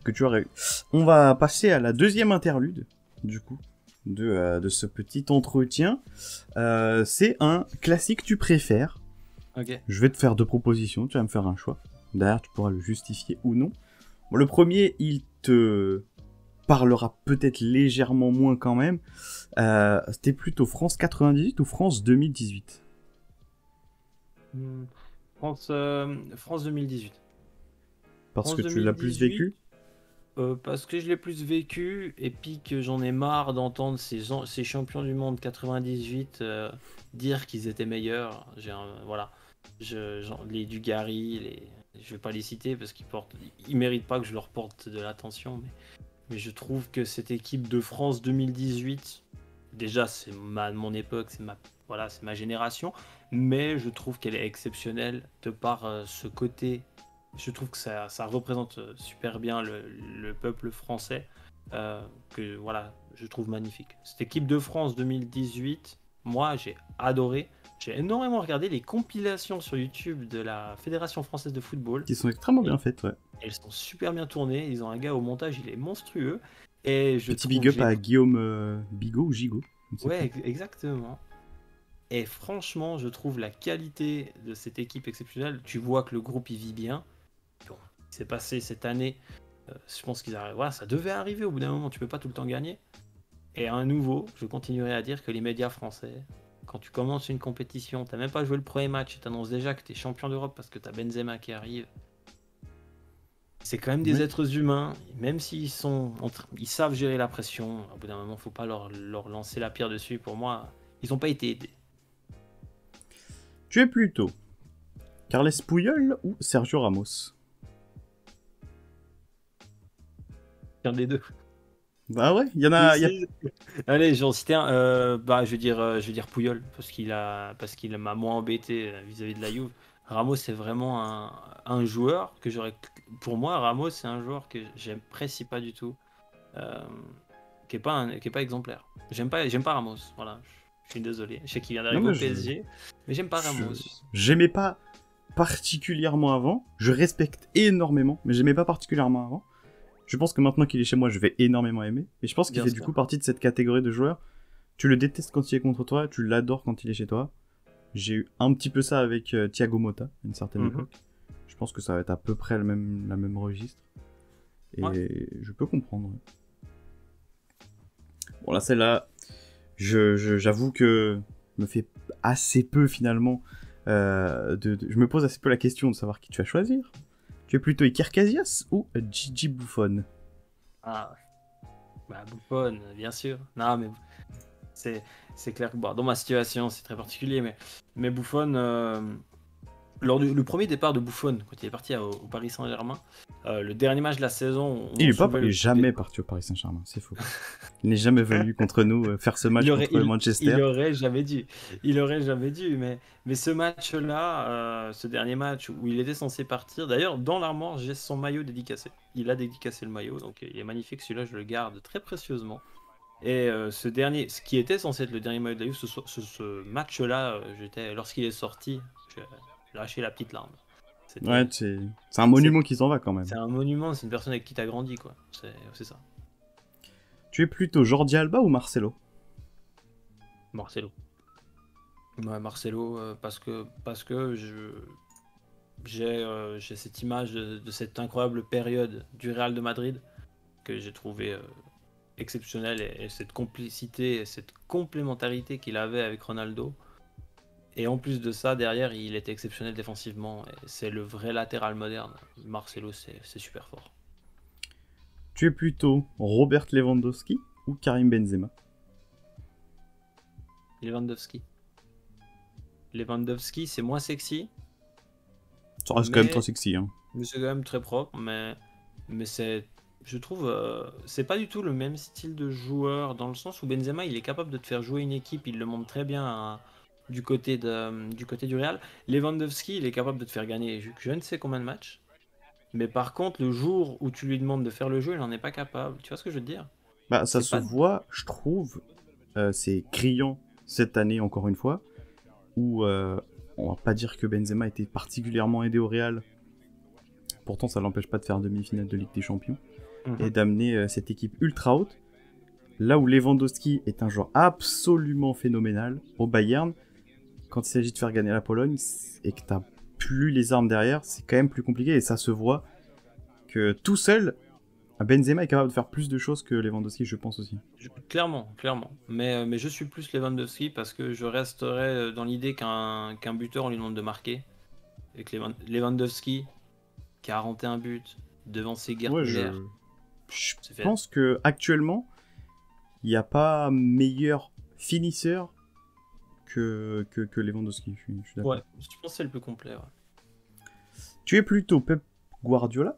que tu aurais eu. On va passer à la deuxième interlude, du coup, de ce petit entretien. C'est un classique tu préfères. Okay. Je vais te faire 2 propositions, tu vas me faire un choix. D'ailleurs, tu pourras le justifier ou non. Bon, le premier, il te parlera peut-être légèrement moins quand même. C'était plutôt France 98 ou France 2018 ? France 2018. Parce France que 2018, tu l'as plus vécu ? Parce que je l'ai plus vécu, et puis que j'en ai marre d'entendre ces champions du monde 98 dire qu'ils étaient meilleurs. Voilà. Les Dugarry, je vais pas les citer parce qu'ils méritent pas que je leur porte de l'attention, mais je trouve que cette équipe de France 2018, déjà c'est mon époque, c'est ma génération, mais je trouve qu'elle est exceptionnelle de par ce côté. Je trouve que ça représente super bien le peuple français, que voilà, je trouve magnifique. Cette équipe de France 2018, moi j'ai adoré. J'ai énormément regardé les compilations sur YouTube de la Fédération française de football. Qui sont extrêmement bien faites, ouais. Elles sont super bien tournées. Ils ont un gars au montage, il est monstrueux. Et Petit big up à Guillaume Bigot ou Gigot. Ouais, exactement. Et franchement, je trouve la qualité de cette équipe exceptionnelle. Tu vois que le groupe il vit bien. Bon, il s'est passé cette année. Je pense qu'ils arrivent. Voilà, ça devait arriver au bout d'un moment. Tu peux pas tout le temps gagner. Et à nouveau, je continuerai à dire que les médias français, quand tu commences une compétition, t'as même pas joué le premier match, et t'annonces déjà que t'es champion d'Europe parce que t'as Benzema qui arrive. C'est quand même des êtres humains, même s'ils ils savent gérer la pression. Au bout d'un moment, faut pas leur lancer la pierre dessus. Pour moi, ils n'ont pas été aidés. Tu es plutôt Carles Puyol ou Sergio Ramos ? Un des deux. Bah ouais, il y en a. Allez, j'en citais un. Je vais dire Puyol parce qu'il m'a moins embêté vis-à-vis de la Juve. Ramos, c'est vraiment un joueur que j'aurais. Pour moi, Ramos, c'est un joueur que j'apprécie pas du tout, qui est pas exemplaire. J'aime pas Ramos. Voilà, je suis désolé. Je sais qu'il vient d'arriver au PSG, mais j'aime pas Ramos. J'aimais pas particulièrement avant. Je respecte énormément, mais j'aimais pas particulièrement avant. Je pense que maintenant qu'il est chez moi, je vais énormément aimer. Et je pense qu'il Bien fait sûr. du coup partie de cette catégorie de joueurs. Tu le détestes quand il est contre toi, tu l'adores quand il est chez toi. J'ai eu un petit peu ça avec Thiago Motta à une certaine Mhm. époque. Je pense que ça va être à peu près la même registre. Et Ouais. je peux comprendre. Ouais. Bon, là, celle-là, j'avoue que me fait assez peu finalement. Je me pose assez peu la question de savoir qui tu vas choisir. Tu es plutôt Iker Casillas ou Gigi Buffon? Ah, bah, Buffon, bien sûr. Non, mais c'est c'est clair que bon, dans ma situation, c'est très particulier, mais Buffon, lors du le premier départ de Buffon, quand il est parti au Paris Saint-Germain, le dernier match de la saison, Il on est pas, soulevait il le est trophée. jamais parti au Paris Saint-Germain, c'est faux. Il n'est jamais venu contre nous faire ce match Il aurait, contre Manchester. il aurait jamais dû. Il aurait jamais dû. Mais ce match-là, ce dernier match où il était censé partir, d'ailleurs, dans l'armoire, j'ai son maillot dédicacé. Il a dédicacé le maillot, donc il est magnifique. Celui-là, je le garde très précieusement. Et ce qui était censé être le dernier maillot de la Juve, ce match-là, lorsqu'il est sorti, j'ai lâché la petite larme. Ouais, C'était, c'est un c'est, monument qui s'en va quand même. c'est un monument, c'est une personne avec qui tu as grandi, quoi. C'est ça. Tu es plutôt Jordi Alba ou Marcelo? Marcelo. Ouais, Marcelo, parce que j'ai cette image de cette incroyable période du Real de Madrid que j'ai trouvé exceptionnelle et cette complicité et cette complémentarité qu'il avait avec Ronaldo. Et en plus de ça, derrière, il était exceptionnel défensivement. Et c'est le vrai latéral moderne. Marcelo, c'est super fort. Tu es plutôt Robert Lewandowski ou Karim Benzema? Lewandowski. Lewandowski, c'est moins sexy, Ça reste quand même mais, trop sexy, hein. mais c'est quand même très propre. Mais je trouve, c'est pas du tout le même style de joueur dans le sens où Benzema, il est capable de te faire jouer une équipe, il le montre très bien du côté du Real. Lewandowski, il est capable de te faire gagner je ne sais combien de matchs. Mais par contre, le jour où tu lui demandes de faire le jeu, il n'en est pas capable. Tu vois ce que je veux te dire? Bah, ça C'est se pas. voit, je trouve. C'est criant cette année, encore une fois. Où on va pas dire que Benzema était particulièrement aidé au Real. Pourtant, ça l'empêche pas de faire demi-finale de Ligue des Champions. Et Mhm. d'amener cette équipe ultra haute. Là où Lewandowski est un joueur absolument phénoménal au Bayern, quand il s'agit de faire gagner la Pologne et que t'as plus les armes derrière, c'est quand même plus compliqué et ça se voit que tout seul, Benzema est capable de faire plus de choses que Lewandowski, je pense aussi. Clairement, clairement. Mais je suis plus Lewandowski parce que je resterai dans l'idée qu'un buteur, on lui demande de marquer. Et que Lewandowski, 41 buts devant ses Gerd Ouais, Müller, je c'est fait. pense que actuellement, il n'y a pas meilleur finisseur que Lewandowski, je suis d'accord. Ouais, je pense que c'est le plus complet. Ouais. Tu es plutôt Pep Guardiola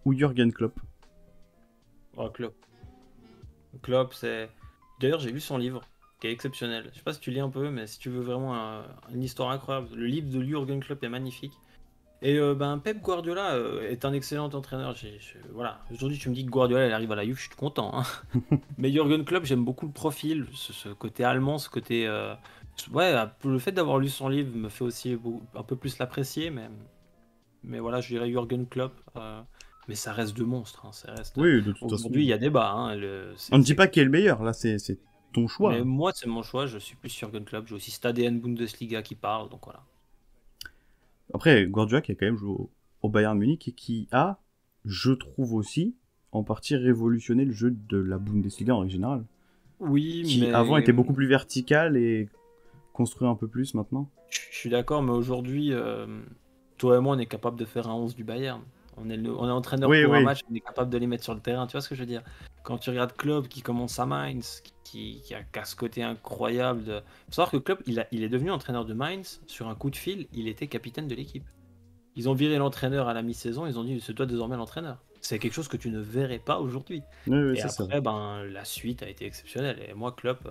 ou Jürgen Klopp? Oh, Klopp. Klopp, c'est. D'ailleurs, j'ai lu son livre, qui est exceptionnel. Je sais pas si tu lis un peu, mais si tu veux vraiment une histoire incroyable, le livre de Jürgen Klopp est magnifique. Et Pep Guardiola est un excellent entraîneur. Voilà. Aujourd'hui, tu me dis que Guardiola il arrive à la Juve, je suis content, hein. Mais Jürgen Klopp, j'aime beaucoup le profil, ce côté allemand, ce côté. Ouais, le fait d'avoir lu son livre me fait aussi un peu plus l'apprécier, mais voilà, je dirais Jürgen Klopp. Mais ça reste deux monstres, hein, ça reste. Oui, de toute façon. Aujourd'hui, il y a débat, hein, On ne dit pas qui est le meilleur, là c'est ton mais choix. moi, c'est mon choix, je suis plus Jürgen Klopp. J'ai aussi Stade et Bundesliga qui parle, donc voilà. Après, Guardiola qui a quand même joué au Bayern Munich et qui a, je trouve aussi, en partie révolutionné le jeu de la Bundesliga en règle générale. Oui, Qui avant mais était beaucoup plus vertical et construit un peu plus maintenant. je suis d'accord, mais aujourd'hui, toi et moi, on est capable de faire un 11 du Bayern. On est entraîneur Oui, pour un oui. match, on est capable de les mettre sur le terrain. Tu vois ce que je veux dire? Quand tu regardes Klopp qui commence à Mainz, qui a ce côté incroyable de. Faut savoir que Klopp, il est devenu entraîneur de Mainz sur un coup de fil, il était capitaine de l'équipe. Ils ont viré l'entraîneur à la mi-saison, ils ont dit c'est toi désormais l'entraîneur. C'est quelque chose que tu ne verrais pas aujourd'hui. Oui, oui, Et ça c'est vrai. après, ben, la suite a été exceptionnelle. Et moi, Klopp,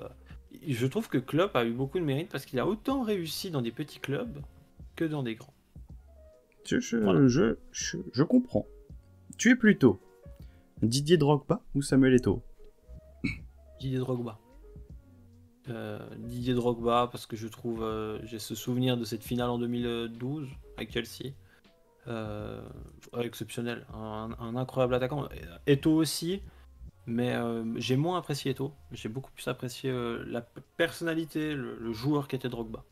je trouve que Klopp a eu beaucoup de mérite parce qu'il a autant réussi dans des petits clubs que dans des grands. Voilà. Je comprends. Tu es plutôt Didier Drogba ou Samuel Eto'o? Didier Drogba. Didier Drogba parce que je trouve, j'ai ce souvenir de cette finale en 2012 avec Chelsea. exceptionnel, un incroyable attaquant. Eto'o aussi, mais j'ai moins apprécié Eto'o. J'ai beaucoup plus apprécié la personnalité, le joueur qui était Drogba.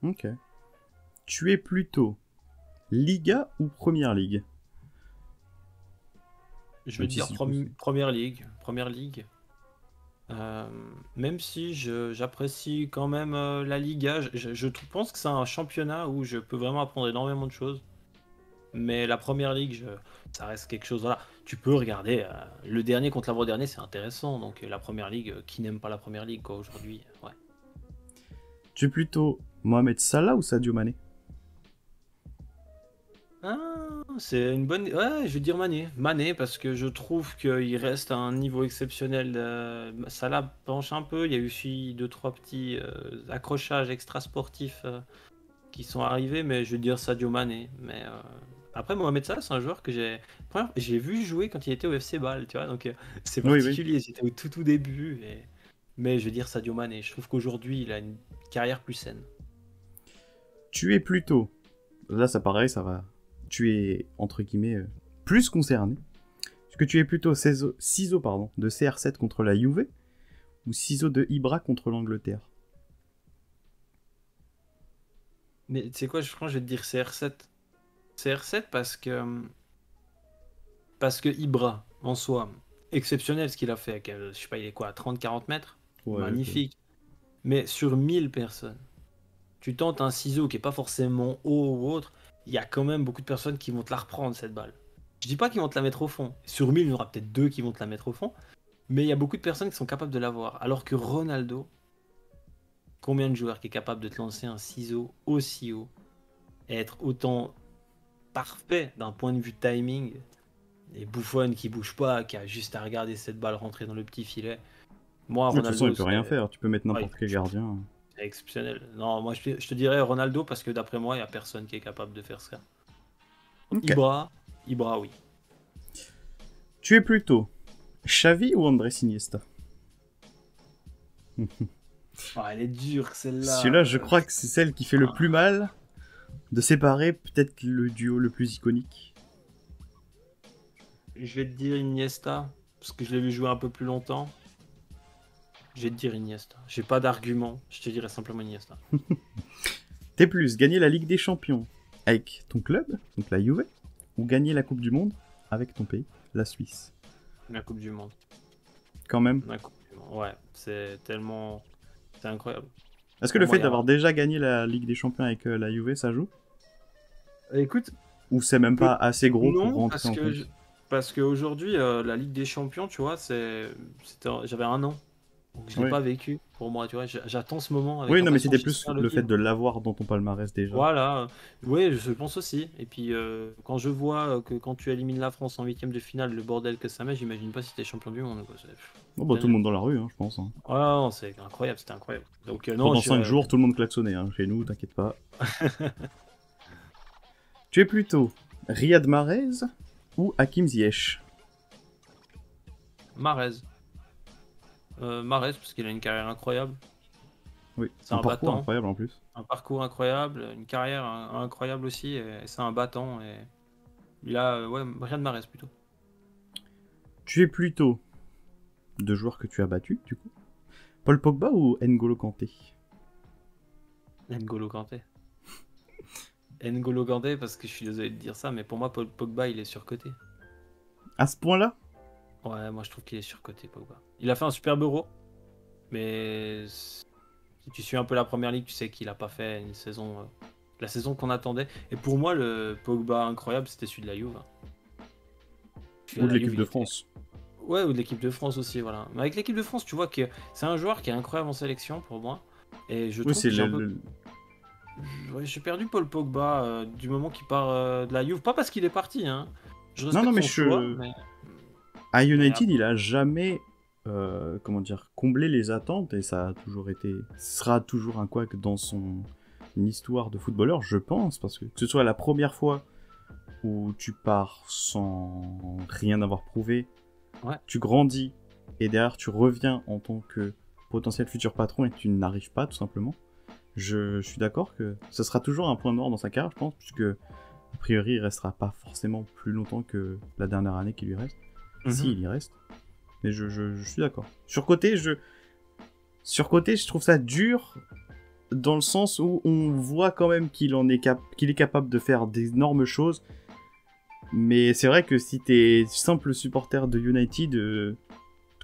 Ok. Tu es plutôt Liga ou Première Ligue? Je vais Même te si dire du coup, c'est- Première Ligue. Première Ligue. Même si j'apprécie quand même la Liga, pense que c'est un championnat où je peux vraiment apprendre énormément de choses. Mais la Première Ligue, ça reste quelque chose. Voilà, tu peux regarder le dernier contre l'avant-dernier, c'est intéressant. Donc la Première Ligue, qui n'aime pas la Première Ligue quoi aujourd'hui, ouais. Tu es plutôt Mohamed Salah ou Sadio Mané? Ah, c'est une bonne. Ouais, je vais dire Mané. Mané, parce que je trouve qu'il reste à un niveau exceptionnel. Salah penche un peu. Il y a eu aussi deux, trois petits accrochages extra-sportifs qui sont arrivés, mais je vais dire Sadio Mané. Mais après, Mohamed Salah, c'est un joueur que j'ai vu jouer quand il était au FC Bâle, tu vois. Donc c'est Oui, oui. particulier. C'était au tout début. Mais je vais dire Sadio Mané. Je trouve qu'aujourd'hui, il a une carrière plus saine. Tu es plutôt... Là, ça pareil, ça va... Tu es, entre guillemets, plus concerné. Est-ce que tu es plutôt ciseaux pardon, de CR7 contre la Juve ou ciseaux de Ibra contre l'Angleterre? Mais tu sais quoi, je pense que je vais te dire CR7. CR7 parce que Ibra, en soi, exceptionnel ce qu'il a fait. Avec, je sais pas, il est quoi, à 30-40 mètres? Ouais, ok. Magnifique. Mais sur 1000 personnes, tu tentes un ciseau qui est pas forcément haut ou autre, il y a quand même beaucoup de personnes qui vont te la reprendre, cette balle. Je dis pas qu'ils vont te la mettre au fond. Sur 1000, il y en aura peut-être deux qui vont te la mettre au fond. Mais il y a beaucoup de personnes qui sont capables de l'avoir. Alors que Ronaldo, combien de joueurs qui est capable de te lancer un ciseau aussi haut et être autant parfait d'un point de vue timing? Et Buffon qui bouge pas, qui a juste à regarder cette balle rentrer dans le petit filet. Moi, De toute façon, Ronaldo, il peut rien faire. Tu peux mettre ouais, n'importe quel gardien. c'est exceptionnel. Non, moi, je te dirais Ronaldo parce que d'après moi, il n'y a personne qui est capable de faire ça. Ok. Ibra, oui. Tu es plutôt Xavi ou Andrés Iniesta? Elle est dure, celle-là. Celui-là, je crois que c'est celle qui fait le plus mal de séparer peut-être le duo le plus iconique. Je vais te dire Iniesta parce que je l'ai vu jouer un peu plus longtemps. Je vais te dire Iniesta. J'ai pas d'argument. Je te dirais simplement Iniesta. T'es plus gagner la Ligue des Champions avec ton club, donc la Juve, ou gagner la Coupe du Monde avec ton pays, la Suisse? La Coupe du Monde. Quand même. La Coupe du Monde. Ouais, c'est tellement. C'est incroyable. Est-ce que Pour le moi, fait d'avoir déjà gagné la Ligue des Champions avec la Juve, ça joue? Écoute, Ou c'est même pas assez gros pour non, rentrer en compte? parce qu'aujourd'hui, la Ligue des Champions, tu vois, j'avais un an. Donc je l'ai Oui. pas vécu pour moi, tu vois. J'attends ce moment avec Oui, non, mais impatience, c'était plus j'espère le fait vivre. de l'avoir dans ton palmarès déjà. Voilà, oui, je pense aussi. Et puis, quand je vois que quand tu élimines la France en huitième de finale, le bordel que ça met, j'imagine pas si t'es champion du monde, quoi. Bon, bah, tout le monde dans la rue, hein, je pense. Hein. Ah non, c'est incroyable, c'était incroyable. Donc, non, Pendant 5 jours, tout le monde klaxonnait. Hein. Chez nous, t'inquiète pas. Tu es plutôt Riyad Mahrez ou Hakim Ziyech? Mahrez. Mahrez, parce qu'il a une carrière incroyable. Oui, C'est un un parcours battant. incroyable en plus. Un parcours incroyable, une carrière incroyable aussi, et c'est un battant. Et il a, ouais, rien de Mahrez plutôt. Tu es plutôt deux joueurs que tu as battus, du coup. Paul Pogba ou N'Golo Kanté? N'Golo Kanté. N'Golo Kanté, parce que je suis désolé de dire ça, mais pour moi, Paul Pogba, il est surcoté. À ce point-là? Ouais, moi je trouve qu'il est surcoté, Pogba. Il a fait un superbe Euro, mais si tu suis un peu la première ligue, tu sais qu'il a pas fait une saison, la saison qu'on attendait. Et pour moi, le Pogba incroyable, c'était celui de la Juve. Ou de l'équipe de France. Ouais, ou de l'équipe de France aussi, voilà. Mais avec l'équipe de France, tu vois que c'est un joueur qui est incroyable en sélection pour moi. Et je Oui, trouve c'est que j'ai perdu Paul Pogba du moment qu'il part de la Juve. Pas parce qu'il est parti, hein. Je respecte Non, mais son choix, mais... À United, il a jamais, comment dire, comblé les attentes et ça a toujours été, sera toujours un couac dans son histoire de footballeur, je pense, parce que ce soit la première fois où tu pars sans rien avoir prouvé, ouais. Tu grandis et derrière tu reviens en tant que potentiel futur patron et tu n'arrives pas tout simplement. Je suis d'accord que ce sera toujours un point noir dans sa carrière, je pense, puisque a priori, il restera pas forcément plus longtemps que la dernière année qui lui reste. Si, il y reste. Mais je suis d'accord. Surcoté, je trouve ça dur dans le sens où on voit quand même qu'il est capable de faire d'énormes choses. Mais c'est vrai que si t'es simple supporter de United,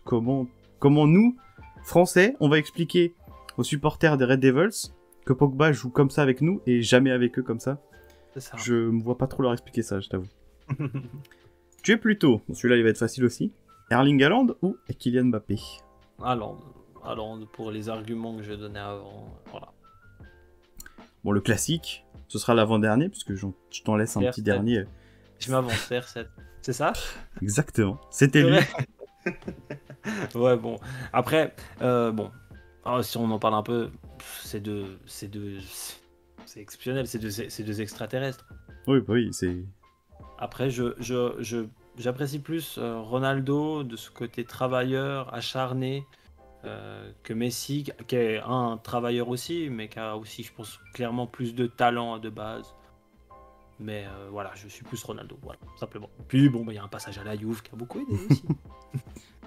comment nous, Français, on va expliquer aux supporters des Red Devils que Pogba joue comme ça avec nous et jamais avec eux comme ça. C'est ça. Je me vois pas trop leur expliquer ça, je t'avoue. Tu es plutôt, celui-là il va être facile aussi, Erling Haaland ou Kylian Mbappé? Haaland pour les arguments que je donnais avant. Voilà. Bon, le classique, ce sera l'avant-dernier, puisque je t'en laisse un CR7. petit dernier. Je m'avance, CR7. C'est ça? Exactement, c'était lui. Ouais, bon. Après, bon. Alors, si on en parle un peu, c'est exceptionnel, c'est deux extraterrestres. Oui, bah oui, c'est... Après, j'apprécie plus Ronaldo de ce côté travailleur, acharné, que Messi, qui est un travailleur aussi, mais qui a aussi, je pense, clairement plus de talent de base. Mais voilà, je suis plus Ronaldo, voilà, simplement. Puis bon, il y a un passage à la Juve qui a beaucoup aidé aussi.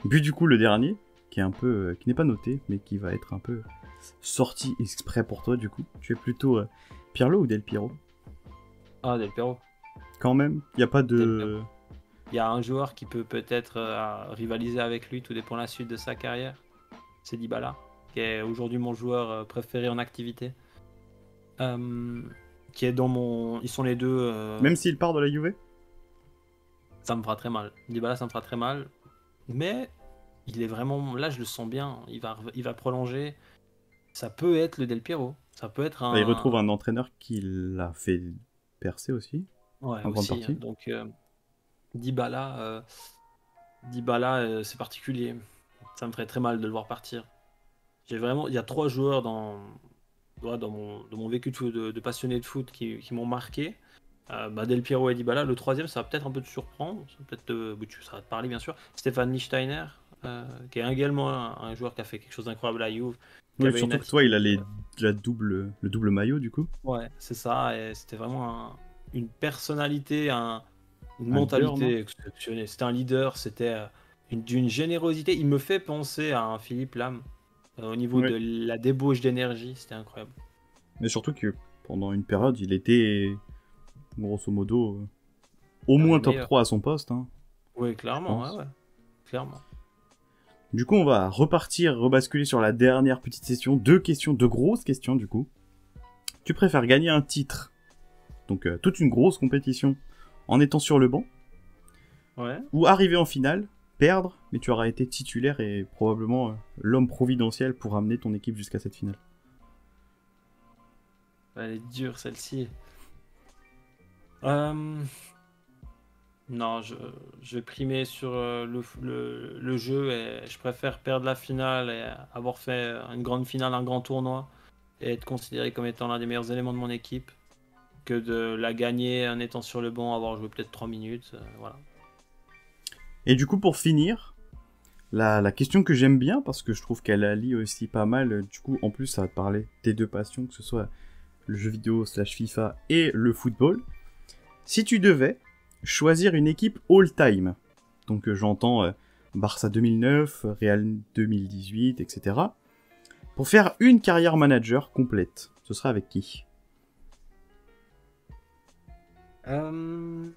Puis du coup, le dernier, qui est un peu... qui n'est pas noté, mais qui va être un peu sorti exprès pour toi, du coup. Tu es plutôt Pirlo ou Del Piero? Ah, Del Piero. Quand même, il n'y a pas de... Il y a un joueur qui peut peut-être rivaliser avec lui, tout dépend de la suite de sa carrière. C'est Dybala, qui est aujourd'hui mon joueur préféré en activité. Qui est dans mon... Ils sont les deux... Même s'il part de la Juve? Ça me fera très mal. Dybala, ça me fera très mal. Mais il est vraiment... Là, je le sens bien. Il va prolonger. Ça peut être le Del Piero. Ça peut être un... Il retrouve un entraîneur qui l'a fait percer aussi. Ouais, en grande aussi. partie. Donc, Dybala, c'est particulier. Ça me ferait très mal de le voir partir. Il y a 3 joueurs dans mon vécu de passionné de foot qui m'ont marqué. Del Piero et Dybala. Le troisième, ça va peut-être un peu te surprendre. Ça va te parler, bien sûr. Stéphane Lichtsteiner, qui est également un joueur qui a fait quelque chose d'incroyable à Juve. Oui, surtout que toi, il a le double maillot, du coup. Ouais, c'est ça. Et c'était vraiment une personnalité, une leader, mentalité exceptionnelle. C'était un leader, c'était d'une générosité. Il me fait penser à un Philippe Lam au niveau de la débauche d'énergie. C'était incroyable. Mais surtout que pendant une période, il était grosso modo au moins top 3 à son poste. Hein, oui, clairement. Ouais. Clairement. Du coup, on va rebasculer sur la dernière petite session. 2 grosses questions du coup. Tu préfères gagner un titre, donc toute une grosse compétition, en étant sur le banc, ou arriver en finale, perdre, mais tu auras été titulaire et probablement l'homme providentiel pour amener ton équipe jusqu'à cette finale? Elle est dure celle-ci. Non, je vais primer sur le jeu et je préfère perdre la finale et avoir fait une grande finale, un grand tournoi et être considéré comme étant l'un des meilleurs éléments de mon équipe que de la gagner en étant sur le banc, avoir joué peut-être 3 minutes. Voilà. Et du coup, pour finir, la question que j'aime bien, parce que je trouve qu'elle allie aussi pas mal, du coup, en plus, ça va te parler tes 2 passions, que ce soit le jeu vidéo / FIFA et le football. Si tu devais choisir une équipe all-time, donc j'entends Barça 2009, Real 2018, etc., pour faire une carrière manager complète, ce sera avec qui? Elle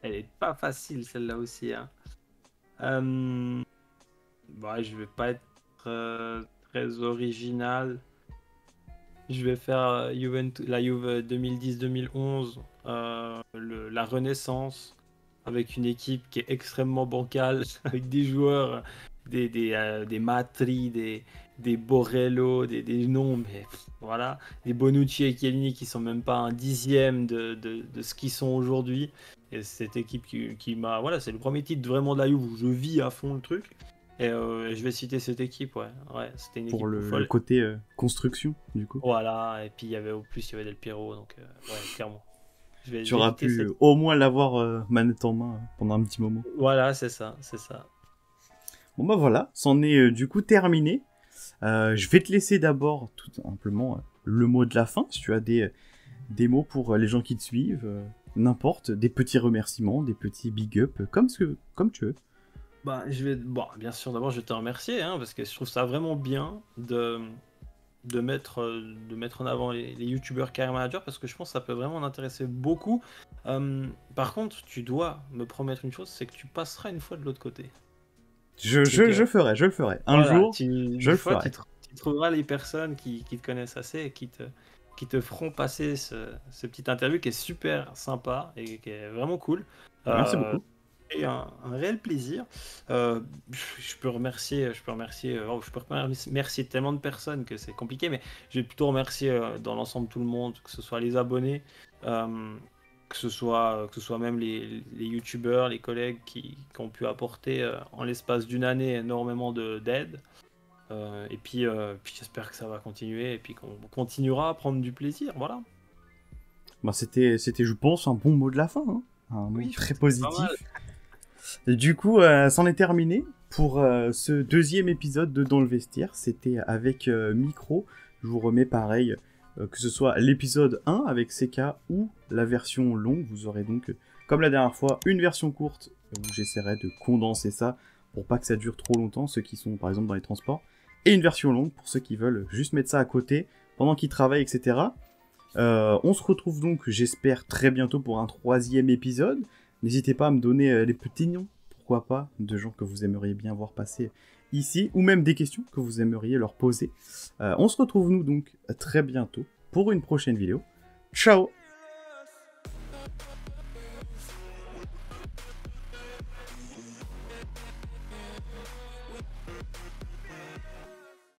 est pas facile celle-là aussi. Hein. Je vais pas être très original. Je vais faire la Juve 2010-2011, la Renaissance, avec une équipe qui est extrêmement bancale, avec des joueurs, des Matri, des Borrello, des noms, mais voilà, des Bonucci et Chiellini qui sont même pas un dixième de ce qu'ils sont aujourd'hui. Et cette équipe qui m'a... Voilà, c'est le premier titre vraiment de la Juve où je vis à fond le truc. Et je vais citer cette équipe, ouais. C'était une pour équipe le côté construction, du coup. Voilà, et puis il y avait Del Piero, donc clairement. Tu auras pu au moins l'avoir manette en main pendant un petit moment. Voilà, c'est ça. Bon bah voilà, c'en est du coup terminé. Je vais te laisser d'abord tout simplement le mot de la fin, si tu as des des mots pour les gens qui te suivent, n'importe, des petits remerciements, des petits big up, comme tu veux. Bah, bon, bien sûr, d'abord, je vais te remercier, hein, parce que je trouve ça vraiment bien de mettre en avant les youtubeurs carrière manager, parce que je pense que ça peut vraiment en intéresser beaucoup. Par contre, tu dois me promettre une chose, c'est que tu passeras une fois de l'autre côté. Je le ferai. Un Voilà, jour, je le ferai. tu trouveras les personnes qui te connaissent assez et qui te feront passer ce petit interview qui est super sympa et qui est vraiment cool. Merci beaucoup. Et un réel plaisir. Je peux remercier tellement de personnes que c'est compliqué, mais je vais plutôt remercier dans l'ensemble tout le monde, que ce soit les abonnés, que ce soit même les youtubeurs, les collègues qui ont pu apporter en l'espace d'une année énormément d'aide. Et puis j'espère que ça va continuer et puis qu'on continuera à prendre du plaisir, voilà. Bah, c'était, je pense, un bon mot de la fin, hein. Un mot très positif. Et du coup, c'en est terminé pour ce deuxième épisode de Dans le Vestiaire. C'était avec Micro. Je vous remets pareil, que ce soit l'épisode 1 avec CK ou la version longue. Vous aurez donc, comme la dernière fois, une version courte où j'essaierai de condenser ça pour pas que ça dure trop longtemps, ceux qui sont par exemple dans les transports. Et une version longue pour ceux qui veulent juste mettre ça à côté pendant qu'ils travaillent, etc. On se retrouve donc, j'espère, très bientôt pour un 3e épisode. N'hésitez pas à me donner des petits noms, pourquoi pas, de gens que vous aimeriez bien voir passer ici, ou même des questions que vous aimeriez leur poser. On se retrouve nous donc très bientôt pour une prochaine vidéo. Ciao!